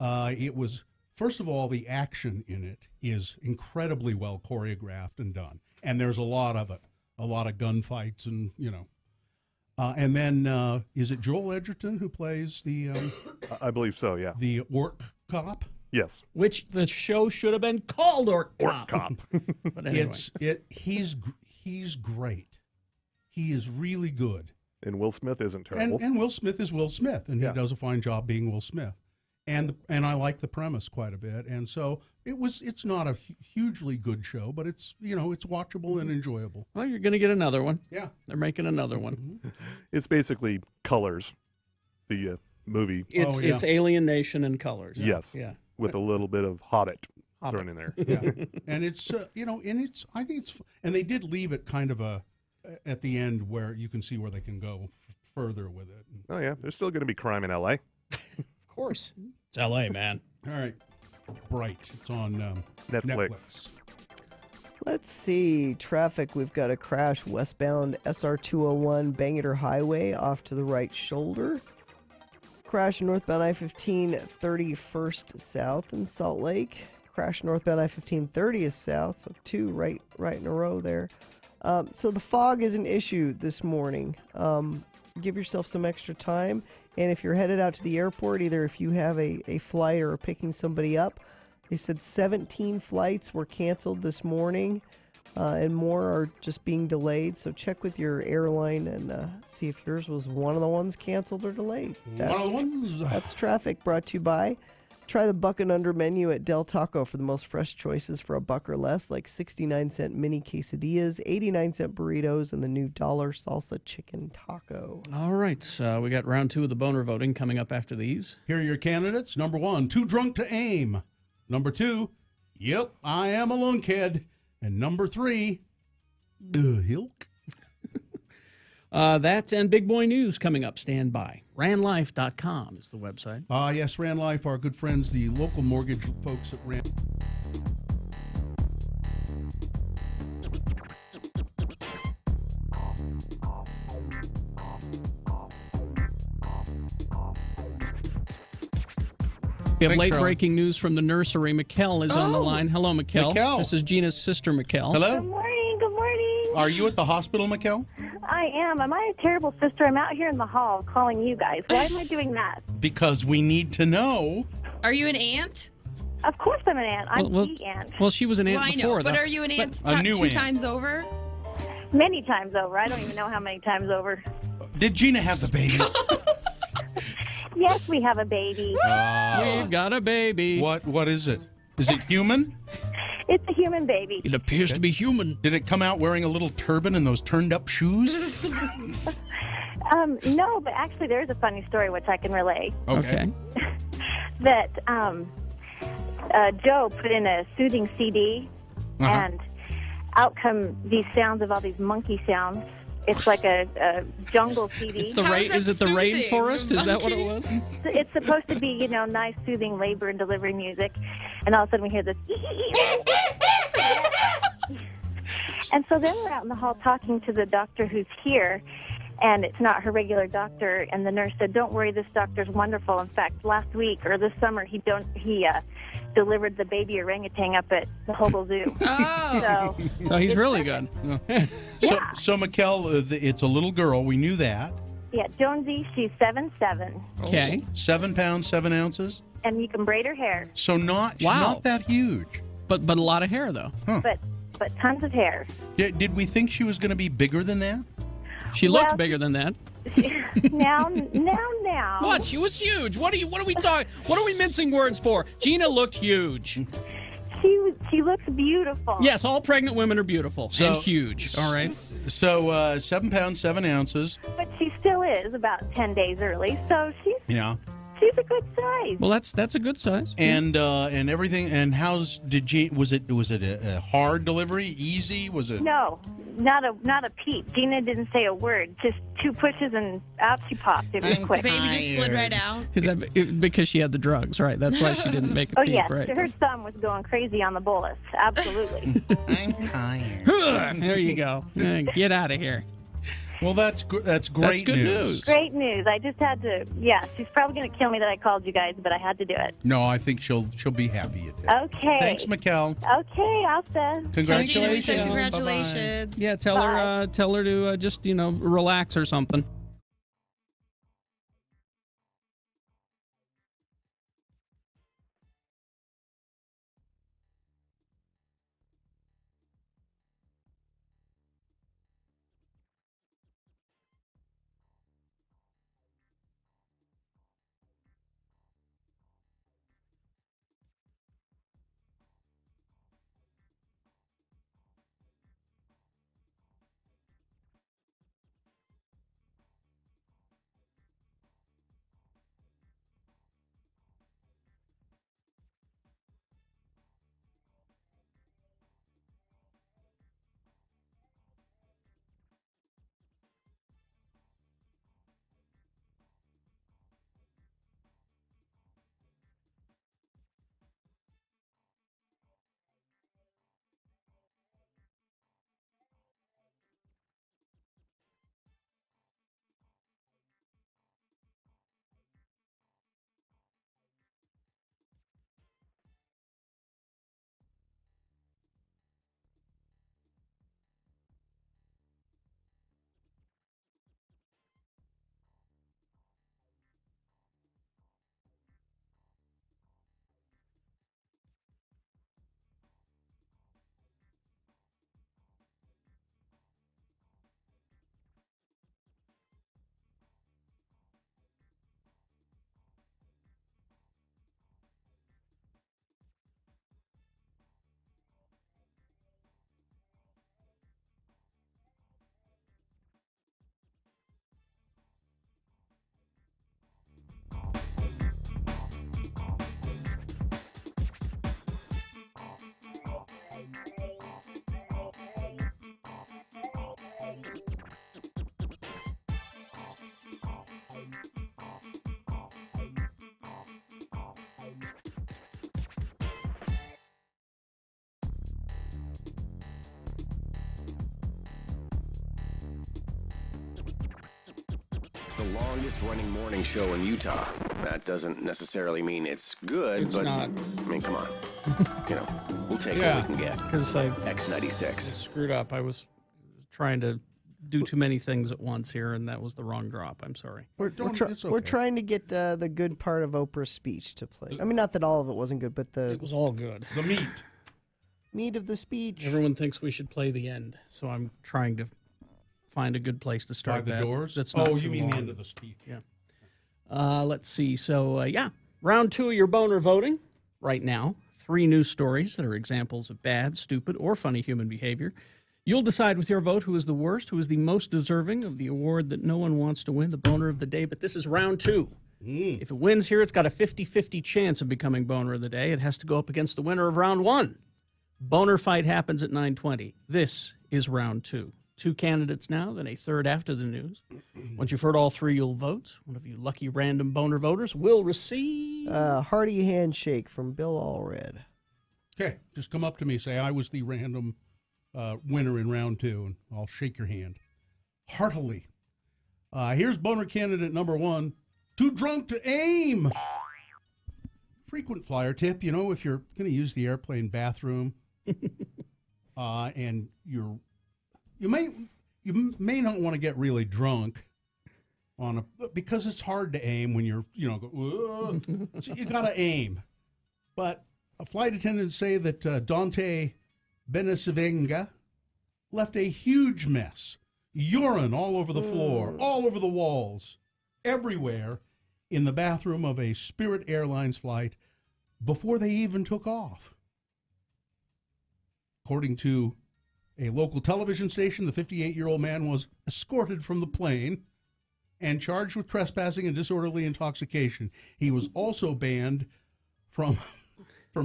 It was, first of all, the action in it is incredibly well choreographed and done. And there's a lot of it, a lot of gunfights and, and then is it Joel Edgerton who plays the... I believe so, yeah. The orc cop? Yes. Which the show should have been called Orc Cop. But anyway. He's great. He is really good. And Will Smith isn't terrible. And Will Smith is Will Smith, and he does a fine job being Will Smith. And I like the premise quite a bit, and so it's not a hugely good show, but it's it's watchable and enjoyable. Well, you're going to get another one. Yeah, they're making another one. It's basically Colors, the movie. It's Alien Nation in Colors. Yes. Yeah. With a little bit of Hobbit thrown in there. Yeah, and it's I think it's, and they did leave it kind of at the end where you can see where they can go further with it. Oh yeah, there's still going to be crime in L.A. Of course. It's L.A., man. All right. Bright. It's on Netflix. Let's see. Traffic. We've got a crash westbound SR 201 Bangor Highway off to the right shoulder. Crash northbound I-15 31st south in Salt Lake. Crash northbound I-15 30th south. So two right in a row there. So the fog is an issue this morning. Give yourself some extra time. And if you're headed out to the airport, either if you have a flight or picking somebody up, they said 17 flights were canceled this morning, and more are just being delayed. So check with your airline and see if yours was one of the ones canceled or delayed. That's traffic brought to you by. Try the Buck and Under menu at Del Taco for the most fresh choices for $1 or less, like 69-cent mini quesadillas, 89-cent burritos, and the new $1 salsa chicken taco. All right, we got round 2 of the boner voting coming up after these. Here are your candidates. Number 1, too drunk to aim. Number 2, yep, I am a lunkhead. And number 3, hilk. That and Big Boy News coming up. Stand by. RandLife.com is the website. Yes, Rand Life, our good friends, the local mortgage folks at Rand. We have late-breaking news from the nursery. Mikkel is on the line. Hello, Mikkel. Mikkel. This is Gina's sister, Mikkel. Hello. Good morning. Good morning. Are you at the hospital, Mikkel? I am. Am I a terrible sister? I'm out here in the hall calling you guys. Why am I doing that? Because we need to know. Are you an aunt? Of course I'm an aunt. I'm the aunt. Well, she was an aunt I before. know, but are you an aunt a new two aunt. times over? Many times over. I don't even know how many times over. Did Gina have the baby? Yes, we have a baby. We've got a baby. What is it? Is it human? It's a human baby. It appears to be human. Did it come out wearing a little turban and those turned-up shoes? No, but actually there is a funny story which I can relay. Okay. That Joe put in a soothing CD, and out come these sounds of all these monkey sounds. It's like a jungle CD. It's the is it the rainforest? Is that what it was? It's supposed to be, nice, soothing labor and delivery music. And all of a sudden we hear this. And so then we're out in the hall talking to the doctor who's here. and it's not her regular doctor. And the nurse said, "Don't worry, this doctor's wonderful. In fact, last week or this summer, he delivered the baby orangutan up at the Hogle Zoo." Oh. So he's really good. So Mikkel, it's a little girl. We knew that. Yeah, Jonesy, she's 7'7", Okay. 7 pounds, 7 ounces. and you can braid her hair, So not Wow. not that huge. But a lot of hair though. Huh. but tons of hair. Did we think she was going to be bigger than that? She looked Well- bigger than that. now. What? She was huge. What are we talking? What are we mincing words for? Gina looked huge. She looks beautiful. Yes, all pregnant women are beautiful and huge. All right. So 7 pounds, 7 ounces. But she still is about 10 days early, so she's a good size. Well, that's a good size. And everything. And was it a hard delivery? Easy? Was it? No, not a peep. Gina didn't say a word. Just 2 pushes and out she popped. It was quick. Baby just slid right out. Is that because she had the drugs, right? That's why she didn't make a Oh peep, yes, right? her thumb was going crazy on the bolus. Absolutely. I'm tired. There you go. Get out of here. Well, that's great good news. Great news. I just had to. Yeah, she's probably going to kill me that I called you guys, but I had to do it. No, I think she'll be happy you did. Okay. Thanks, Mikkel. Okay, Elsa. Congratulations. Congratulations. Yeah, tell her to just relax or something. The longest running morning show in Utah. That doesn't necessarily mean it's good, It's but not. I mean, come on. We'll take what we can get. Because I X96. screwed up. I was trying to do too many things at once here, and that was the wrong drop. I'm sorry. We're trying to get the good part of Oprah's speech to play. I mean, not that all of it wasn't good, but It was all good. The meat of the speech. Everyone thinks we should play the end, so I'm trying to find a good place to start By the that. doors? That's not Oh, too you mean the long. end of the speech. Yeah. Let's see. So, round 2 of your boner voting right now. 3 news stories that are examples of bad, stupid, or funny human behavior. You'll decide with your vote who is the worst, who is the most deserving of the award that no one wants to win, the boner of the day. But this is round 2. If it wins here, it's got a 50-50 chance of becoming boner of the day. It has to go up against the winner of round 1. Boner fight happens at 9:20. This is round 2. 2 candidates now, then a third after the news. Once you've heard all 3, you'll vote. One of you lucky random boner voters will receive hearty handshake from Bill Allred. Okay, just come up to me, say I was the random winner in round 2, and I'll shake your hand heartily. Here's boner candidate number 1. Too drunk to aim. Frequent flyer tip, if you're going to use the airplane bathroom and you may not want to get really drunk because it's hard to aim when you're, so you got to aim. But a flight attendant say that Dante Benesavenga left a huge mess. Urine all over the floor, all over the walls, everywhere in the bathroom of a Spirit Airlines flight before they even took off. According to a local television station, the 58-year-old man was escorted from the plane and charged with trespassing and disorderly intoxication. He was also banned from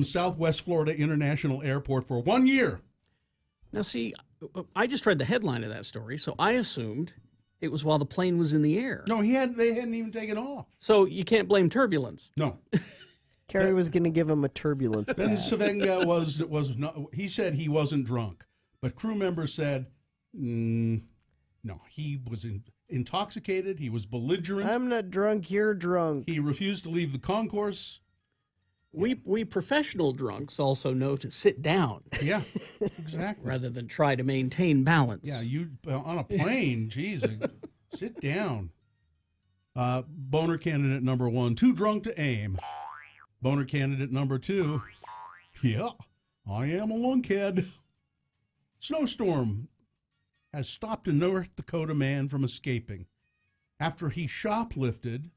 Southwest Florida International Airport for 1 year. Now, see, I just read the headline of that story, so I assumed it was while the plane was in the air. No, they hadn't even taken off. So you can't blame turbulence. No. Kerry was going to give him a turbulence Ben pass. Savenga was not. He said he wasn't drunk, but crew members said, no, he was intoxicated. He was belligerent. I'm not drunk. You're drunk. He refused to leave the concourse. We professional drunks also know to sit down. Yeah, exactly. Rather than try to maintain balance. Yeah, you on a plane, geez, sit down. Boner candidate number 1, too drunk to aim. Boner candidate number 2, yeah, I am a lunkhead. Snowstorm has stopped a North Dakota man from escaping after he shoplifted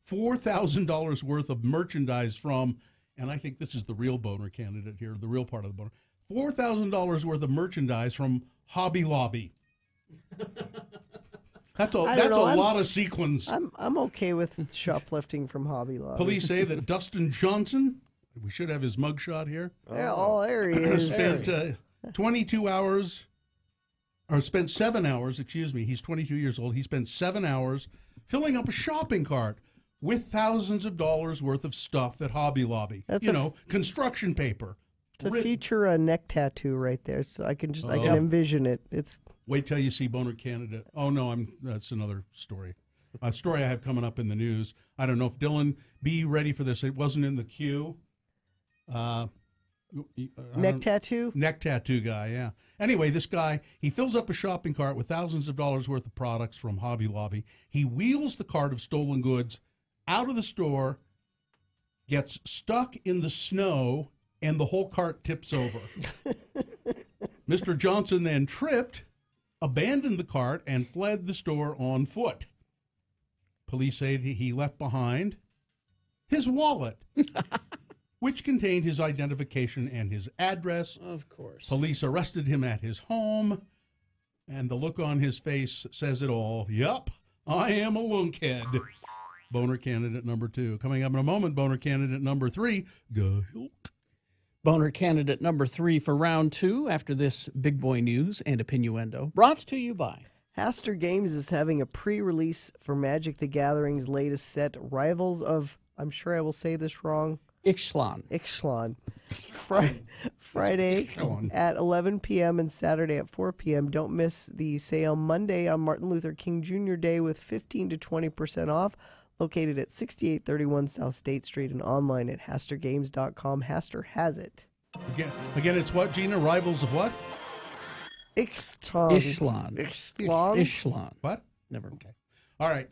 $4,000 worth of merchandise from, and I think this is the real boner candidate here, the real part of the boner, $4,000 worth of merchandise from Hobby Lobby. That's a lot of sequins. I'm okay with shoplifting from Hobby Lobby. Police say that Dustin Johnson, we should have his mugshot here. There he is. Spent 22 hours, or spent 7 hours, excuse me. He's 22 years old. He spent 7 hours filling up a shopping cart with thousands of dollars worth of stuff at Hobby Lobby. Construction paper. To feature a neck tattoo right there, so I can envision it. Wait till you see boner candidate. Oh no, that's another story. A story I have coming up in the news. I don't know if Dylan, be ready for this. It wasn't in the queue. Neck tattoo? Neck tattoo guy, yeah. Anyway, this guy, he fills up a shopping cart with thousands of dollars worth of products from Hobby Lobby. He wheels the cart of stolen goods out of the store, gets stuck in the snow, and the whole cart tips over. Mr. Johnson then tripped, abandoned the cart, and fled the store on foot. Police say that he left behind his wallet, which contained his identification and his address. Of course. Police arrested him at his home, and the look on his face says it all. Yup, I am a lunkhead. Boner candidate number 2. Coming up in a moment, boner candidate number 3. Go. Boner candidate number 3 for round 2 after this big boy news and opinioendo. Brought to you by Haster Games is having a pre-release for Magic the Gathering's latest set, Rivals of, I'm sure I will say this wrong, Ixtlan. Friday at 11 p.m. and Saturday at 4 p.m. Don't miss the sale Monday on Martin Luther King Jr. Day with 15 to 20% off. Located at 6831 South State Street and online at HasterGames.com. Haster has it. Again, it's what, Gina? Rivals of what? Ixtlan. Ixtlan? What? Never. Okay. All right.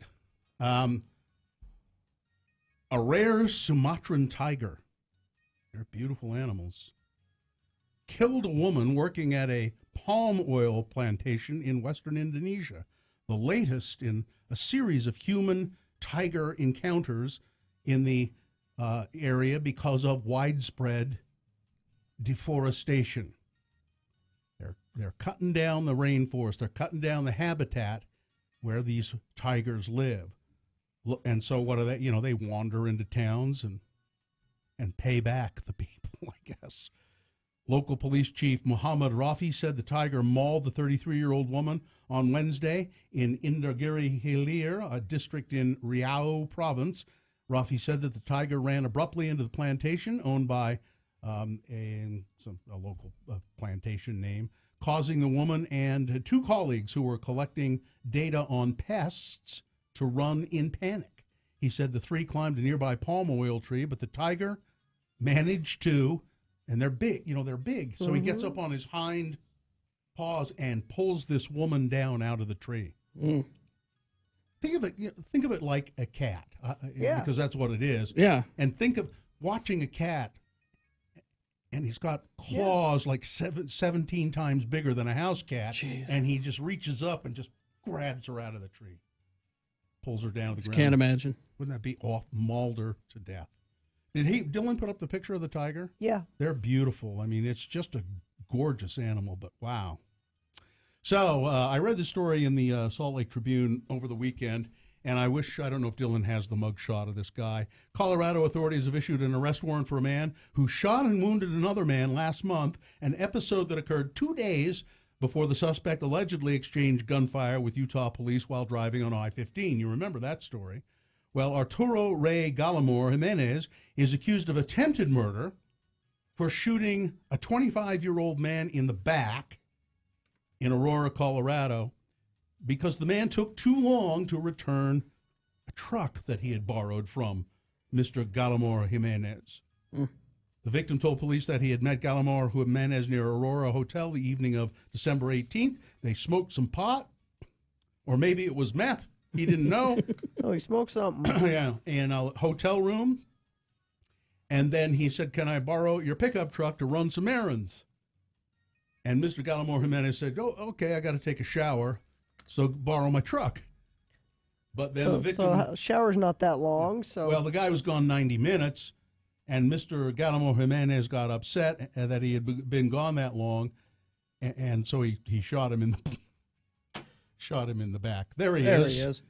A rare Sumatran tiger. They're beautiful animals. Killed a woman working at a palm oil plantation in western Indonesia. The latest in a series of human tiger encounters in the area because of widespread deforestation. They're cutting down the rainforest. They're cutting down the habitat where these tigers live. And so what are they? They wander into towns and pay back the people, I guess. Local police chief Muhammad Rafi said the tiger mauled the 33-year-old woman on Wednesday in Indagiri Hilir, a district in Riau province. Rafi said that the tiger ran abruptly into the plantation owned by a local plantation name causing the woman and 2 colleagues who were collecting data on pests to run in panic. He said the 3 climbed a nearby palm oil tree, but the tiger managed to, and they're big, they're big. So he gets up on his hind paws and pulls this woman down out of the tree. Think of it like a cat, because that's what it is. Yeah. And think of watching a cat, and he's got claws like 17 times bigger than a house cat. Jeez. And he just reaches up and just grabs her out of the tree, pulls her down to the ground. Can't imagine. Wouldn't that be off? Mauled her to death. Did Dylan put up the picture of the tiger? Yeah. They're beautiful. I mean, it's just a gorgeous animal, but wow. So I read the story in the Salt Lake Tribune over the weekend, and I don't know if Dylan has the mugshot of this guy. Colorado authorities have issued an arrest warrant for a man who shot and wounded another man last month, an episode that occurred 2 days before the suspect allegedly exchanged gunfire with Utah police while driving on I-15. You remember that story. Well, Arturo Rey Gallimore Jimenez is accused of attempted murder for shooting a 25-year-old man in the back in Aurora, Colorado, because the man took too long to return a truck that he had borrowed from Mr. Gallimore Jimenez. The victim told police that he had met Gallimore Jimenez near Aurora Hotel the evening of December 18th. They smoked some pot, or maybe it was meth. He didn't know. Oh, he smoked something. Yeah, in a hotel room. And then he said, "Can I borrow your pickup truck to run some errands?" And Mr. Gallimore Jimenez said, "Oh, okay, I got to take a shower, so borrow my truck." But then the victim... So shower's not that long, so... Well, the guy was gone 90 minutes, and Mr. Gallimore Jimenez got upset that he had been gone that long, and so he shot him in the back. There he is.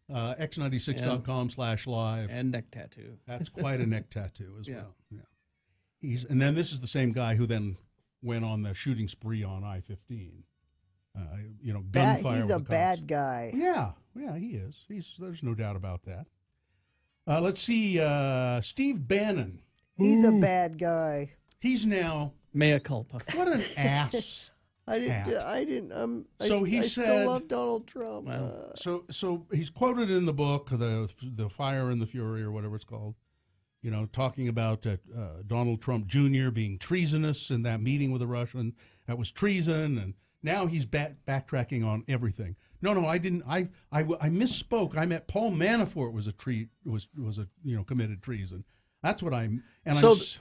X96.com/live. And neck tattoo. That's quite a neck tattoo as well. Yeah. And then this is the same guy who then went on the shooting spree on I-15. Gunfire. He's with a the bad cops. guy. Yeah, he is. There's no doubt about that. Let's see, Steve Bannon. He's a bad guy. He's now mea culpa. What an ass. I still love Donald Trump. So he's quoted in the book, the Fire and the Fury, or whatever it's called, talking about Donald Trump Jr. being treasonous in that meeting with the Russian. That was treason, and now he's backtracking on everything. No, I didn't. I misspoke. I meant Paul Manafort was committed treason. That's what I'm. And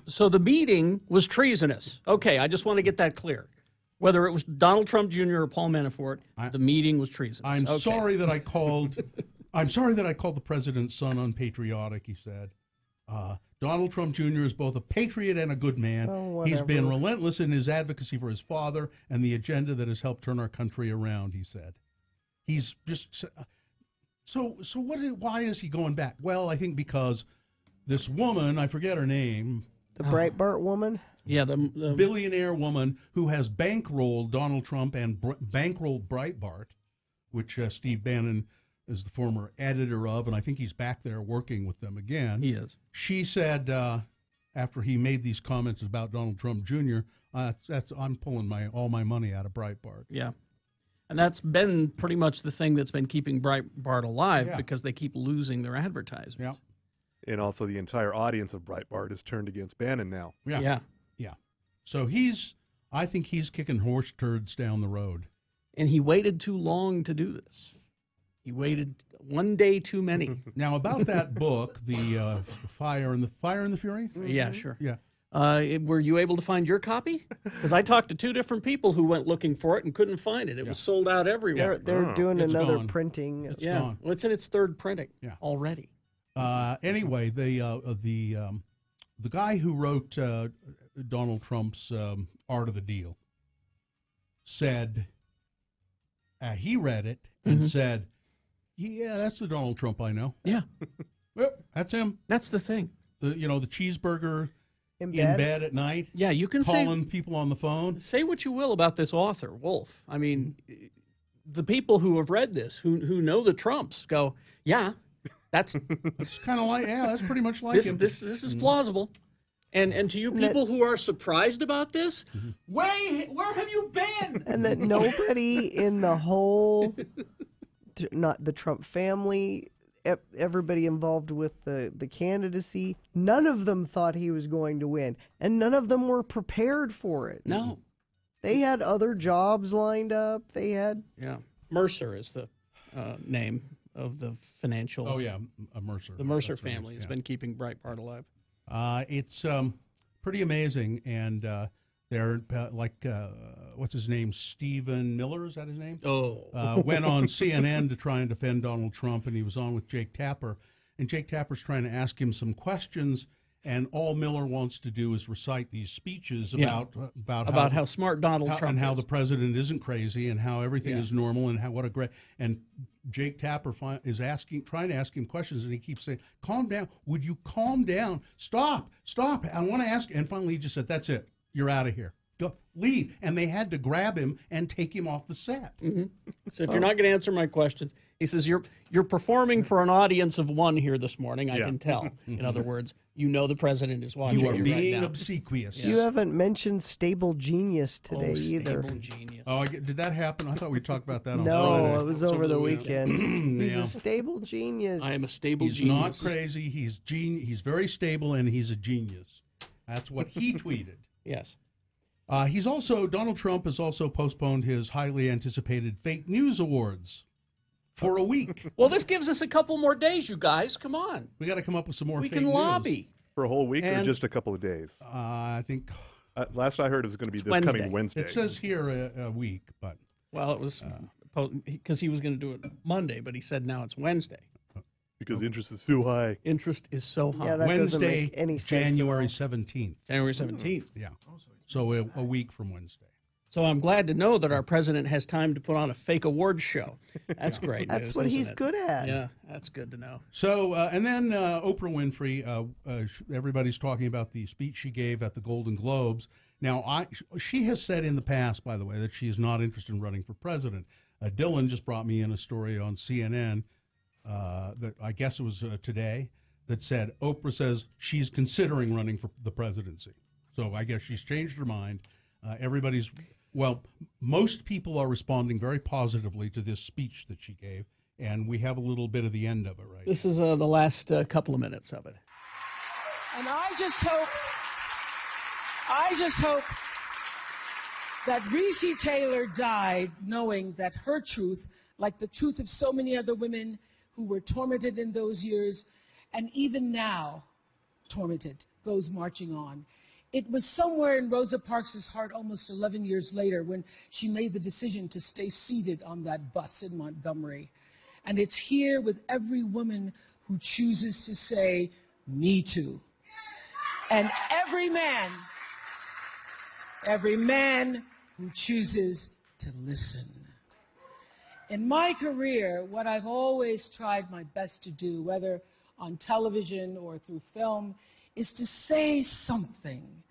so the meeting was treasonous. Okay, I just want to get that clear. Whether it was Donald Trump Jr. or Paul Manafort, the meeting was treasonous. I'm sorry that I called. I'm sorry that I called the president's son unpatriotic. He said, Donald Trump Jr. is both a patriot and a good man. He's been relentless in his advocacy for his father and the agenda that has helped turn our country around. He said, he's just so. Why is he going back? Well, I think because this woman, I forget her name, the Breitbart woman. Yeah, the billionaire woman who has bankrolled Donald Trump and bankrolled Breitbart, which Steve Bannon is the former editor of, and I think he's back there working with them again. He is. She said after he made these comments about Donald Trump Jr., I'm pulling all my money out of Breitbart. Yeah, and that's been pretty much the thing that's been keeping Breitbart alive because they keep losing their advertisers. Yeah. And also the entire audience of Breitbart is turned against Bannon now. Yeah. So I think he's kicking horse turds down the road. And he waited too long to do this. He waited one day too many. Now about that book, the Fire and the Fury. Yeah, sure. Yeah. Were you able to find your copy? Because I talked to 2 different people who went looking for it and couldn't find it. It was sold out everywhere. They're doing another gone. printing. It's gone. Well, it's in its 3rd printing already. Anyway, the guy who wrote Donald Trump's Art of the Deal said he read it and said, "Yeah, that's the Donald Trump I know. Yeah, yep, that's him. That's the thing. The cheeseburger in bed at night. Yeah, you can calling people on the phone. Say what you will about this author, Wolf. I mean, the people who have read this, who know the Trumps, go, yeah." That's kind of like, that's pretty much like him. This is plausible. And to you people who are surprised about this, where have you been? And that nobody in the whole, not the Trump family, everybody involved with the candidacy, none of them thought he was going to win. And none of them were prepared for it. No. They had other jobs lined up. They had... Yeah. Mercer is the name of the financial... Oh, yeah, Mercer. The Mercer That's right, family has yeah. been keeping Breitbart alive. It's pretty amazing, and they're what's his name? Stephen Miller, is that his name? Oh. Went on CNN to try and defend Donald Trump, and he was on with Jake Tapper, and Jake Tapper's trying to ask him some questions, and all Miller wants to do is recite these speeches about how smart Donald Trump and how is. the president isn't crazy, and how everything is normal, and how what a great and Jake Tapper is trying to ask him questions, and he keeps saying, "Calm down. Would you calm down? Stop. I want to ask." And finally, he just said, "That's it. You're out of here. Go, leave." And they had to grab him and take him off the set. Mm-hmm. So if you're not going to answer my questions, he says you're performing for an audience of one here this morning. I can tell. In other words, you know the president is watching. You are being right now. obsequious. You haven't mentioned Stable Genius today either. Stable Genius. Oh, did that happen? I thought we talked about that on No, Friday. it was over the weekend. He's Yeah. a stable genius. I am a stable He's genius. not crazy. He's very stable, and he's a genius. That's what he tweeted. Yes. Donald Trump has also postponed his highly anticipated fake news awards for a week. Well, this gives us a couple more days, you guys. Come on. We got to come up with some more. We fake can news. lobby. For a whole week or And- just a couple of days? I think. Last I heard, it was going to be this coming Wednesday. It says here a week, but Well, it was because he was going to do it Monday, but he said now it's Wednesday. Because interest is so high. Interest is so high. Yeah, that doesn't Wednesday, make any sense January at all. 17th. January 17th. Yeah. So a week from Wednesday. So I'm glad to know that our president has time to put on a fake awards show. That's great. That's news, what isn't he's it? good at. Yeah, that's good to know. So, and then Oprah Winfrey, everybody's talking about the speech she gave at the Golden Globes. Now, she has said in the past, by the way, that she is not interested in running for president. Dylan just brought me in a story on CNN that I guess it was today that said Oprah says she's considering running for the presidency. So I guess she's changed her mind. Most people are responding very positively to this speech that she gave, and we have a little bit of the end of it right This is the last couple of minutes of it. And I just hope that Reese Taylor died knowing that her truth, like the truth of so many other women who were tormented in those years, and even now tormented, goes marching on. It was somewhere in Rosa Parks' heart almost 11 years later when she made the decision to stay seated on that bus in Montgomery. And it's here with every woman who chooses to say, "Me too." And every man who chooses to listen. In my career, what I've always tried my best to do, whether on television or through film, is to say something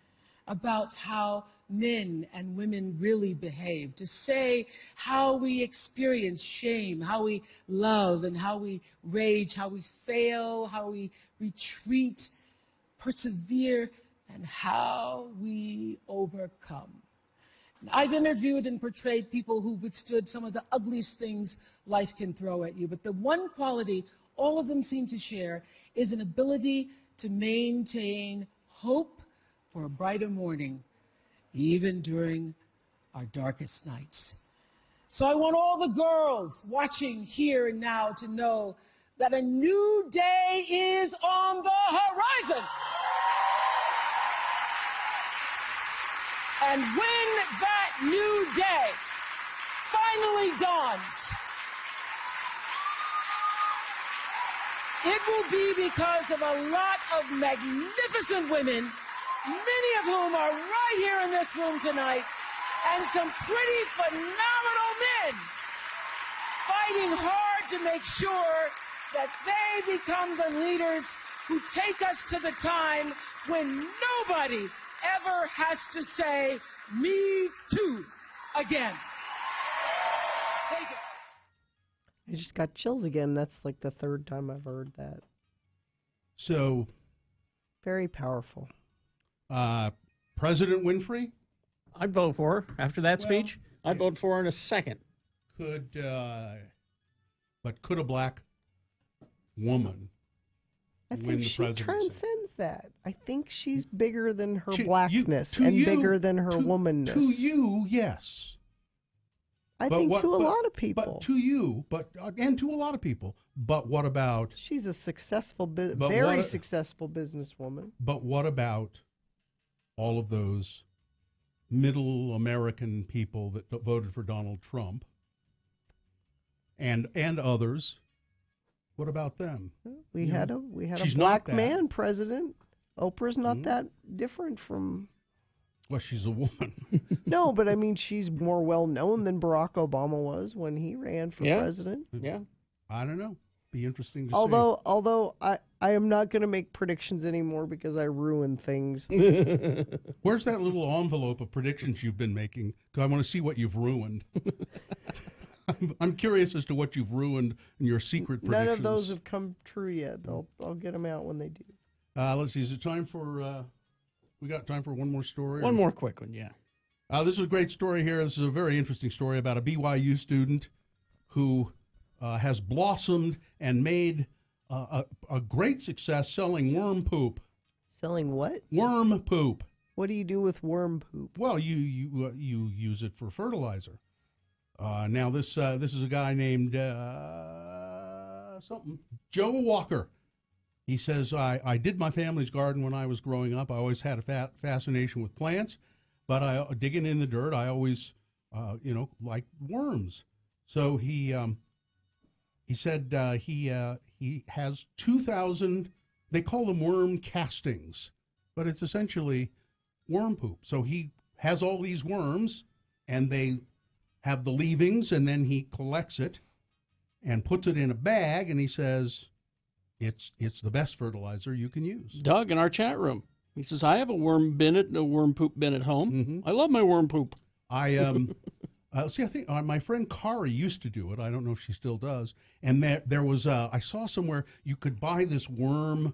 about how men and women really behave, to say how we experience shame, how we love and how we rage, how we fail, how we retreat, persevere, and how we overcome. And I've interviewed and portrayed people who've withstood some of the ugliest things life can throw at you, but the one quality all of them seem to share is an ability to maintain hope for a brighter morning, even during our darkest nights. So I want all the girls watching here and now to know that a new day is on the horizon. And when that new day finally dawns, it will be because of a lot of magnificent women, many of whom are right here in this room tonight, and some pretty phenomenal men fighting hard to make sure that they become the leaders who take us to the time when nobody ever has to say, "Me too," again. Thank you. I just got chills again. That's like the third time I've heard that. So, very powerful. President Winfrey? I'd vote for her after that speech. I'd vote for her in a second. But could a black woman I win think the she presidency? transcends that. I think she's bigger than her To- blackness to and you- bigger than her womanness. To you, yes. I But think what- to a but- lot of people. But to you, and to a lot of people. But what about? She's a successful, But very what- successful businesswoman. But what about all of those middle American people that voted for Donald Trump and others? What about them? We You had know, a she's not black that. man president. Oprah's not that different from. Well, she's a woman. No, but I mean, she's more well known than Barack Obama was when he ran for president. Yeah. I don't know. Be interesting to see. Although I am not going to make predictions anymore because I ruin things. Where's that little envelope of predictions you've been making? Because I want to see what you've ruined. I'm curious as to what you've ruined in your secret predictions. None of those have come true yet. I'll get them out when they do. Let's see. Is it time for? We got time for one more story. One more quick one, yeah. This is a great story here. This is a very interesting story about a BYU student who has blossomed and made a great success selling worm poop. Selling what? Worm poop. What do you do with worm poop? Well, you use it for fertilizer. Now this is a guy named Joe Walker. He says, I did my family's garden when I was growing up. I always had a fascination with plants, but digging in the dirt, I always, liked worms. So he said he has 2,000, they call them worm castings, but it's essentially worm poop. So he has all these worms, and they have the leavings, and then he collects it and puts it in a bag, and he says, it's the best fertilizer you can use. Doug in our chat room. He says, I have a worm poop bin at home. I love my worm poop. I think my friend Kari used to do it. I don't know if she still does. And there was I saw somewhere you could buy this worm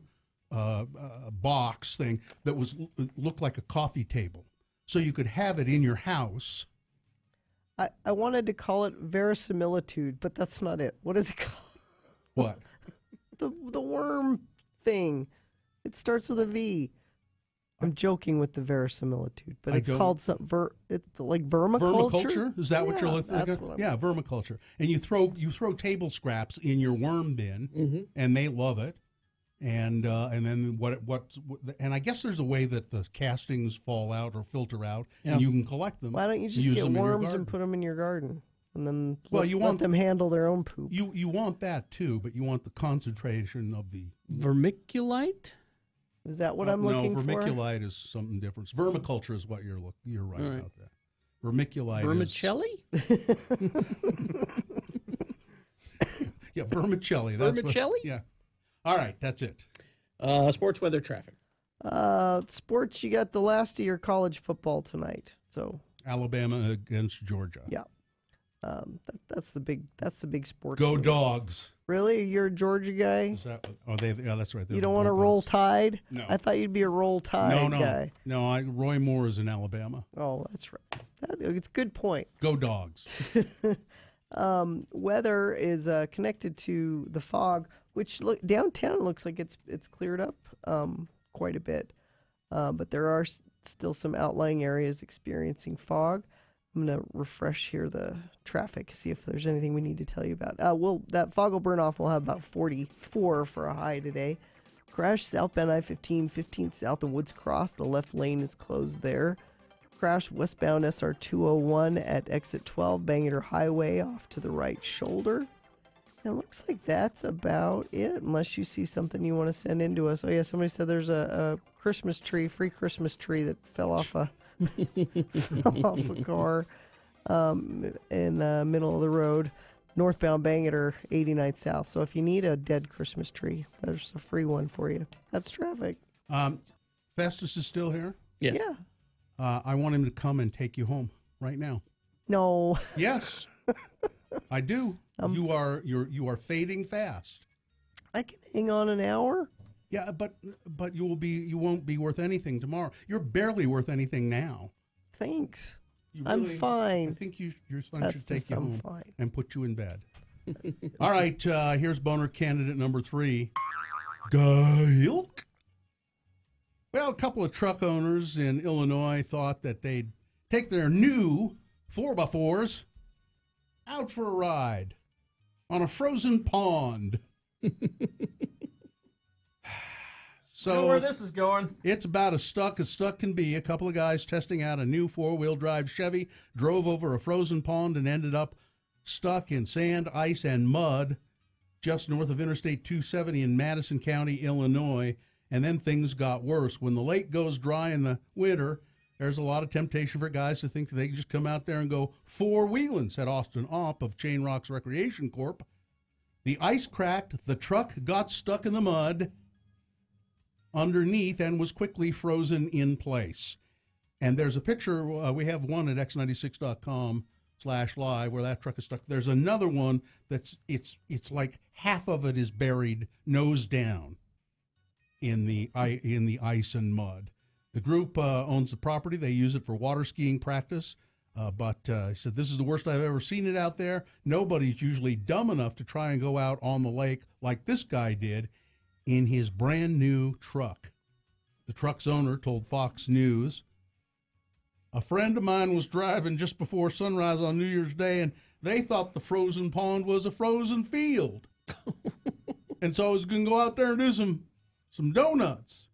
box thing that looked like a coffee table, so you could have it in your house. I wanted to call it verisimilitude, but that's not it. What is it called? What? The worm thing. It starts with a V. I'm joking with the verisimilitude, but it's called it's like vermiculture. Vermiculture? Is that what you're looking at? Yeah, vermiculture. And you throw table scraps in your worm bin, and they love it. And then and I guess there's a way that the castings fall out or filter out, and you can collect them. Why don't you just get worms and put them in your garden, and then let them handle their own poop? You want that too, but you want the concentration of the vermiculite. Is that what I'm looking for? No, vermiculite is something different. Vermiculture is what you're right about that. Vermiculite. Vermicelli? Yeah, vermicelli. Vermicelli? Yeah. All right, that's it. Sports, weather, traffic. Sports, you got the last of your college football tonight. So Alabama against Georgia. Yeah. That's the big sports. Go news. Dogs. Really? You're a Georgia guy? Is that, yeah, that's right. You don't want to roll Tide? No. I thought you'd be a roll Tide guy. No, Roy Moore is in Alabama. Oh, that's right. It's a good point. Go Dogs. Weather is connected to the fog, which downtown looks like it's cleared up quite a bit, but there are still some outlying areas experiencing fog. I'm going to refresh here the traffic, see if there's anything we need to tell you about. That fog will burn off. We'll have about 44 for a high today. Crash southbound I-15, 15th south of Woods Cross. The left lane is closed there. Crash westbound SR 201 at exit 12, Bangor Highway off to the right shoulder. And it looks like that's about it, unless you see something you want to send in to us. Oh, yeah, somebody said there's a Christmas tree, free Christmas tree that fell off a car in the middle of the road, northbound Bangor 89 South. So if you need a dead Christmas tree, there's a free one for you. That's traffic. Festus is still here? Yeah. I want him to come and take you home right now. No. Yes, I do. You are fading fast. I can hang on an hour. Yeah, but you won't be worth anything tomorrow. You're barely worth anything now. Thanks. I I'm fine. think your son That's should take just, you I'm home fine. and put you in bed. All right, here's boner candidate number 3. Gilk. Well, a couple of truck owners in Illinois thought that they'd take their new 4x4s out for a ride on a frozen pond. I know where this is going. It's about as stuck can be. A couple of guys testing out a new 4-wheel drive Chevy drove over a frozen pond and ended up stuck in sand, ice, and mud just north of Interstate 270 in Madison County, Illinois. And then things got worse. When the lake goes dry in the winter, there's a lot of temptation for guys to think that they can just come out there and go four-wheeling, said Austin Opp of Chain Rocks Recreation Corp. The ice cracked, the truck got stuck in the mud underneath and was quickly frozen in place. And there's a picture, we have one at x96.com/live where that truck is stuck. There's another one that's, it's like half of it is buried nose down in the ice and mud. The group owns the property. They use it for water skiing practice. But he said, this is the worst I've ever seen it out there. Nobody's usually dumb enough to try and go out on the lake like this guy did in his brand new truck. The truck's owner told Fox News, a friend of mine was driving just before sunrise on New Year's Day, and they thought the frozen pond was a frozen field. And so I was going to go out there and do some donuts.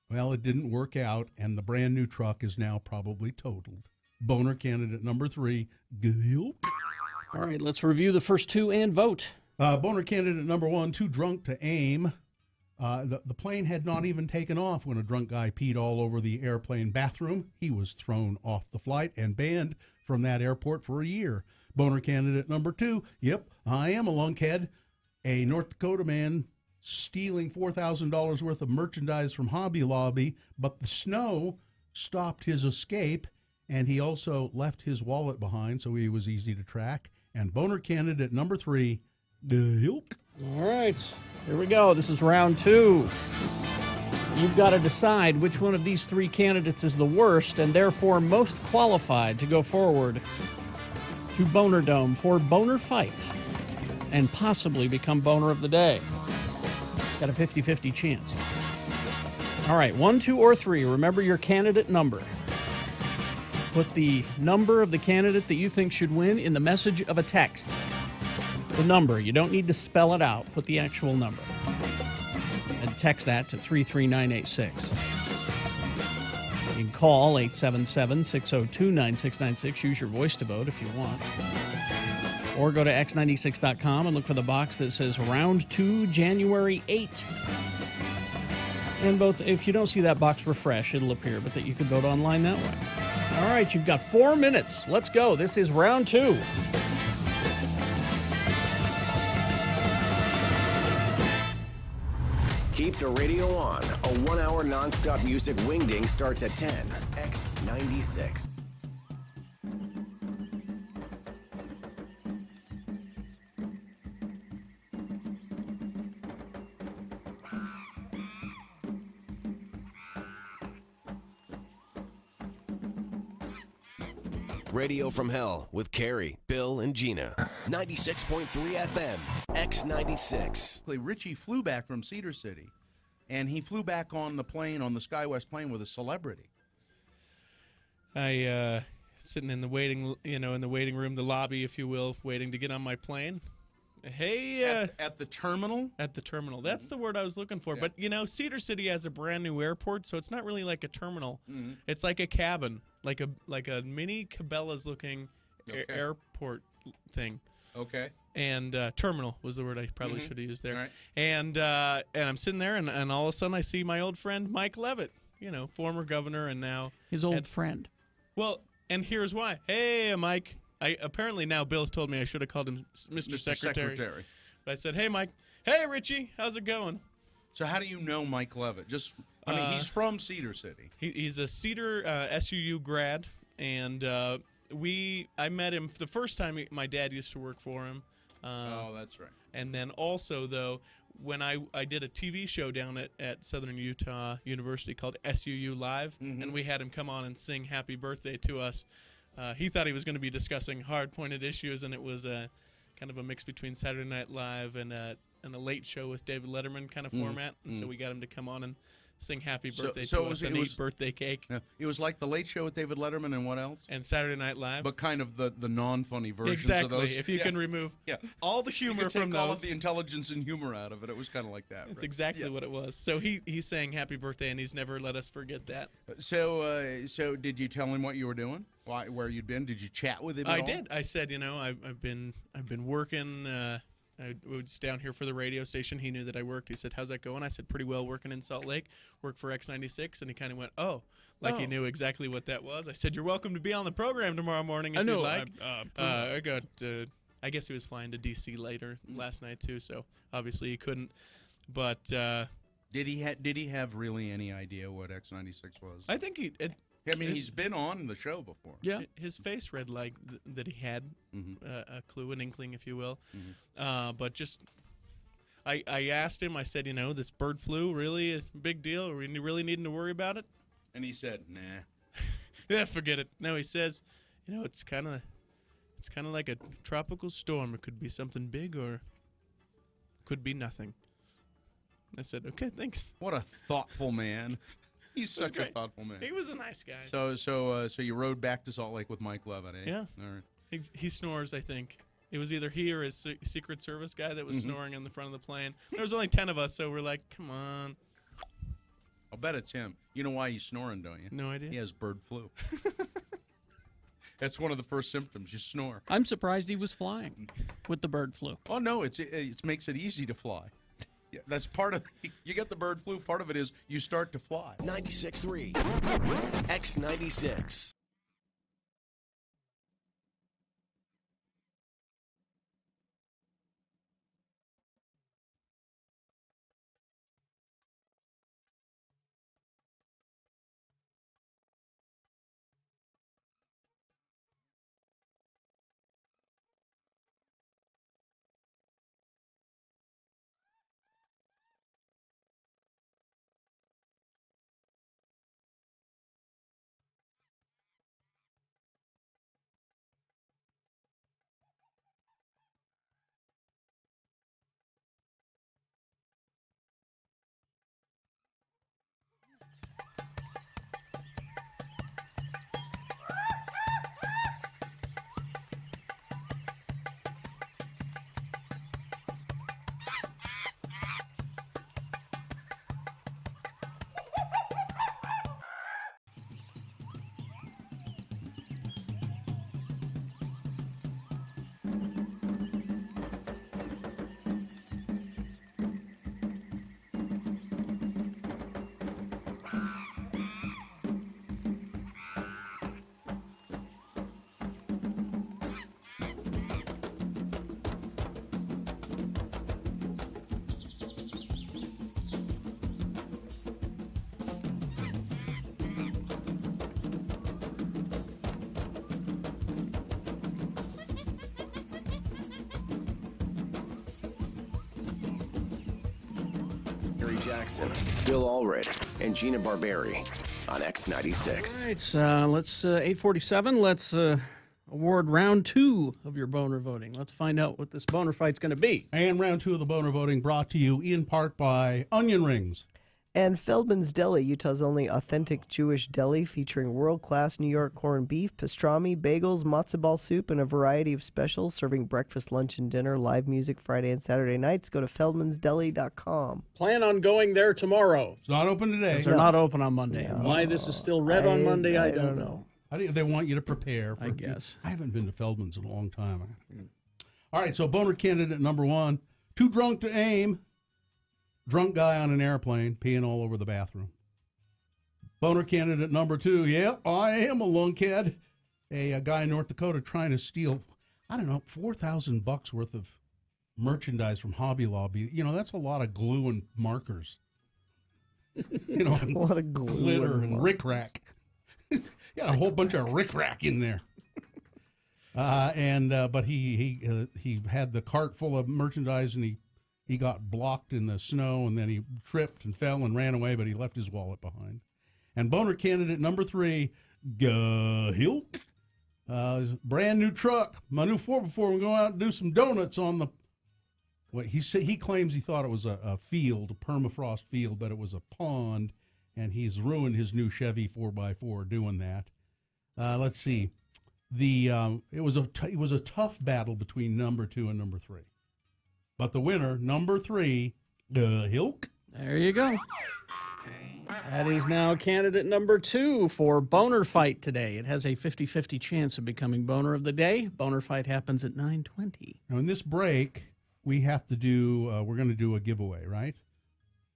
Well, it didn't work out, and the brand new truck is now probably totaled. Boner candidate number 3, Gilk. All right, let's review the first two and vote. Boner candidate number 1, too drunk to aim. The plane had not even taken off when a drunk guy peed all over the airplane bathroom. He was thrown off the flight and banned from that airport for a year. Boner candidate number 2, yep, I am a lunkhead. A North Dakota man stealing $4,000 worth of merchandise from Hobby Lobby, but the snow stopped his escape, and he also left his wallet behind, so he was easy to track. And boner candidate number 3, Gilk. All right, here we go. This is round 2. You've got to decide which one of these 3 candidates is the worst and therefore most qualified to go forward to Boner Dome for Boner Fight and possibly become Boner of the Day. It's got a 50-50 chance. All right, 1, 2, or 3. Remember your candidate number. Put the number of the candidate that you think should win in the message of a text. The number. You don't need to spell it out. Put the actual number. And text that to 33986. You can call 877-602-9696. Use your voice to vote if you want. Or go to x96.com and look for the box that says Round 2, January 8. And vote. If you don't see that box, refresh. It'll appear, but that you can vote online that way. All right, you've got 4 minutes. Let's go. This is round 2. Keep the radio on. A 1-hour nonstop music wingding starts at 10. X96. Radio from Hell with Carrie, Bill, and Gina. 96.3 FM, X96. Richie flew back from Cedar City, and he flew back on the plane, on the SkyWest plane, with a celebrity. I sitting in the waiting, in the waiting room, the lobby, if you will, waiting to get on my plane. Hey, at the terminal? At the terminal. That's the word I was looking for. Yeah. But, Cedar City has a brand new airport, so it's not really like a terminal. Mhm. It's like a cabin, like a mini Cabela's looking airport thing. Okay. And terminal was the word I probably should have used there. All right. And I'm sitting there, and all of a sudden I see my old friend Mike Leavitt, former governor and now his old friend. Well, and here's why. Hey, Mike. Apparently now Bill told me I should have called him Mr. Secretary. But I said, hey, Mike. Hey, Richie. How's it going? So how do you know Mike Leavitt? He's from Cedar City. He's a Cedar SUU grad, and I met him the first time my dad used to work for him. Oh, that's right. And then also, though, when I did a TV show down at Southern Utah University called SUU Live, and we had him come on and sing Happy Birthday to us, he thought he was going to be discussing hard-pointed issues, and it was kind of a mix between Saturday Night Live and a Late Show with David Letterman kind of format. And so we got him to come on and sing Happy Birthday to us and eat birthday cake. Yeah, it was like the Late Show with David Letterman and what else? And Saturday Night Live. But kind of the non-funny versions exactly. of those. If you can remove all the humor you can from take those. all of the intelligence and humor out of it. It was kind of like that. That's right? exactly what it was. So he sang Happy Birthday, and he's never let us forget that. So did you tell him what you were doing? Where you'd been? Did you chat with him at all? I did. I said, I've been working. I was down here for the radio station. He knew that I worked. He said, "How's that going?" I said, "Pretty well, working in Salt Lake. Work for X96." And he kind of went, he knew exactly what that was. I said, "You're welcome to be on the program tomorrow morning if you'd like." I guess he was flying to D.C. later last night too, so obviously he couldn't. But did he have really any idea what X96 was? I think he's been on the show before. Yeah, his face read like that he had a clue, an inkling, if you will. But just, I asked him. I said, this bird flu really a big deal? Are we really needing to worry about it? And he said, "Nah." Yeah, forget it. No, he says, it's kind of like a tropical storm. It could be something big or it could be nothing. I said, "Okay, thanks." What a thoughtful man. He's such a thoughtful man. He was a nice guy. So you rode back to Salt Lake with Mike Levitt, eh? Yeah. All right. He snores, I think. It was either he or his Secret Service guy that was snoring on the front of the plane. There was only 10 of us, so we're like, come on. I'll bet it's him. You know why he's snoring, don't you? No idea. He has bird flu. That's one of the first symptoms. You snore. I'm surprised he was flying with the bird flu. Oh, no. It makes it easy to fly. Yeah, that's part of you get the bird flu. Part of it is you start to fly. 96.3 X96. Jackson, Bill Allred, and Gina Barberi on X96. All right, let's 8:47. Let's award round 2 of your boner voting. Let's find out what this boner fight's going to be. And round 2 of the boner voting brought to you in part by Onion Rings. And Feldman's Deli, Utah's only authentic Jewish deli, featuring world-class New York corned beef, pastrami, bagels, matzo ball soup, and a variety of specials, serving breakfast, lunch, and dinner, live music Friday and Saturday nights. Go to feldmansdeli.com. Plan on going there tomorrow. It's not open today. They're not open on Monday. No. Why this is still red on Monday, I don't know. I think they want you to prepare. I guess. I haven't been to Feldman's in a long time. All right, so boner candidate number 1, too drunk to aim. Drunk guy on an airplane peeing all over the bathroom. Boner candidate number 2, yeah, I am a lunkhead. A guy in North Dakota trying to steal, I don't know, $4,000 worth of merchandise from Hobby Lobby. That's a lot of glue and markers. A lot of glue glitter and rickrack. Got a whole bunch of rickrack in there. But he had the cart full of merchandise, and he got blocked in the snow, and then he tripped and fell and ran away, but he left his wallet behind. And boner candidate number 3, Hilk. Brand new truck, my new 4x4. We go out and do some donuts on the. Well, he claims he thought it was a field, a permafrost field, but it was a pond, and he's ruined his new Chevy 4x4 doing that. Let's see, it was a tough battle between number 2 and number 3, but the winner, number 3, Hilk. There you go. That is now candidate number 2 for Boner Fight today. It has a 50-50 chance of becoming Boner of the Day. Boner Fight happens at 9:20. Now, in this break, we have to do, we're going to do a giveaway, right?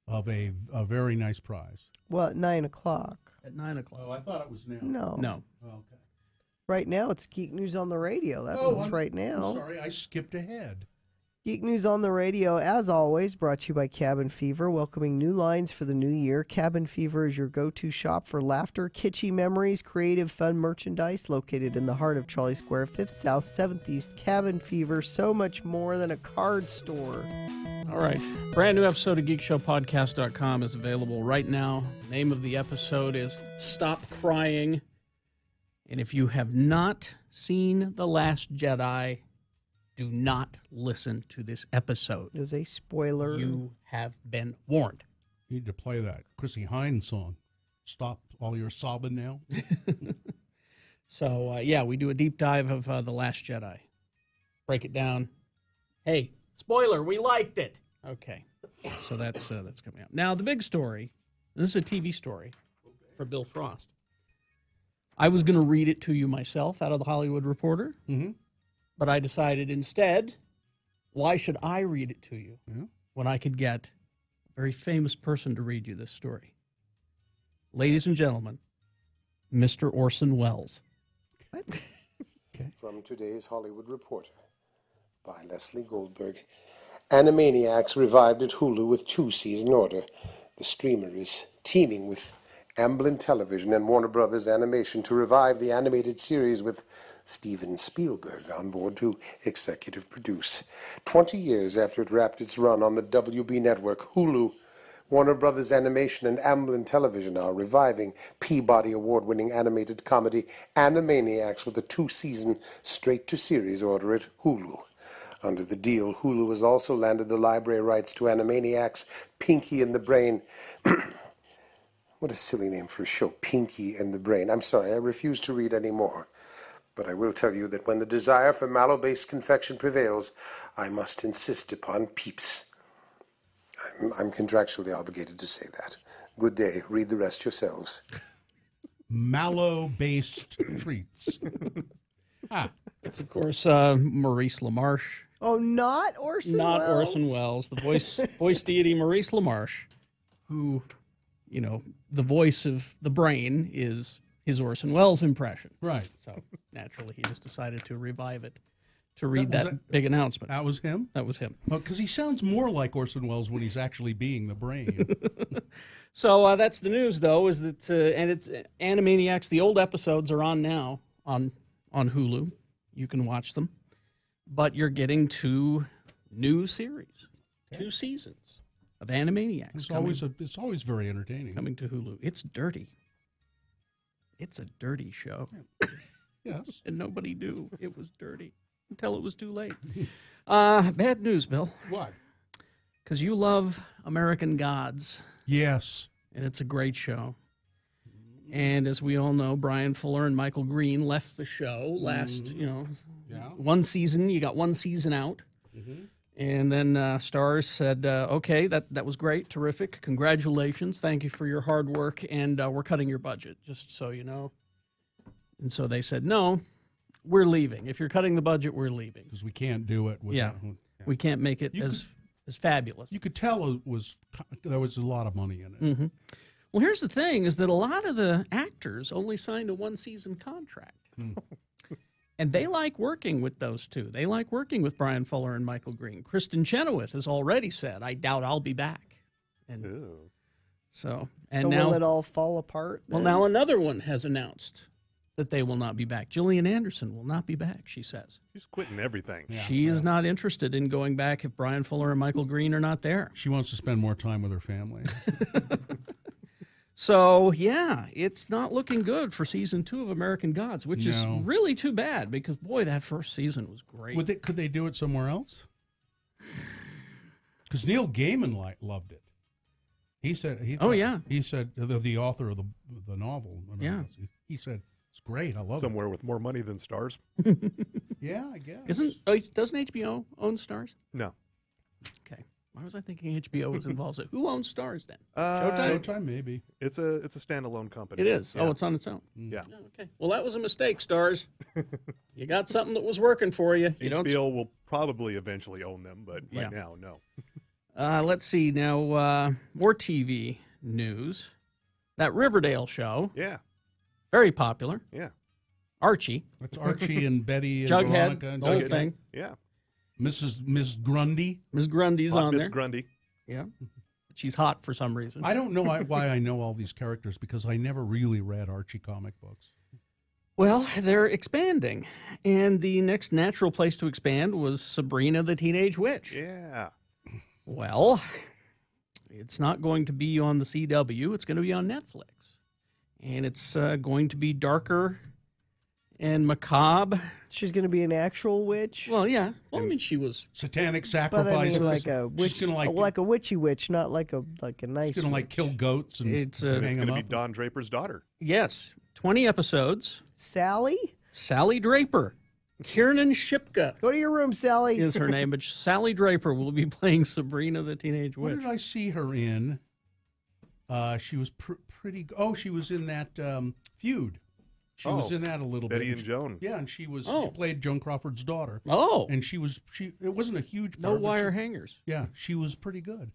Of a very nice prize. Well, at 9 o'clock. At 9 o'clock. Oh, I thought it was now. No. No. Oh, okay. Right now, it's Geek News on the Radio. That's what's right now. I'm sorry, I skipped ahead. Geek News on the Radio, as always, brought to you by Cabin Fever, welcoming new lines for the new year. Cabin Fever is your go-to shop for laughter, kitschy memories, creative, fun merchandise, located in the heart of Charlie Square, 5th South, 7th East. Cabin Fever, so much more than a card store. All right. Brand new episode of GeekShowPodcast.com is available right now. The name of the episode is Stop Crying. And if you have not seen The Last Jedi, do not listen to this episode. It is a spoiler. You have been warned. You need to play that Chrissy Hynde song. Stop all your sobbing now. So, we do a deep dive of The Last Jedi. Break it down. Hey, spoiler, we liked it. Okay. So that's coming up. Now, the big story, this is a TV story for Bill Frost. I was going to read it to you myself out of the Hollywood Reporter. Mm-hmm. But I decided instead, why should I read it to you when I could get a very famous person to read you this story? Ladies and gentlemen, Mr. Orson Welles. Okay. From today's Hollywood Reporter by Leslie Goldberg. Animaniacs revived at Hulu with 2-season order. The streamer is teaming with Amblin Television and Warner Brothers Animation to revive the animated series with Steven Spielberg on board to executive produce. 20 years after it wrapped its run on the WB network, Hulu, Warner Brothers Animation, and Amblin Television are reviving Peabody Award-winning animated comedy Animaniacs with a 2-season straight-to-series order at Hulu. Under the deal, Hulu has also landed the library rights to Animaniacs, Pinky and the Brain. What a silly name for a show, Pinky and the Brain. I'm sorry, I refuse to read any more. But I will tell you that when the desire for mallow-based confection prevails, I must insist upon Peeps. I'm contractually obligated to say that. Good day. Read the rest yourselves. Mallow-based treats. It's, of course, Maurice LaMarche. Oh, not Orson Not Welles? Orson Welles. The voice deity Maurice LaMarche, who, the voice of the brain is his Orson Welles impression. Right. So naturally, he just decided to revive it to read that big announcement. That was him? That was him. Well, because he sounds more like Orson Welles when he's actually being the brain. So that's the news, though, is that, and it's Animaniacs, the old episodes are on now on Hulu. You can watch them. But you're getting 2 new series, 2 seasons of Animaniacs. It's always very entertaining. Coming to Hulu. It's dirty. It's a dirty show. Yes. And nobody knew it was dirty until it was too late. Bad news, Bill. What? Because you love American Gods. Yes. And it's a great show. And as we all know, Brian Fuller and Michael Green left the show last, one season. You got 1 season out. Mm-hmm. And then Starz said, okay, that was great, terrific, congratulations, thank you for your hard work, and we're cutting your budget, just so you know. And so they said, no, we're leaving. If you're cutting the budget, we're leaving. Because we can't do it. We can't make it as fabulous. You could tell there was a lot of money in it. Mm-hmm. Well, here's the thing, is that a lot of the actors only signed a 1-season contract. And they like working with those 2. They like working with Brian Fuller and Michael Green. Kristen Chenoweth has already said, I doubt I'll be back. And so now will it all fall apart then? Well, now another one has announced that they will not be back. Gillian Anderson will not be back, she says. She's quitting everything. She is not interested in going back if Brian Fuller and Michael Green are not there. She wants to spend more time with her family. So, yeah, it's not looking good for season 2 of American Gods, which is No. really too bad because, boy, that first season was great. Could they do it somewhere else? Because Neil Gaiman loved it. He said, he said the author of the novel. Yeah. He said it's great. I love Somewhere with more money than Stars. Yeah, I guess. Doesn't HBO own Stars? No. Okay. Why was I thinking HBO was involved? Who owns Stars then? Showtime? Showtime, maybe. It's a standalone company. It is. Yeah. Oh, it's on its own. Yeah. Okay. Well, that was a mistake, Stars. You got something that was working for you. You don't. HBO will probably eventually own them, but right now, no. Let's see now. More TV news. That Riverdale show. Yeah. Very popular. Yeah. Archie. That's Archie and Betty and Jughead. Veronica and The whole Jughead. thing. Yeah. Miss Grundy. Miss Grundy's Hot on Miss there. Grundy. Yeah. She's hot for some reason. I don't know why I know all these characters because I never really read Archie comic books. Well, they're expanding, and the next natural place to expand was Sabrina the Teenage Witch. Yeah. Well, it's not going to be on the CW. It's going to be on Netflix, and it's going to be darker and macabre. She's going to be an actual witch. Well, yeah. Well, I mean, she was satanic But sacrifices. I mean, like a witch, She's gonna like a witchy witch, not like a nice. She's gonna witch. kill goats and It's, hang It's them going to be up. Don Draper's daughter. Yes, 20 episodes. Sally. Sally Draper, Kiernan Shipka. Go to your room, Sally. Is her name, but Sally Draper will be playing Sabrina the Teenage What Witch. did I see her in? She was pretty. Oh, she was in that Feud. She was in that a little Betty bit. and Joan. Yeah, and she was. Oh. She played Joan Crawford's daughter. Oh, and she was. It wasn't a huge. no part, but wire she- hangers. Yeah, she was pretty good.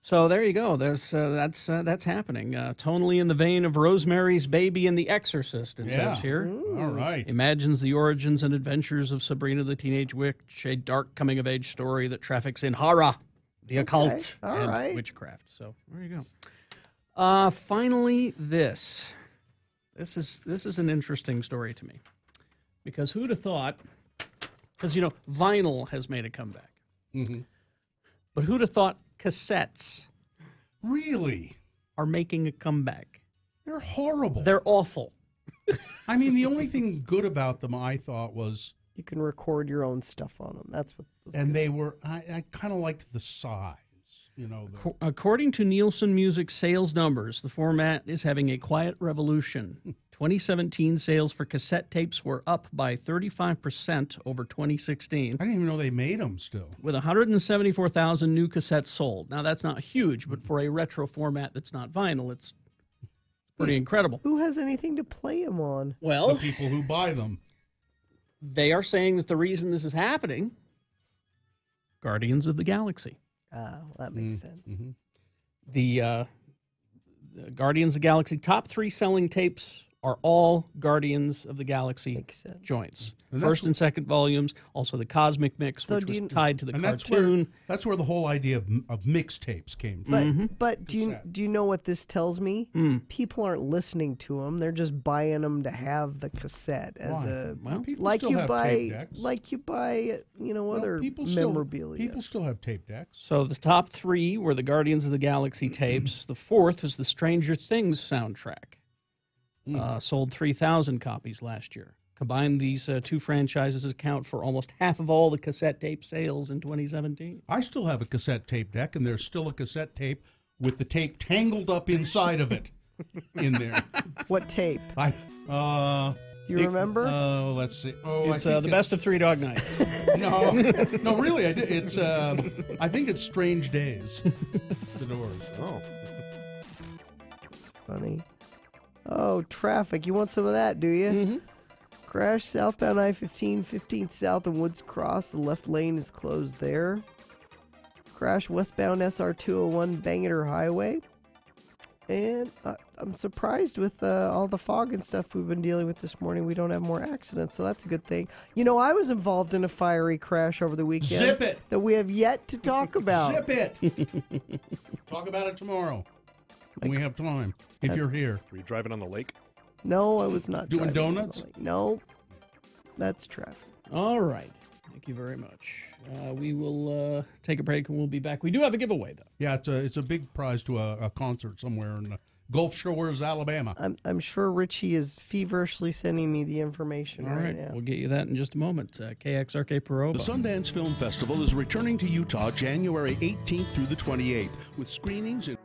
So there you go. There's that's happening. Tonally in the vein of Rosemary's Baby and The Exorcist. It Yeah. says here. All right. Imagines the origins and adventures of Sabrina the Teenage Witch, a dark coming-of-age story that traffics in horror, the occult, all and right. witchcraft. So there you go. Finally, this is an interesting story to me, because who'd have thought? Because vinyl has made a comeback, but who'd have thought cassettes Really? are making a comeback? They're horrible. They're awful. I mean, the only thing good about them, I thought, was You can record your own stuff on them. That's what. was and good. they were. I kind of liked the size. According to Nielsen Music sales numbers, the format is having a quiet revolution. 2017 sales for cassette tapes were up by 35% over 2016. I didn't even know they made them still. With 174,000 new cassettes sold. Now, that's not huge, but for a retro format that's not vinyl, it's pretty incredible. Who has anything to play them on? Well, The people who buy them. they are saying that the reason this is happening, Guardians of the Galaxy. Well, that makes sense. The Guardians of the Galaxy top 3 selling tapes are all Guardians of the Galaxy joints. And First that's- and second volumes, also the Cosmic Mix, So which do was you- tied to the And cartoon. that's where the whole idea of mixtapes came from. But Mm-hmm. but do you know what this tells me? People aren't listening to them; they're just buying them to have the cassette as Why? a Well, people like still you have buy tape decks. other people still, memorabilia. People still have tape decks. So the top 3 were the Guardians of the Galaxy tapes. The fourth was the Stranger Things soundtrack. Sold 3,000 copies last year. Combined, these two franchises account for almost half of all the cassette tape sales in 2017. I still have a cassette tape deck, and there's still a cassette tape with the tape tangled up inside of it in there. What tape? I Do you remember? Let's see. Oh, It's the Best of Three Dog Night. no, really, I did. It's I think it's Strange Days. The Doors. Oh, It's funny. Oh, traffic. You want some of that, do you? Crash southbound I-15, 15th south of Woods Cross. The left lane is closed there. Crash westbound SR201 Bangor Highway. And I'm surprised with all the fog and stuff we've been dealing with this morning. We don't have more accidents, so that's a good thing. You know, I was involved in a fiery crash over the weekend. Zip it! That we have yet to talk about. Zip it! Talk about it tomorrow when we have time, if you're here. were you driving on the lake? No, I was not Doing driving donuts? illegally. No, that's traffic. All right. Thank you very much. We will take a break and we'll be back. We do have a giveaway, though. Yeah, it's a big prize to a concert somewhere in Gulf Shores, Alabama. I'm sure Richie is feverishly sending me the information All right. now. We'll get you that in just a moment. KXRK Peroba. The Sundance Film Festival is returning to Utah January 18th through the 28th with screenings in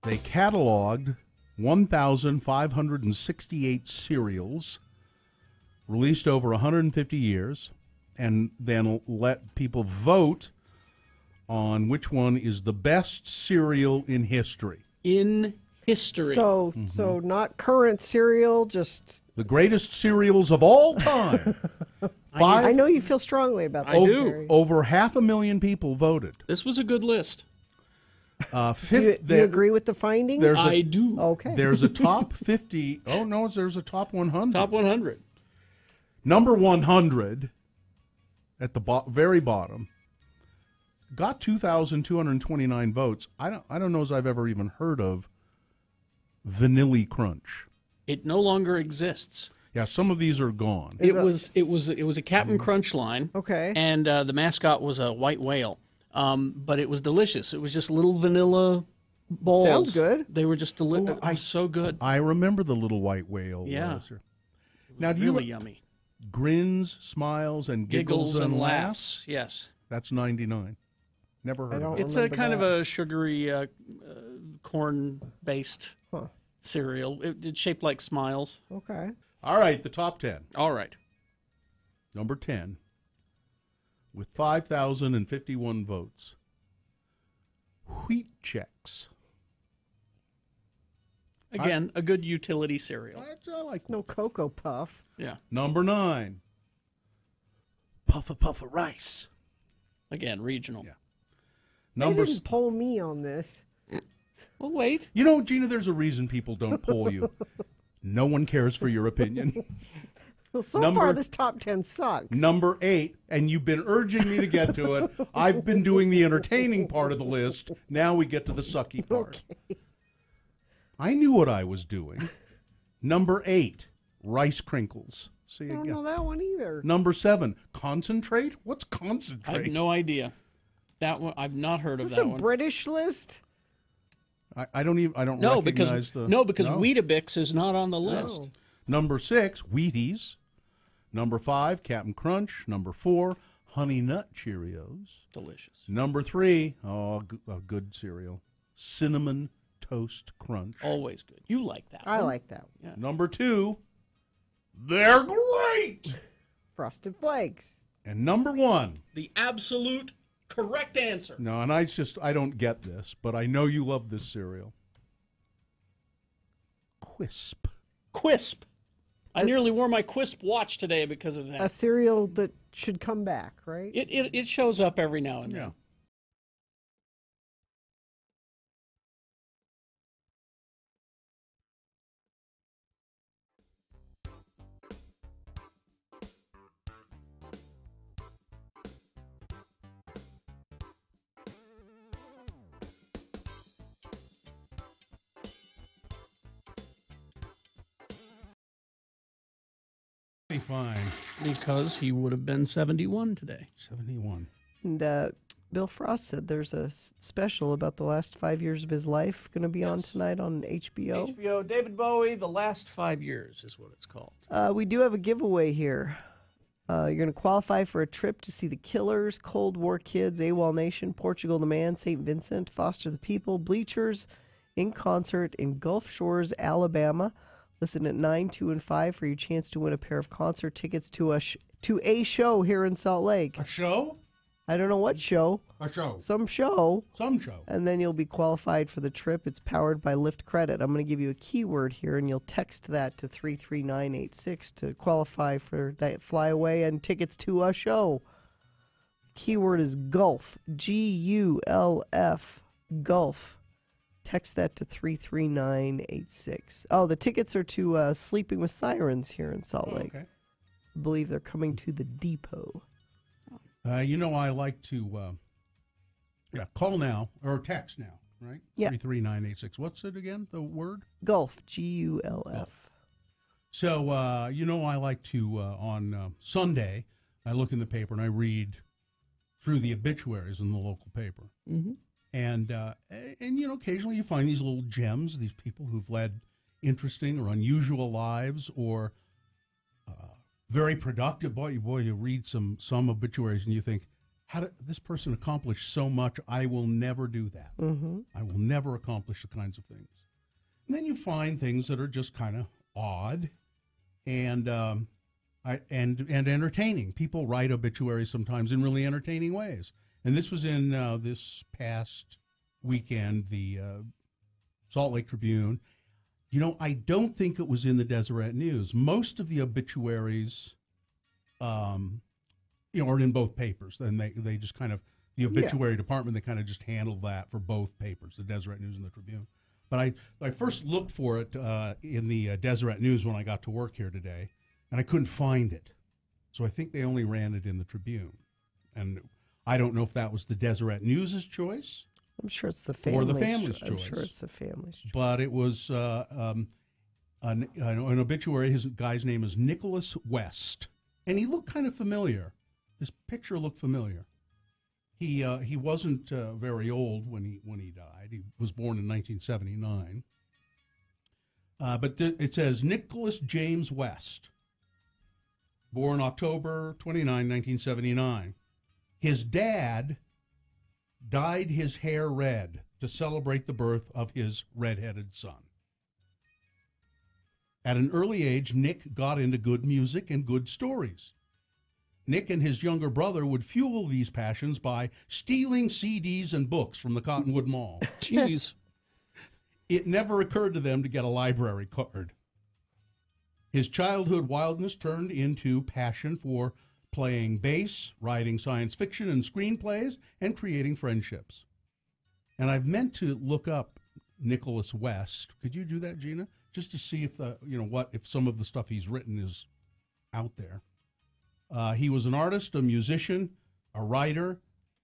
They cataloged 1,568 serials, released over 150 years, and then let people vote on which one is the best cereal in history. In history. So not current cereal, just The greatest cereals of all time. I know you feel strongly about that. Jerry. Over 500,000 people voted. This was a good list. Do you agree with the findings? I do. Okay. There's a top 50. Oh, no, there's a top 100. Top 100. Number 100 at the very bottom got 2,229 votes. I don't know as I've ever even heard of Vanilli Crunch. It no longer exists. Yeah, some of these are gone. It was a Captain Crunch line. Okay. And the mascot was a white whale. But it was delicious. It was just little vanilla balls. Sounds good. They were just delicious. So good. I remember the little white whale. Yeah. Now, do really you yummy. Grins, Smiles, and Giggles and Laughs? Yes. That's 99. Never heard of it. It's a kind of a sugary corn-based cereal. It's shaped like Smiles. Okay. All right, the top 10. All right. Number 10, with 5,051 votes, Wheat Chex. Again, a good utility cereal. I like no Cocoa Puff. Yeah. Number 9, Puffa Rice. Again, regional. Yeah. They didn't poll me on this. Well, wait. You know, Gina, there's a reason people don't poll you. No one cares for your opinion. Well, so far this top 10 sucks. Number 8, and you've been urging me to get to it. I've been doing the entertaining part of the list. Now we get to the sucky part. Okay. I knew what I was doing. Number 8, Rice Crinkles. See I again. don't know that one either. Number 7, Concentrate. What's Concentrate? I have no idea. That one I've not heard Is of this that a one. British list? I don't recognize because Weetabix is not on the list. Number 6, Wheaties. Number 5, Captain Crunch. Number 4, Honey Nut Cheerios. Delicious. Number 3, a good cereal, Cinnamon Toast Crunch. Always good. You like that I one. like that one. Yeah. Number 2, they're great. Frosted Flakes. And number 1. The absolute correct answer. No, and I don't get this, but I know you love this cereal. Quisp. Quisp. I nearly wore my Quisp watch today because of that. A cereal that should come back, right? It shows up every now and then. Fine. Because he would have been 71 today. 71. And Bill Frost said there's a special about the last 5 years of his life going to be on tonight on HBO. HBO, David Bowie, The Last 5 Years is what it's called. We do have a giveaway here. You're going to qualify for a trip to see the Killers, Cold War Kids, AWOL Nation, Portugal the Man, St. Vincent, Foster the People, Bleachers in concert in Gulf Shores, Alabama. Listen at 9, 2, and 5 for your chance to win a pair of concert tickets to a show here in Salt Lake. A show? I don't know what show. A show. Some show. Some show. And then you'll be qualified for the trip. It's powered by Lyft Credit. I'm going to give you a keyword here, and you'll text that to 33986 to qualify for that flyaway and tickets to a show. Keyword is Gulf. Gulf. Gulf. Text that to 33986. Oh, the tickets are to Sleeping with Sirens here in Salt Lake. Okay. I believe they're coming to the depot. You know, I like to call now or text now, right? Yeah. 33986. What's it again? The word? Gulf. Gulf. So, you know, I like to, on Sunday, I look in the paper and I read through the obituaries in the local paper. Mm-hmm. And you know, occasionally you find these little gems, these people who've led interesting or unusual lives or very productive. Boy, you read some obituaries and you think, this person accomplish so much? I will never do that. Mm-hmm. I will never accomplish the kinds of things. And then you find things that are just kind of odd and entertaining. People write obituaries sometimes in really entertaining ways. And this was in this past weekend, the Salt Lake Tribune. You know, I don't think it was in the Deseret News. Most of the obituaries, are in both papers. And they just kind of, the obituary department, they kind of just handle that for both papers, the Deseret News and the Tribune. But I first looked for it in the Deseret News when I got to work here today, and I couldn't find it. So I think they only ran it in the Tribune. And I don't know if that was the Deseret News' choice. I'm sure it's the family's or the family's choice. I'm sure it's the family's choice. But it was an obituary. His guy's name is Nicholas West, and he looked kind of familiar. His picture looked familiar. He wasn't very old when he died. He was born in 1979. But it says Nicholas James West, born October 29, 1979. His dad dyed his hair red to celebrate the birth of his redheaded son. At an early age, Nick got into good music and good stories. Nick and his younger brother would fuel these passions by stealing CDs and books from the Cottonwood Mall. Jeez. It never occurred to them to get a library card. His childhood wildness turned into passion for playing bass, writing science fiction and screenplays, and creating friendships. And I've meant to look up Nicholas West. Could you do that, Gina? Just to see if if some of the stuff he's written is out there. He was an artist, a musician, a writer.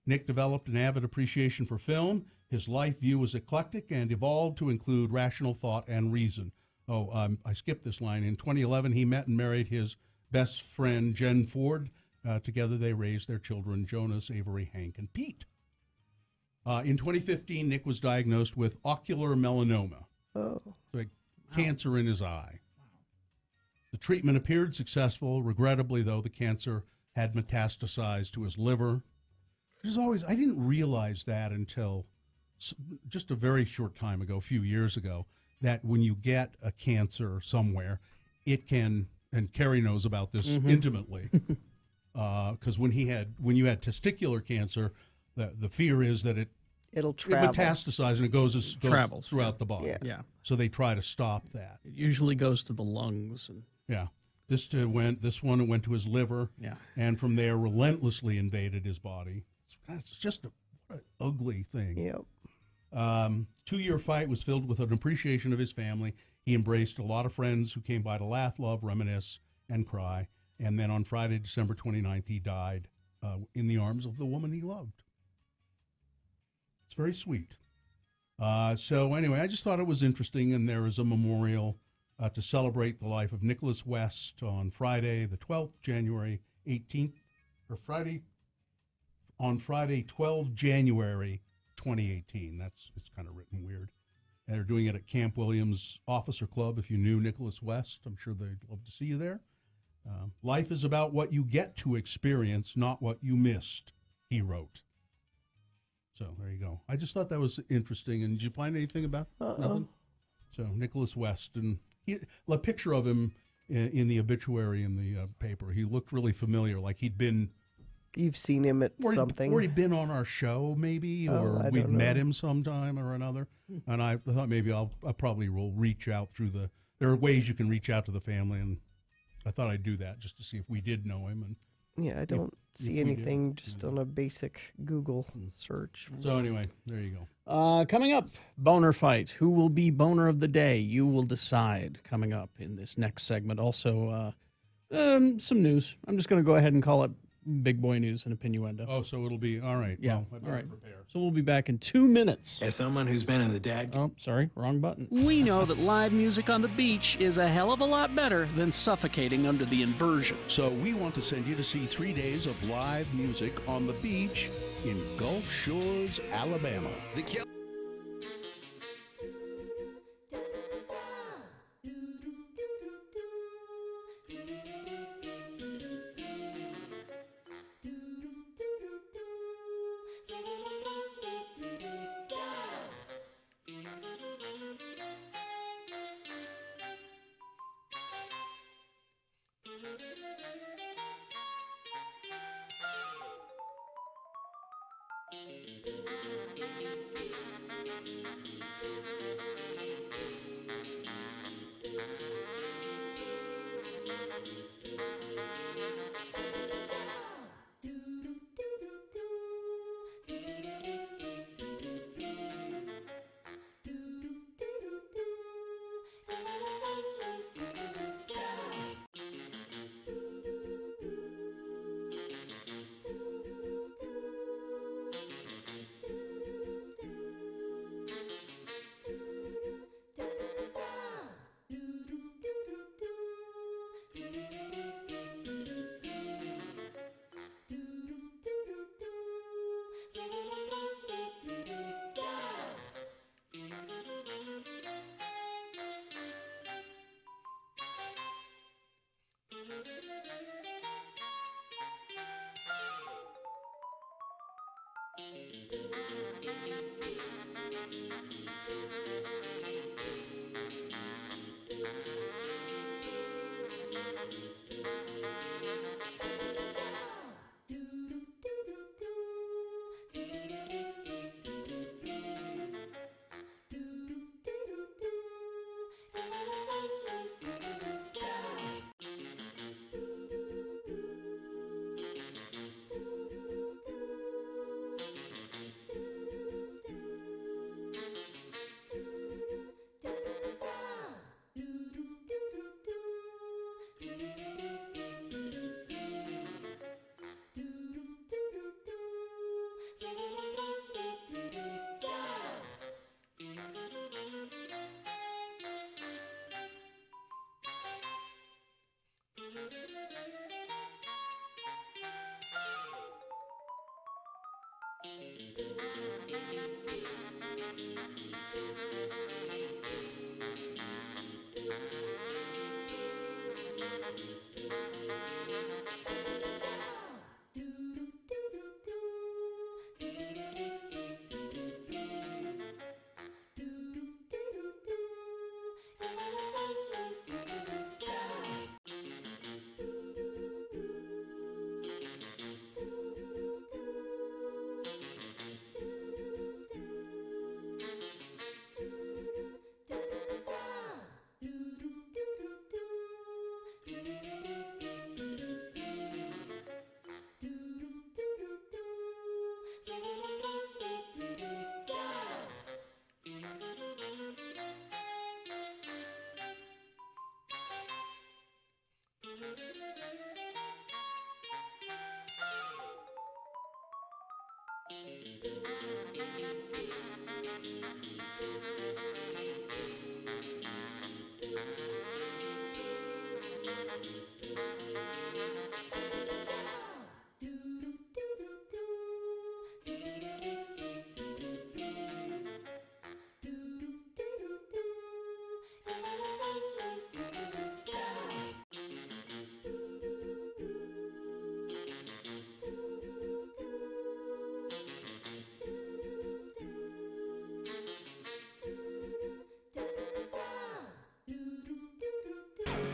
Nick developed an avid appreciation for film. His life view was eclectic and evolved to include rational thought and reason. I skipped this line. In 2011, he met and married his best friend, Jen Ford. Together they raised their children, Jonas, Avery, Hank, and Pete. In 2015, Nick was diagnosed with ocular melanoma, cancer in his eye. The treatment appeared successful. Regrettably, though, the cancer had metastasized to his liver. I didn't realize that until just a very short time ago, a few years ago, that when you get a cancer somewhere, it can, and Kerry knows about this intimately, because when you had testicular cancer, the fear is that it'll travel. It metastasizes and it goes travels throughout the body. Yeah. So they try to stop that. It usually goes to the lungs. This one went to his liver. Yeah. And from there relentlessly invaded his body. It's just what an ugly thing. Yep. 2-year fight was filled with an appreciation of his family. He embraced a lot of friends who came by to laugh, love, reminisce, and cry. And then on Friday, December 29th, he died in the arms of the woman he loved. It's very sweet. So anyway, I just thought it was interesting, and there is a memorial to celebrate the life of Nicholas West on Friday, the 12th, January 18th, on Friday, 12 January 2018. It's kind of written weird. And they're doing it at Camp Williams Officer Club. If you knew Nicholas West, I'm sure they'd love to see you there. Life is about what you get to experience, not what you missed, he wrote. So there you go. I just thought that was interesting. And did you find anything about nothing? So Nicholas West, and a picture of him in the obituary in the paper. He looked really familiar, like he'd been. You've seen him at something, or he'd been on our show, maybe, or we'd met him sometime or another. And I thought maybe I probably will reach out through the. There are ways you can reach out to the family, and I thought I'd do that just to see if we did know him. And yeah, I don't see anything just on a basic Google search. So anyway, there you go. Coming up, boner fight. Who will be boner of the day? You will decide. Coming up in this next segment. Also, some news. I'm just going to go ahead and call it Big Boy News and Opinioendo. Oh, so it'll be all right. Yeah, well, all right. Prepare. So we'll be back in 2 minutes. As someone who's been in the dad. Oh, sorry, wrong button. We know that live music on the beach is a hell of a lot better than suffocating under the inversion. So we want to send you to see 3 days of live music on the beach in Gulf Shores, Alabama.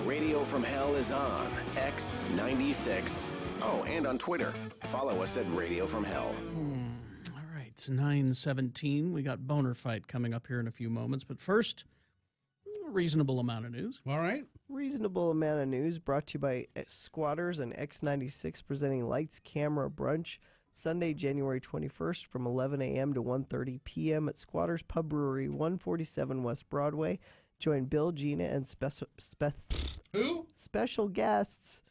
Radio from Hell is on X96. Oh, and on Twitter. Follow us at Radio from Hell. All right, it's 9:17. We got Boner Fight coming up here in a few moments. But first, a reasonable amount of news. All right. Reasonable amount of news brought to you by Squatters and X96 presenting Lights Camera Brunch Sunday, January 21st from 11 a.m. to 1:30 p.m. at Squatters Pub Brewery, 147 West Broadway. Join Bill, Gina, and special guests,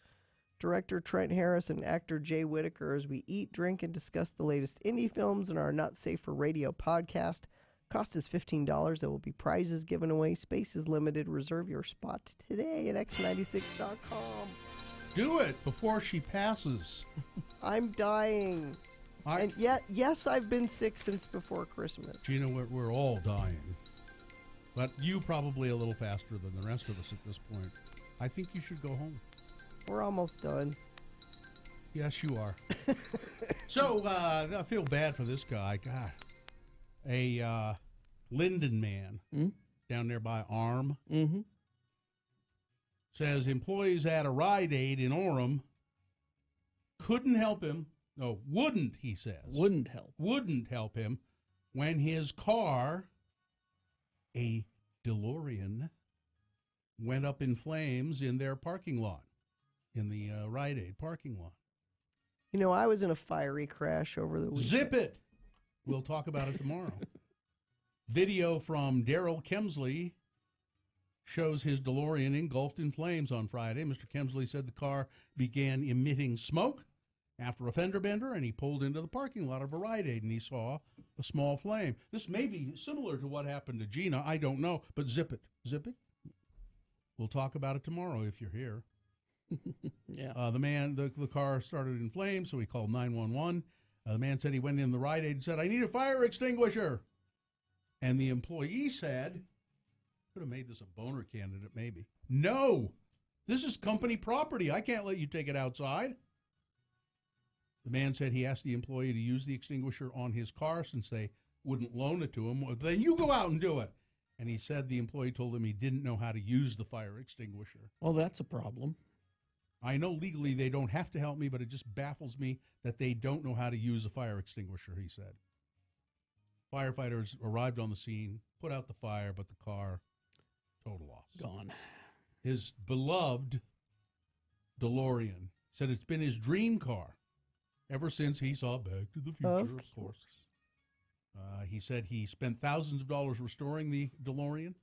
director Trent Harris and actor Jay Whitaker, as we eat, drink, and discuss the latest indie films in our Not Safe for Radio podcast. Cost is $15. There will be prizes given away. Space is limited. Reserve your spot today at x96.com. Do it before she passes. I'm dying. And yet, yes, I've been sick since before Christmas. Gina, we're all dying. But you probably a little faster than the rest of us at this point. I think you should go home. We're almost done. Yes, you are. So, I feel bad for this guy. God. A Linden man down there by Arm says employees at a Rite Aid in Orem couldn't help him No, wouldn't, he says. Wouldn't help. Wouldn't help him when his car, a DeLorean, went up in flames in their parking lot, in the Rite Aid parking lot. You know, I was in a fiery crash over the weekend. Zip it! We'll talk about it tomorrow. Video from Daryl Kemsley shows his DeLorean engulfed in flames on Friday. Mr. Kemsley said the car began emitting smoke after a fender bender, and he pulled into the parking lot of a Rite Aid, and he saw a small flame. This may be similar to what happened to Gina. I don't know, but zip it. Zip it. We'll talk about it tomorrow if you're here. Yeah. The car started in flames, so he called 911. The man said he went in the Rite Aid and said, "I need a fire extinguisher." And the employee said, could have made this a boner candidate maybe. "No, this is company property. I can't let you take it outside." The man said he asked the employee to use the extinguisher on his car since they wouldn't loan it to him. "Well, then you go out and do it." And he said the employee told him he didn't know how to use the fire extinguisher. Well, that's a problem. "I know legally they don't have to help me, but it just baffles me that they don't know how to use a fire extinguisher," he said. Firefighters arrived on the scene, put out the fire, but the car, total loss. Gone. His beloved DeLorean said it's been his dream car ever since he saw Back to the Future, of course. He said he spent thousands of dollars restoring the DeLorean.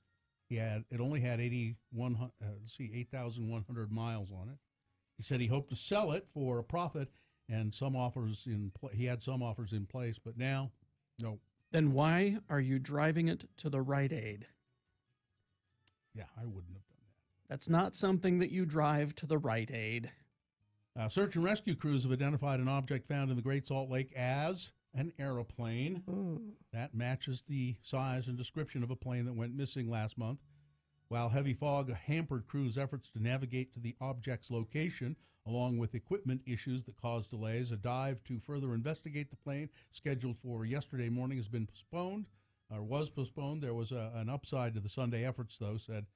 It only had 8,100 miles on it. He said he hoped to sell it for a profit, and he had some offers in place, but now, no. Then why are you driving it to the Rite Aid? Yeah, I wouldn't have done that. That's not something that you drive to the Rite Aid. Search and rescue crews have identified an object found in the Great Salt Lake as an airplane. That matches the size and description of a plane that went missing last month. While heavy fog hampered crews' efforts to navigate to the object's location, along with equipment issues that caused delays, a dive to further investigate the plane, scheduled for yesterday morning, has been postponed, or was postponed. There was an upside to the Sunday efforts, though, said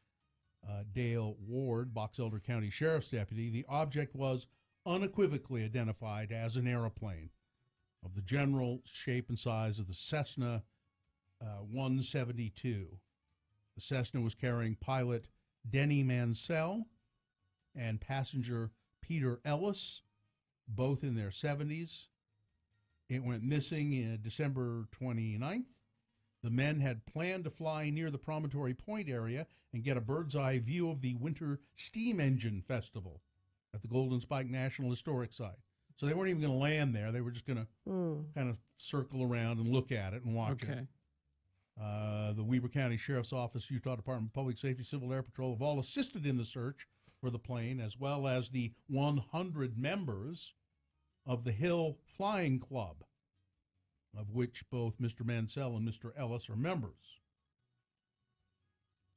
Dale Ward, Box Elder County Sheriff's deputy. The object was unequivocally identified as an airplane of the general shape and size of the Cessna 172. The Cessna was carrying pilot Denny Mansell and passenger Peter Ellis, both in their 70s. It went missing December 29th. The men had planned to fly near the Promontory Point area and get a bird's eye view of the Winter Steam Engine Festival at the Golden Spike National Historic Site. So they weren't even going to land there. They were just going to kind of circle around and look at it and watch it. The Weber County Sheriff's Office, Utah Department of Public Safety, Civil Air Patrol have all assisted in the search for the plane, as well as the 100 members of the Hill Flying Club, of which both Mr. Mansell and Mr. Ellis are members.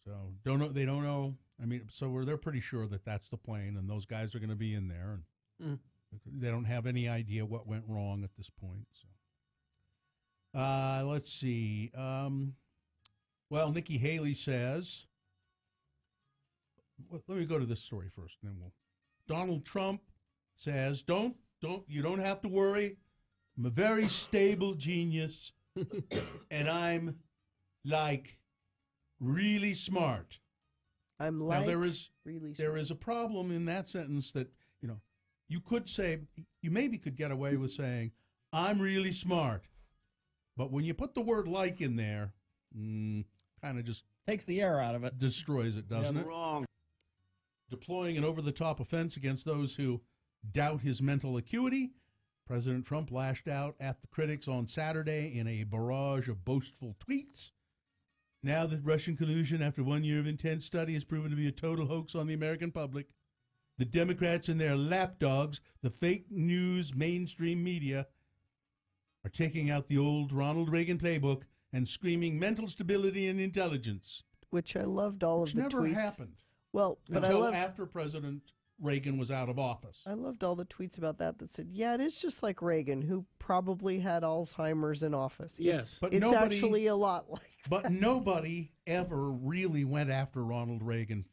So they don't know. I mean, so they're pretty sure that that's the plane, and those guys are going to be in there, and they don't have any idea what went wrong at this point. So. Let's see. Well, Nikki Haley says, let me go to this story first, and then we'll. Donald Trump says, you don't have to worry. I'm a very stable genius, and I'm like really smart. I'm like now, there is really a problem in that sentence that, you could say, you maybe could get away with saying, I'm really smart. But when you put the word like in there, kind of just takes the air out of it. Destroys it, doesn't it? Wrong. Deploying an over-the-top offense against those who doubt his mental acuity, President Trump lashed out at the critics on Saturday in a barrage of boastful tweets. Now that Russian collusion, after 1 year of intense study, has proven to be a total hoax on the American public, the Democrats and their lapdogs, the fake news mainstream media, are taking out the old Ronald Reagan playbook and screaming mental stability and intelligence. Which I loved all of the never tweets. Happened. Well, but until I love after President Reagan was out of office. I loved all the tweets about that said, yeah, it is just like Reagan, who probably had Alzheimer's in office. Yes. But it's nobody- actually a lot like But nobody ever really went after Ronald Reagan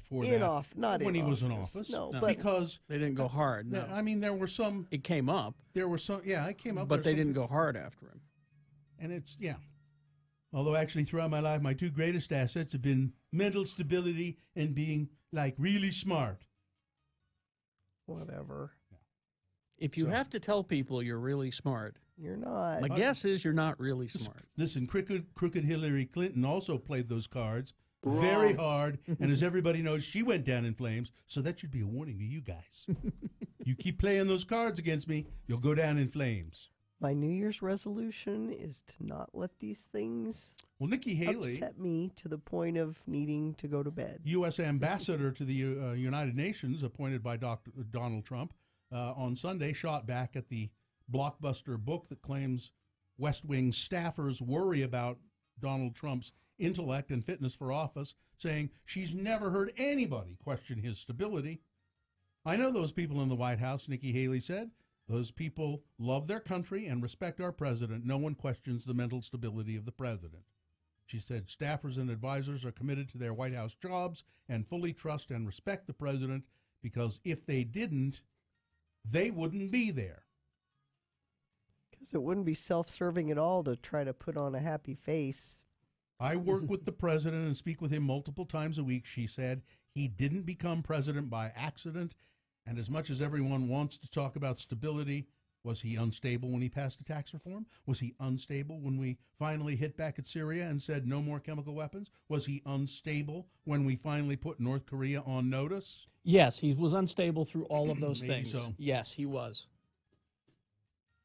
for In that off- not when in he was in office. office. No, No. but because They didn't go hard. No. I mean, there were some. It came up, There were some. Yeah, it came up. but There's they some- didn't go hard after him. And it's Although actually throughout my life, my two greatest assets have been mental stability and being like really smart. whatever. If you So- have to tell people you're really smart, You're not. my guess is you're not really smart. Listen, crooked Hillary Clinton also played those cards very hard, and as everybody knows, she went down in flames. So that should be a warning to you guys. You keep playing those cards against me, you'll go down in flames. My New Year's resolution is to not let these things Well, Nikki Haley, upset me to the point of needing to go to bed. U.S. ambassador to the United Nations, appointed by Dr. Donald Trump, on Sunday, shot back at the blockbuster book that claims West Wing staffers worry about Donald Trump's intellect and fitness for office, saying she's never heard anybody question his stability. I know those people in the White House, Nikki Haley said. Those people love their country and respect our president. No one questions the mental stability of the president. She said staffers and advisors are committed to their White House jobs and fully trust and respect the president, because if they didn't, they wouldn't be there. Because it wouldn't be self-serving at all to try to put on a happy face. I work with the president and speak with him multiple times a week, she said. He didn't become president by accident. And as much as everyone wants to talk about stability, was he unstable when he passed the tax reform? Was he unstable when we finally hit back at Syria and said no more chemical weapons? Was he unstable when we finally put North Korea on notice? Yes, he was unstable through all of those Maybe things. so. Yes, he was.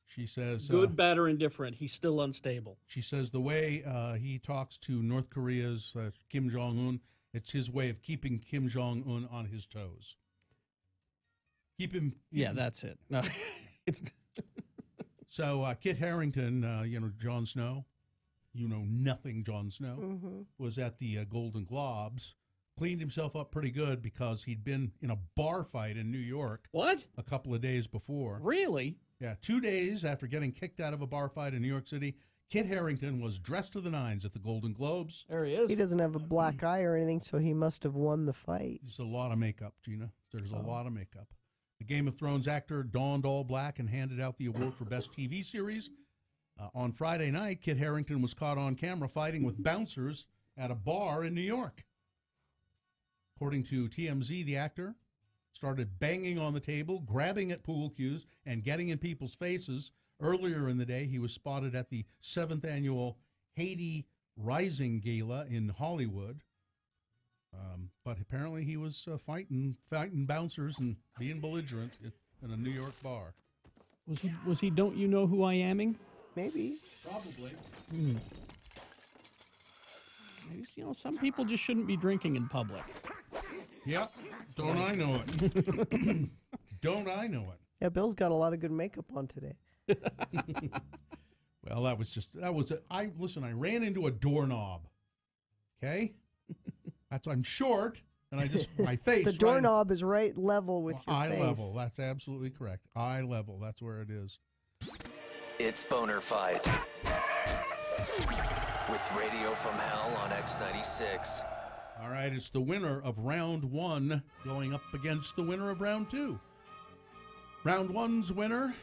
She says Good, bad, or indifferent, he's still unstable. She says the way he talks to North Korea's Kim Jong-un, it's his way of keeping Kim Jong-un on his toes. Keep him. That's it. No, it's So Kit Harington, Jon Snow, nothing Jon Snow, was at the Golden Globes, cleaned himself up pretty good because he'd been in a bar fight in New York. What? A couple of days before. Really? Yeah, 2 days after getting kicked out of a bar fight in New York City, Kit Harington was dressed to the nines at the Golden Globes. There he is. He doesn't have a black eye or anything, so he must have won the fight. There's a lot of makeup, Gina. There's a lot of makeup. The Game of Thrones actor donned all black and handed out the award for Best TV Series. On Friday night, Kit Harington was caught on camera fighting with bouncers at a bar in New York. According to TMZ, the actor started banging on the table, grabbing at pool cues, and getting in people's faces. Earlier in the day, he was spotted at the 7th annual Haiti Rising Gala in Hollywood. But apparently he was fighting bouncers and being belligerent in a New York bar. Was he Don't You Know Who I Aming? Maybe. Probably. Some people just shouldn't be drinking in public. Yep. Don't I know it? Don't I know it? Yeah, Bill's got a lot of good makeup on today. Well, I ran into a doorknob. Okay? I'm short, and my face. The doorknob is right level with your eye face. level. That's absolutely correct. Eye level. That's where it is. It's Boner Fight with Radio from Hell on X96. All right, it's the winner of round 1 going up against the winner of round 2. Round 1's winner,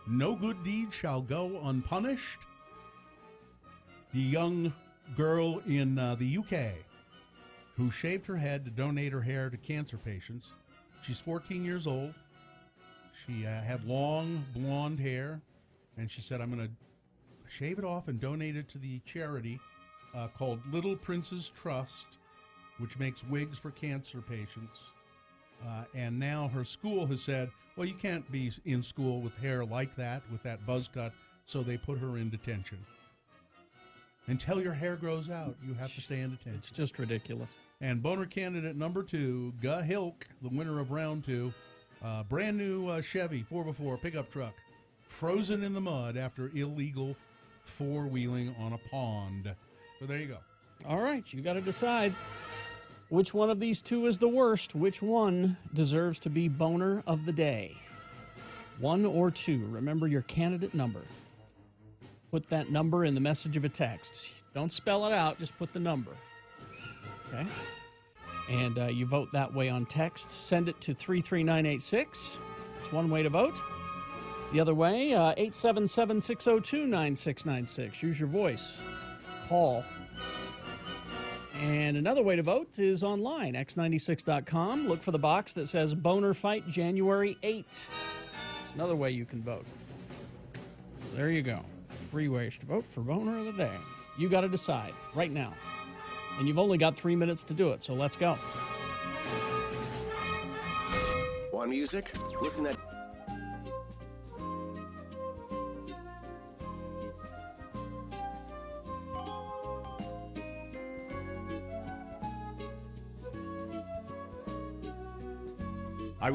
no good deed shall go unpunished. The young girl in the UK who shaved her head to donate her hair to cancer patients. She's 14 years old. She had long blonde hair, and she said, I'm going to shave it off and donate it to the charity called Little Prince's Trust, which makes wigs for cancer patients. And now her school has said, well, you can't be in school with hair like that, with that buzz cut, so they put her in detention. Until your hair grows out, you have to stay in detention. It's just ridiculous. And boner candidate number 2, Guh Hilk, the winner of round 2, brand new Chevy 4x4 pickup truck, frozen in the mud after illegal four-wheeling on a pond. So there you go. All right, you got to decide. Which one of these two is the worst? Which one deserves to be boner of the day? 1 or 2. Remember your candidate number. Put that number in the message of a text. Don't spell it out, just put the number. Okay? And you vote that way on text. Send it to 33986. It's one way to vote. The other way, 877-602-9696. Use your voice. Call. And another way to vote is online, x96.com. Look for the box that says Boner Fight January 8. It's another way you can vote. So there you go. 3 ways to vote for Boner of the Day. You got to decide right now. And you've only got 3 minutes to do it, so let's go. Want music? Listen at I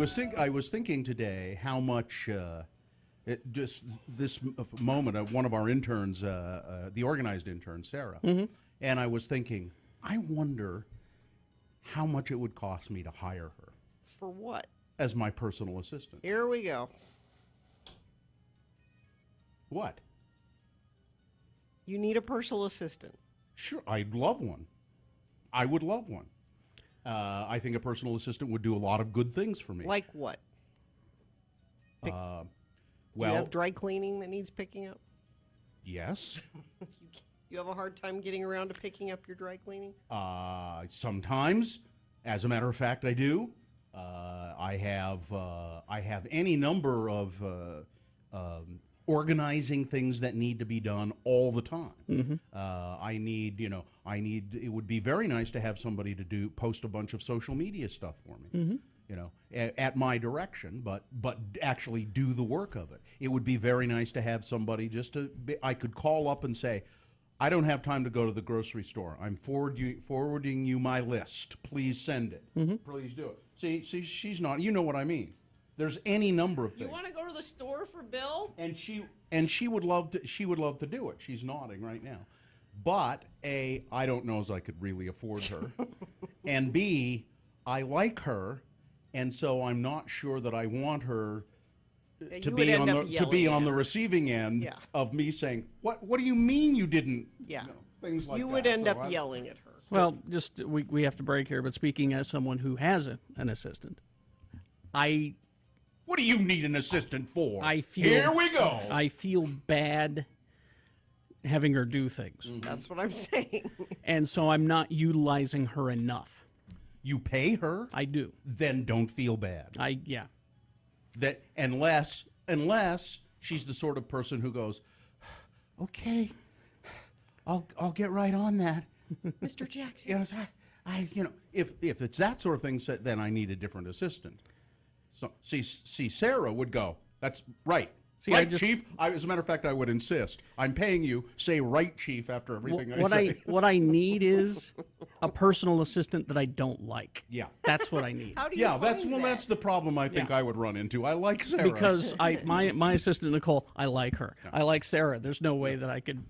was thinking today how much just this moment one of our interns, the organized intern Sarah, and I was thinking, I wonder how much it would cost me to hire her For what? as my personal assistant. Here we go. What? You need a personal assistant. Sure, I'd love one. I would love one. I think a personal assistant would do a lot of good things for me. Like what? Do you have dry cleaning that needs picking up? Yes. You have a hard time getting around to picking up your dry cleaning? Sometimes, as a matter of fact, I do. I have any number of organizing things that need to be done all the time. It would be very nice to have somebody to post a bunch of social media stuff for me. At my direction, but actually do the work of it. It would be very nice to have somebody I could call up and say, I don't have time to go to the grocery store. I'm forwarding you my list. Please send it. Please do it. See, she's not. You know what I mean. There's any number of things. You want to go to the store for Bill? And she would love to. She would love to do it. She's nodding right now. But A, I don't know as I could really afford her, and B, I like her, and so I'm not sure that I want her to be on the receiving end of me saying, "What do you mean you didn't?" Yeah, things like that. You would end up yelling at her. Well, just we have to break here. But speaking as someone who has an assistant, What do you need an assistant for? Here we go. I feel bad having her do things. That's what I'm saying. And so I'm not utilizing her enough. You pay her? I do. Then don't feel bad. That unless she's the sort of person who goes, okay, I'll get right on that. Mr. Jackson. Yes, if it's that sort of thing, then I need a different assistant. So see, Sarah would go, that's right. Chief. As a matter of fact, I would insist. I'm paying you. Say right, Chief, after everything I say. What I need is a personal assistant that I don't like. Yeah, that's what I need. How do you find that? That's the problem I think I would run into. I like Sarah because my assistant Nicole, I like her. Yeah. I like Sarah. There's no way that I could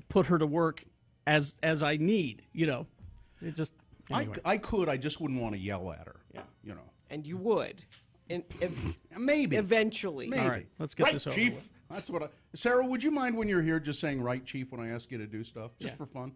put her to work as I need. It just anyway. I could. I just wouldn't want to yell at her. Yeah, And you would. Maybe. Eventually. Maybe. All right, let's get this over Chief. with. That's what Sarah, would you mind when you're here just saying right, Chief, when I ask you to do stuff? Just for fun?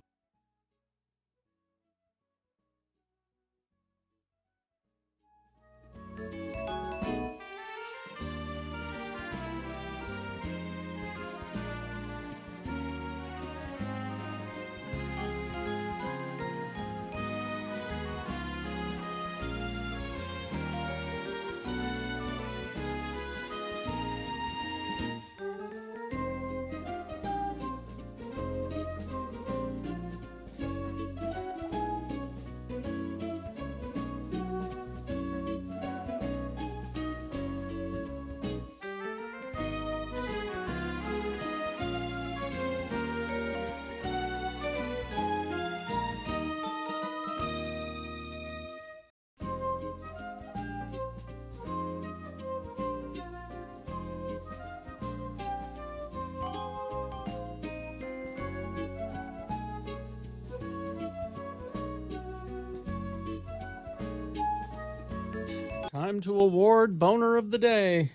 Time to award Boner of the Day.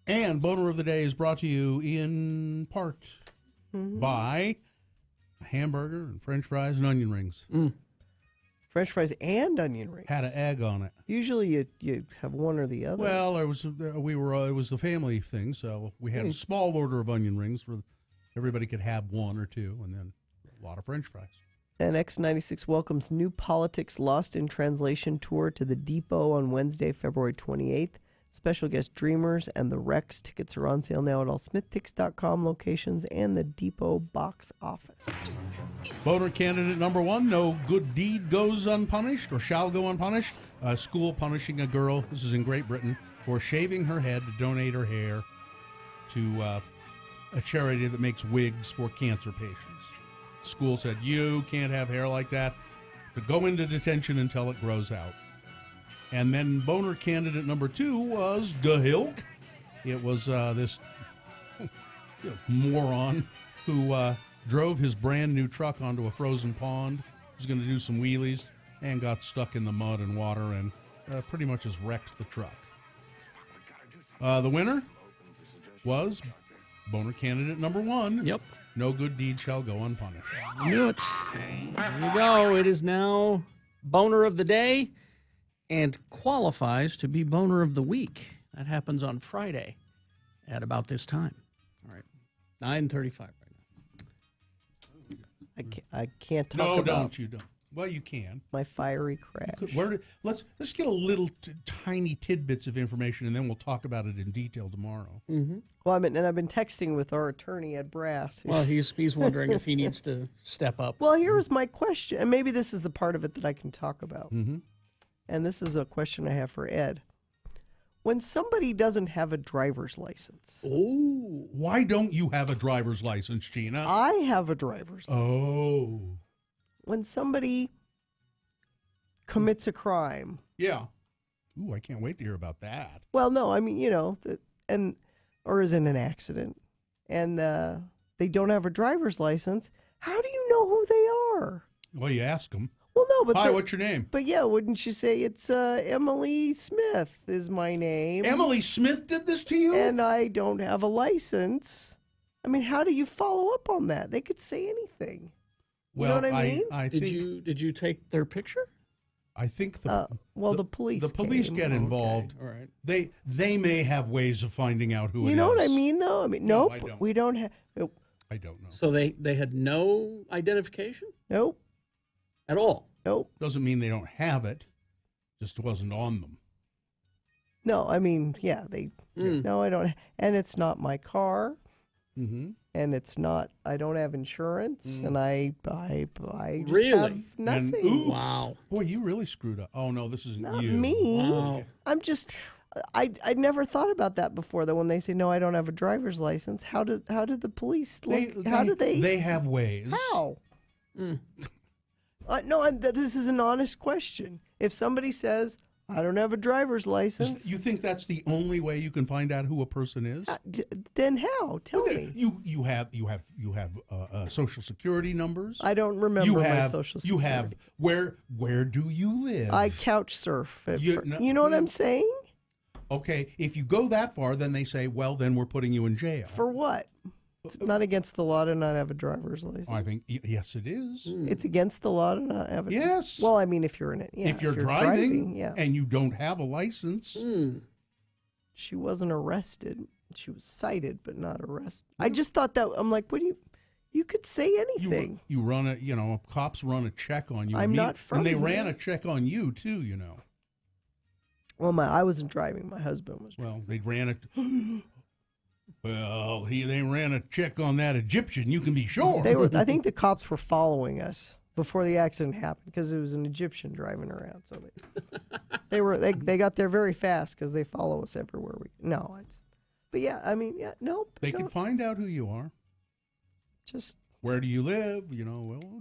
And Boner of the Day is brought to you in part by a hamburger and French fries and onion rings. French fries and onion rings. Had an egg on it. Usually you have one or the other. Well, it was the family thing, so we had a small order of onion rings for everybody could have one or two, and then a lot of French fries. And X96 welcomes New Politics Lost in Translation tour to the Depot on Wednesday, February 28th. Special guest Dreamers and the Rex. Tickets are on sale now at all SmithTix.com locations and the Depot box office. Boner candidate number 1, no good deed goes unpunished or shall go unpunished. A school punishing a girl, this is in Great Britain, for shaving her head to donate her hair to a charity that makes wigs for cancer patients. School said, you can't have hair like that. To go into detention until it grows out. And then Boner candidate number 2 was Gahilk. It was this moron who drove his brand new truck onto a frozen pond, was going to do some wheelies, and got stuck in the mud and water and pretty much has wrecked the truck. The winner was Boner candidate number 1. Yep. No good deed shall go unpunished. I knew it. There you go. It is now Boner of the Day and qualifies to be Boner of the Week. That happens on Friday at about this time. All right. 9:35 right now. I can't talk No, about don't you don't. Well, you can. my fiery crash. Let's get a little tiny tidbits of information, and then we'll talk about it in detail tomorrow. Mm-hmm. Well, I've been texting with our attorney Ed Brass. Well, he's wondering if he needs to step up. Well, here's my question, and maybe this is the part of it that I can talk about. Mm-hmm. And this is a question I have for Ed. When somebody doesn't have a driver's license. Oh. Why don't you have a driver's license, Gina? I have a driver's license. Oh. When somebody commits a crime. Yeah. Ooh, I can't wait to hear about that. Well, no, I mean, or is in an accident, and they don't have a driver's license. How do you know who they are? Well, you ask them. Well, no, but hi, what's your name? But yeah, wouldn't you say it's Emily Smith is my name? Emily Smith did this to you? And I don't have a license. I mean, how do you follow up on that? They could say anything. Well, you know what I mean? I think, did you take their picture? I think the police. The police came. get involved. Okay. All right. They may have ways of finding out who it is. You know what I mean, though? I mean, nope, I don't. we don't have. I don't know. So they had no identification? Nope. At all? Nope. Doesn't mean they don't have it. Just wasn't on them. No, I mean, yeah, no, I don't. And it's not my car. Mm-hmm. And it's not. I don't have insurance, and I just really have nothing. And oops. Wow. Boy, you really screwed up. Oh no, this isn't Not you. me. Wow. I'm just. I never thought about that before. That when they say no, I don't have a driver's license. How did the police look? How do they? They have ways. How? No, this is an honest question. If somebody says I don't have a driver's license, You think that's the only way you can find out who a person is? Then how? Tell me. You have social security numbers. I don't remember my social security. You have where do you live? I couch surf. You know what I'm saying? Okay, if you go that far, then they say, well, then we're putting you in jail. For what? It's not against the law to not have a driver's license. I think yes, it is. It's against the law to not have a. Yes. Well, I mean, if you're in it, if you're driving, yeah. and you don't have a license. She wasn't arrested. She was cited, but not arrested. I just thought that I'm like, what do you could say anything. You run cops run a check on you. I'm not from and they here. ran a check on you too. Well, I wasn't driving. My husband was. Well, they ran it. Well, they ran a check on that Egyptian. You can be sure. I think the cops were following us before the accident happened because it was an Egyptian driving around. So they got there very fast because they follow us everywhere but yeah, I mean, yeah, nope. They can find out who you are. Just where do you live?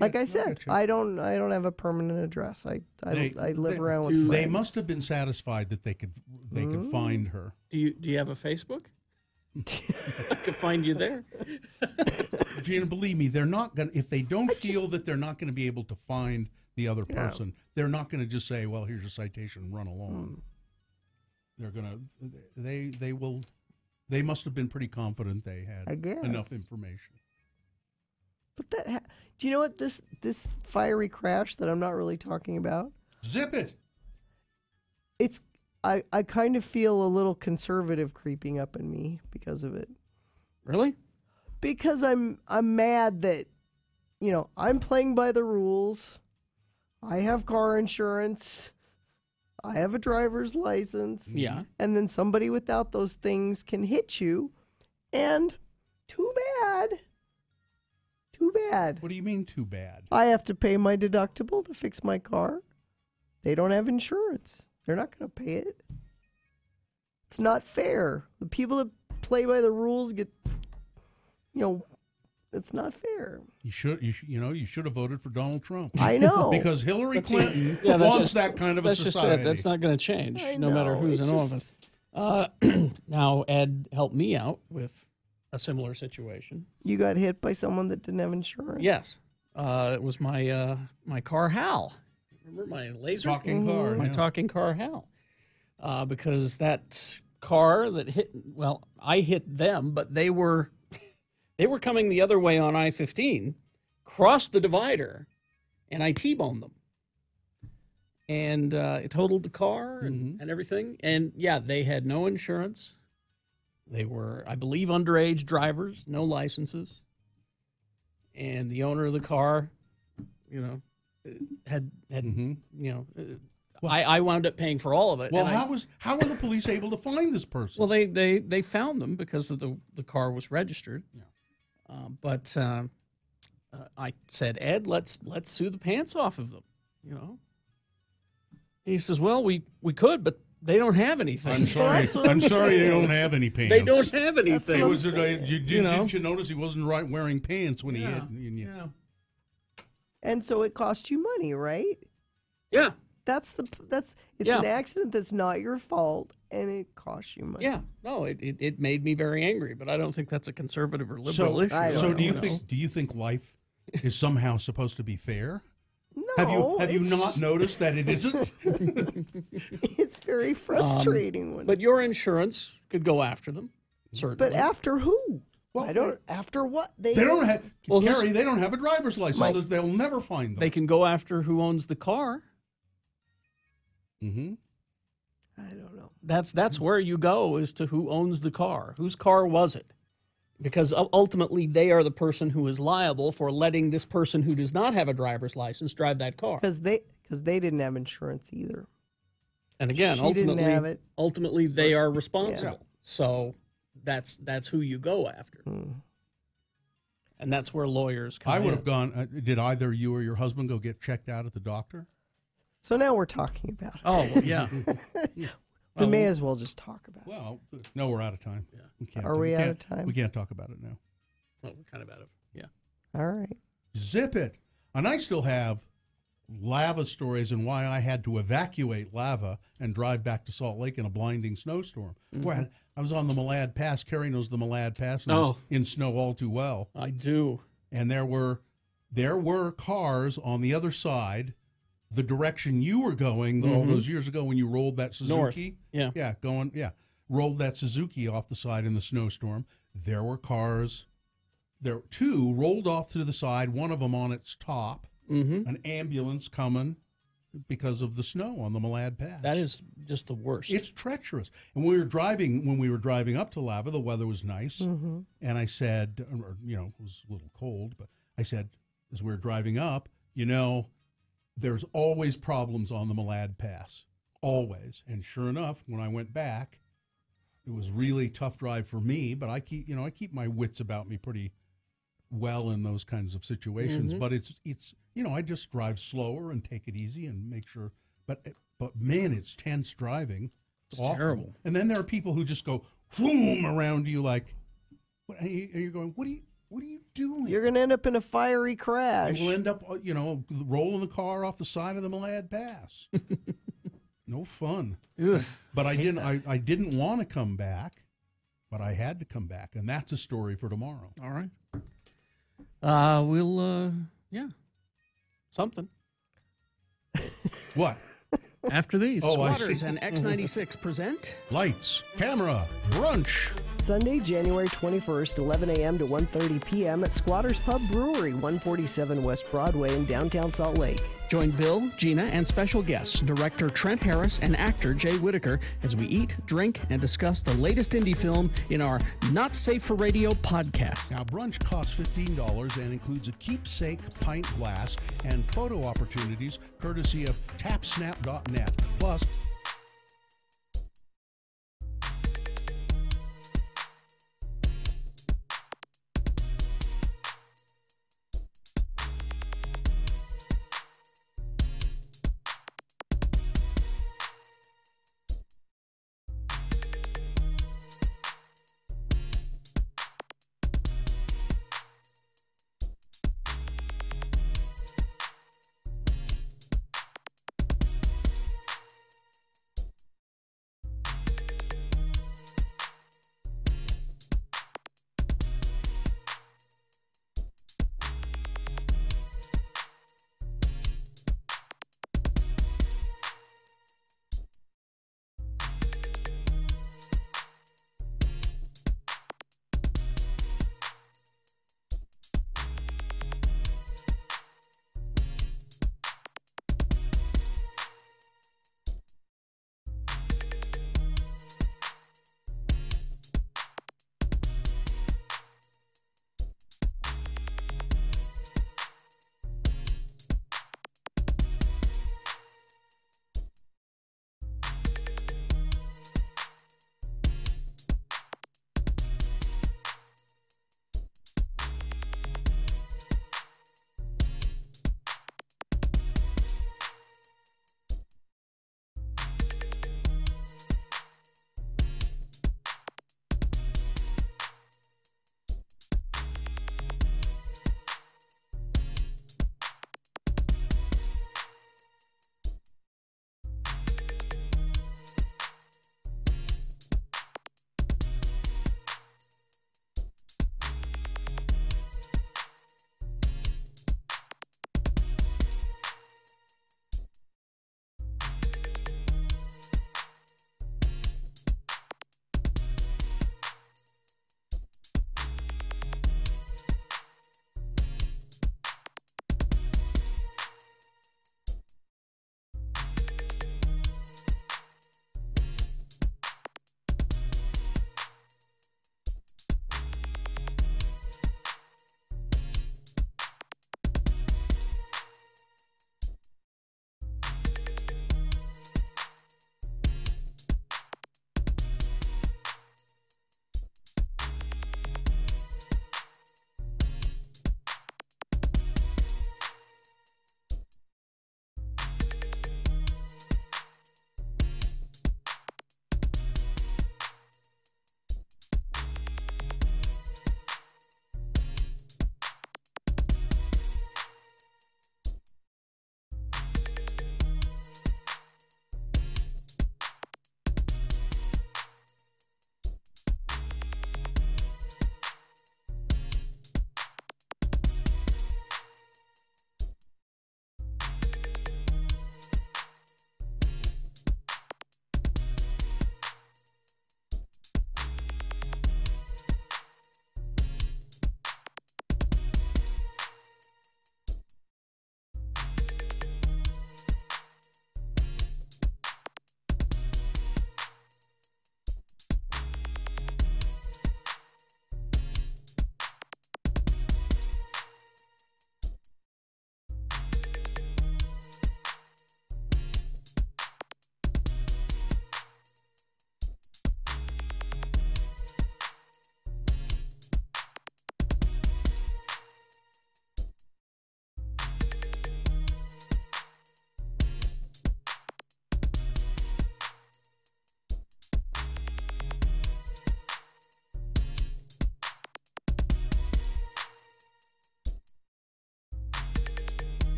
Like I said, I don't have a permanent address. I live around with friends. They must have been satisfied that they could find her. Do you have a Facebook? I could find you there. Gina, believe me, they're not going to, if they don't feel that they're not going to be able to find the other person, they're not going to just say, well, here's your citation, run along. They're gonna. They will. They must have been pretty confident they I had guess. enough information. But do you know what this fiery crash that I'm not really talking about? Zip it. It's I kind of feel a little conservative creeping up in me because of it. Really? Because I'm mad that, I'm playing by the rules. I have car insurance. I have a driver's license. Yeah. And then somebody without those things can hit you. And too bad. Too bad. What do you mean too bad? I have to pay my deductible to fix my car. They don't have insurance. They're not going to pay it. It's not fair. The people that play by the rules get, it's not fair. You should have voted for Donald Trump. I know. Because Hillary Clinton Yeah, wants that kind of a that's society. Just it. That's not going to change, I no matter know, who's it in just- office. Now, Ed helped me out with a similar situation. You got hit by someone that didn't have insurance. Yes, it was my my car Hal. Remember my laser Talking car, my yeah. talking car Hal, because that car that hit. Well, I hit them, but they were coming the other way on I-15, crossed the divider, and I T-boned them. And it totaled the car and everything. And yeah, they had no insurance. They were, I believe, underage drivers, no licenses. And the owner of the car, had I wound up paying for all of it. Well, And how were the police able to find this person? well, they found them because of the car was registered. Yeah. But I said, Ed, let's sue the pants off of them. He says, well, we could, but they don't have anything. I'm sorry. I'm sorry they don't have any pants. They don't have anything. It was didn't you notice he wasn't wearing pants when he hit? Yeah. And so it cost you money, right? Yeah. It's an accident that's not your fault, and it costs you money. Yeah. No, it made me very angry, but I don't think that's a conservative or liberal issue. So do you think life is somehow supposed to be fair? No. Have you not noticed that it isn't? It's very frustrating. But your insurance could go after them, certainly. But after who? Well, after what? They don't have, Well, Carrie, they don't have a driver's license. They'll never find them. They can go after who owns the car. Mm-hmm. I don't know. That's where you go, as to who owns the car. Whose car was it? Because ultimately they are the person who is liable for letting this person who does not have a driver's license drive that car. Because they didn't have insurance either. And again, She didn't ultimately, have it. ultimately they are responsible. Yeah. So that's who you go after. And that's where lawyers come I in. would have gone. Did either you or your husband go get checked out at the doctor? So now we're talking about it. Oh, well, yeah. We may as well just talk about it. Well, no, we're out of time. Yeah. Are we out of time? We can't talk about it now. Well, we're kind of out of, yeah. All right. Zip it. And I still have lava stories and why I had to evacuate lava and drive back to Salt Lake in a blinding snowstorm. Where I was on the Malad Pass. Carrie knows the Malad Pass and was in snow all too well. I do. And there were cars on the other side, the direction you were going all those years ago when you rolled that Suzuki. North. Yeah. Rolled that Suzuki off the side in the snowstorm. There were cars. Two rolled off to the side, one of them on its top, an ambulance coming because of the snow on the Malad Pass. That is just the worst. It's treacherous. And when we were driving up to Lava, the weather was nice. And I said, it was a little cold, but I said, as we were driving up, there's always problems on the Malad Pass. Always. And sure enough, when I went back, it was really tough drive for me, but I keep my wits about me pretty well in those kinds of situations. But it's I just drive slower and take it easy and make sure. But man, it's tense driving. It's awful. Terrible. And then there are people who just go boom around you like, what are you going? What are you doing? You're going to end up in a fiery crash. And we'll end up, rolling the car off the side of the Malad Pass. No fun. Ugh, But I didn't want to come back, but I had to come back, and that's a story for tomorrow. All right. We'll something. What? After these, Oh, I Squatters see. and X96 present Lights, camera, brunch. Sunday, January 21st, 11 a.m. to 1:30 p.m. at Squatters Pub Brewery, 147 West Broadway in downtown Salt Lake. Join Bill, Gina, and special guests, director Trent Harris and actor Jay Whitaker, as we eat, drink, and discuss the latest indie film in our Not Safe for Radio podcast. Now, brunch costs $15 and includes a keepsake pint glass and photo opportunities courtesy of tapsnap.net. Plus,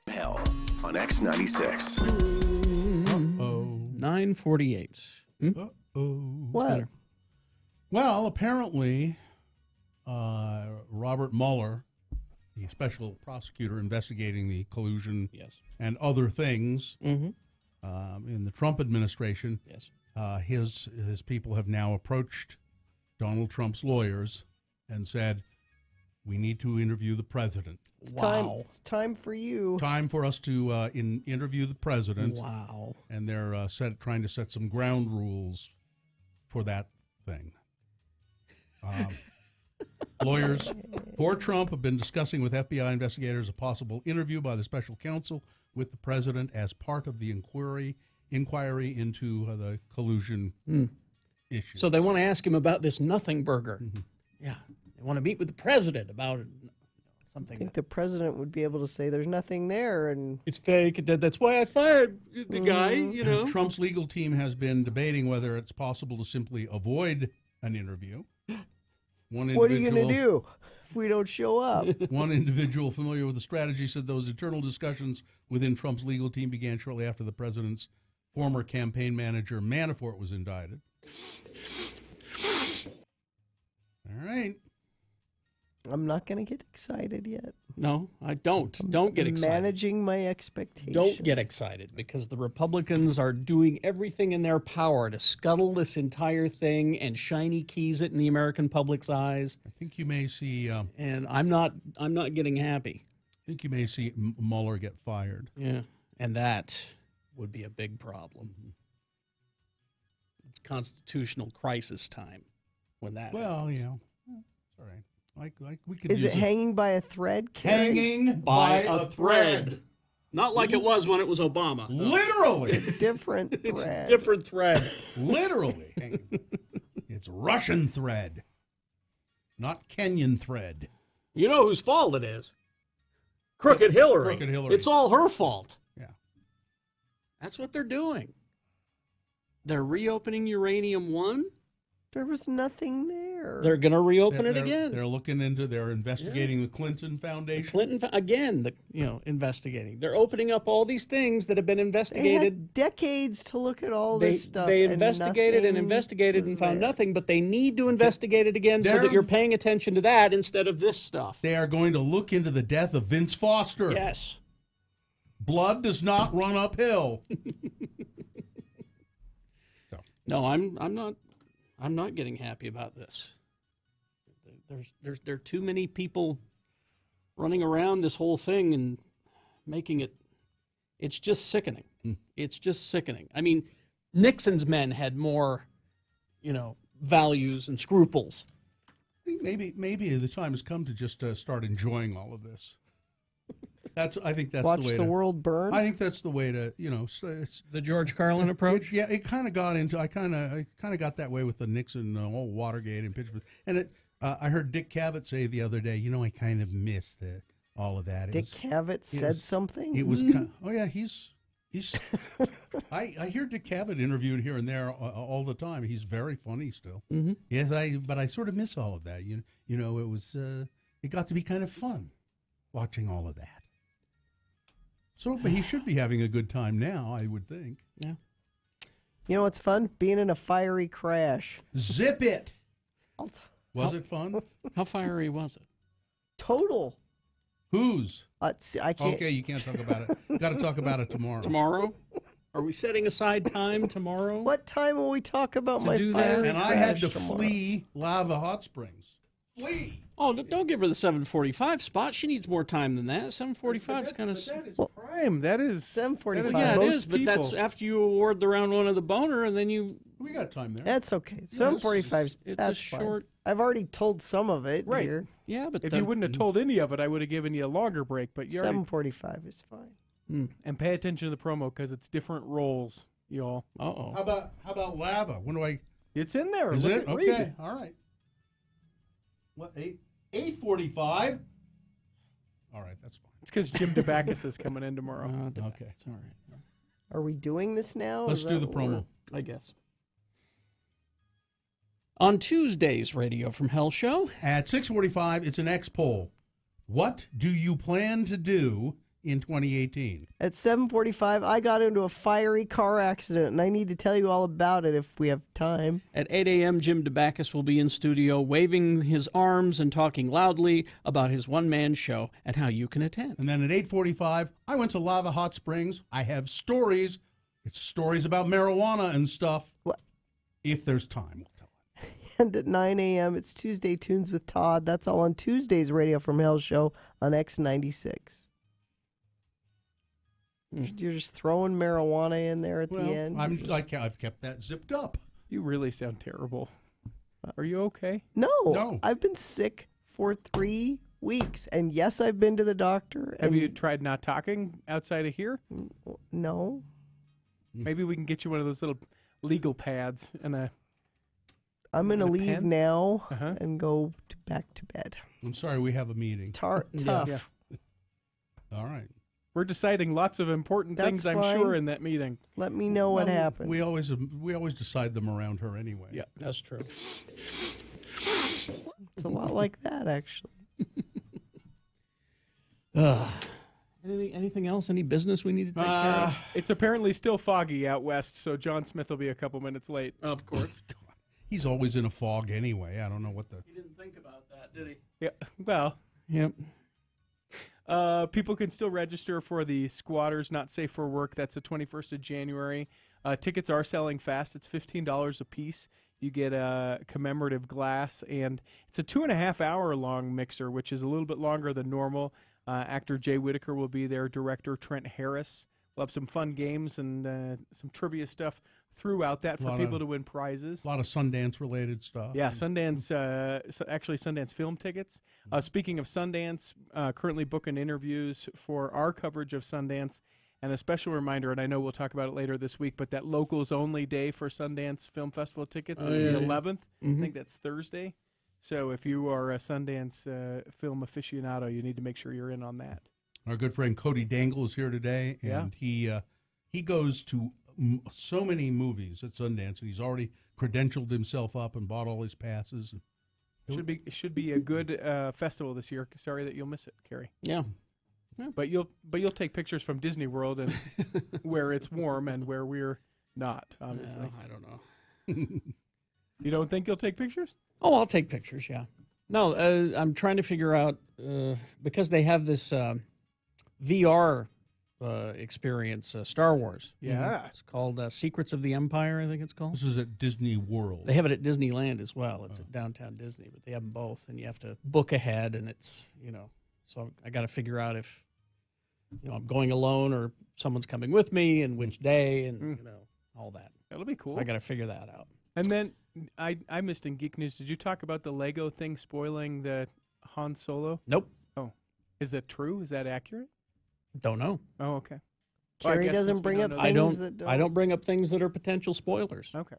Hell on X96. 9:48. Uh-oh. What? Well, apparently, Robert Mueller, the special prosecutor investigating the collusion and other things in the Trump administration, his people have now approached Donald Trump's lawyers and said, we need to interview the president. It's time for you. Time for us to interview the president. Wow. And they're trying to set some ground rules for that thing. Lawyers for Trump have been discussing with FBI investigators a possible interview by the special counsel with the president as part of the inquiry into the collusion issue. So they want to ask him about this nothing burger. Yeah. They want to meet with the president about it. I think the president would be able to say there's nothing there, and it's fake. That's why I fired the guy. You know, Trump's legal team has been debating whether it's possible to simply avoid an interview. What are you going to do if we don't show up? One individual familiar with the strategy said those internal discussions within Trump's legal team began shortly after the president's former campaign manager Manafort was indicted. All right. I'm not going to get excited yet. No, I don't. Don't get excited. Managing my expectations. Don't get excited because the Republicans are doing everything in their power to scuttle this entire thing and shiny keys it in the American public's eyes. I think you may see. And I'm not getting happy. I think you may see Mueller get fired. Yeah, and that would be a big problem. It's constitutional crisis time when that. Well, you know, it's all right. Like we could. Is it hanging by a thread? Carrie? Hanging by a thread. Not like it was when it was Obama. Literally. Different thread. It's a different thread. Literally. It's Russian thread, not Kenyan thread. You know whose fault it is? Crooked Hillary. Crooked Hillary. It's all her fault. Yeah. That's what they're doing. They're reopening Uranium One. There was nothing there. They're going to reopen it again. They're looking into. They're investigating the Clinton Foundation. Investigating. They're opening up all these things that have been investigated. They had decades to look at all this stuff. They investigated and found nothing, but they need to investigate it again so that you're paying attention to that instead of this stuff. They are going to look into the death of Vince Foster. Yes. Blood does not run uphill. No, I'm not getting happy about this. There are too many people running around this whole thing and making it. It's just sickening. It's just sickening. I mean, Nixon's men had more, values and scruples. Maybe the time has come to just start enjoying all of this. I think that's Watch the way the to, world burn. I think that's the way to, it's the George Carlin approach. It kind of got into. I kind of got that way with the Nixon, whole Watergate impeachment. And I heard Dick Cavett say the other day, I kind of miss all of that. Dick Cavett said something. It was he's. I hear Dick Cavett interviewed here and there all the time. He's very funny still. Mm-hmm. Yes, but I sort of miss all of that. It was it got to be kind of fun watching all of that. So, but he should be having a good time now, I would think. Yeah. You know what's fun? Being in a fiery crash. Zip it. Was it fun? How fiery was it? Total. Whose? I can't. Okay, you can't talk about it. Got to talk about it tomorrow. Tomorrow? Are we setting aside time tomorrow? What time will we talk about my fiery And crash I had to tomorrow? flee Lava Hot Springs. Flee. Oh, don't give her the 7:45 spot. She needs more time than that. 7:45 is kind of prime. That is 7:45. Yeah, it most is. But that's people. after you award the round one of the boner, and then you. We got time there. That's okay. 7:45. It's that's a fine. short. I've already told some of it Right. here. Yeah, but If you wouldn't have told any of it, I would have given you a longer break. But you already 7:45 is fine. and pay attention to the promo because it's different roles, y'all. Uh-oh. How about Lava? When do I? It's in there. Is Look it? at- read Okay. it. All right. What 8:45? All right, that's fine. It's because Jim DeBackus is coming in tomorrow. Okay. It's all right. Are we doing this now? Let's Is do that the what we're- promo. I guess. On Tuesday's Radio from Hell show. At 6:45, it's an X poll. What do you plan to do in 2018. At 7:45, I got into a fiery car accident, and I need to tell you all about it if we have time. At 8 a.m., Jim DeBackus will be in studio waving his arms and talking loudly about his one-man show and how you can attend. And then at 8:45, I went to Lava Hot Springs. I have stories. It's stories about marijuana and stuff. What? If there's time, we'll tell it. And at 9 a.m., it's Tuesday Tunes with Todd. That's all on Tuesday's Radio from Hell show on X96. You're just throwing marijuana in there at the end. I've kept that zipped up. You really sound terrible. Are you okay? No. I've been sick for 3 weeks. And yes, I've been to the doctor. Have you tried not talking outside of here? No. Maybe we can get you one of those little legal pads and a. I'm going to and a leave pen? now and go back to bed. I'm sorry, we have a meeting. Tough. Yeah. All right. We're deciding lots of important That's things, I'm fine. sure, in that meeting. Let me know what happened. We always decide them around her anyway. Yeah, that's true. It's a lot like that, actually. Anything else? Any business we need to take care of? It's apparently still foggy out west, so John Smith will be a couple minutes late. Of course. He's always in a fog anyway. I don't know what the... He didn't think about that, did he? Yeah, well. Yep. People can still register for the Squatters Not Safe for Work. That's the 21st of January. Tickets are selling fast. It's $15 a piece. You get a commemorative glass, and it's a 2.5-hour long mixer, which is a little bit longer than normal. Actor Jay Whitaker will be there. Director Trent Harris. We'll have some fun games and some trivia stuff throughout that for people to win prizes. A lot of Sundance-related stuff. Yeah, Sundance, actually Sundance film tickets. Speaking of Sundance, currently booking interviews for our coverage of Sundance. And a special reminder, and I know we'll talk about it later this week, but that locals-only day for Sundance Film Festival tickets is the 11th. I think that's Thursday. So if you are a Sundance film aficionado, you need to make sure you're in on that. Our good friend Cody Dangle is here today, and he goes to so many movies at Sundance, and he's already credentialed himself up and bought all his passes. Should be a good festival this year. Sorry that you'll miss it, Carrie. Yeah. But you'll take pictures from Disney World and where it's warm and where we're not, obviously. I don't know. You don't think you'll take pictures? Oh, I'll take pictures, yeah. No, I'm trying to figure out, because they have this VR experience, Star Wars. Yeah. It's called Secrets of the Empire, I think it's called. This is at Disney World. They have it at Disneyland as well. It's at downtown Disney, but they have them both, and you have to book ahead, and it's, so I got to figure out if, I'm going alone or someone's coming with me and which day and, all that. That'll be cool. So I got to figure that out. And then I missed in Geek News, did you talk about the Lego thing spoiling the Han Solo? Nope. Oh. Is that true? Is that accurate? Don't know. Oh, okay. Carrie doesn't bring up things that don't. I don't bring up things that are potential spoilers. Okay.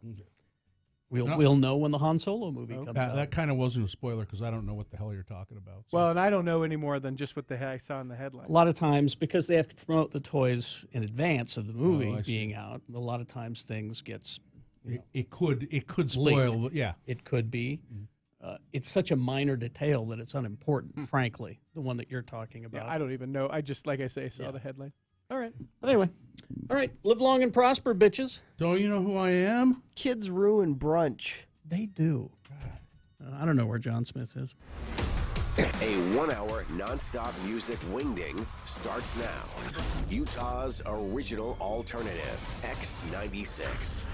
We'll know when the Han Solo movie comes out. That kind of wasn't a spoiler because I don't know what the hell you're talking about. So. Well, and I don't know any more than just what I saw in the headline. A lot of times, because they have to promote the toys in advance of the movie being out, a lot of times things gets... It could spoil. Leaked. Yeah. It could be. It's such a minor detail that it's unimportant, frankly, the one that you're talking about. Yeah, I don't even know. I just, like I say, saw the headline. All right. Anyway. All right. Live long and prosper, bitches. Don't you know who I am? Kids ruin brunch. They do. I don't know where John Smith is. A 1-hour nonstop music wingding starts now. Utah's original alternative, X96.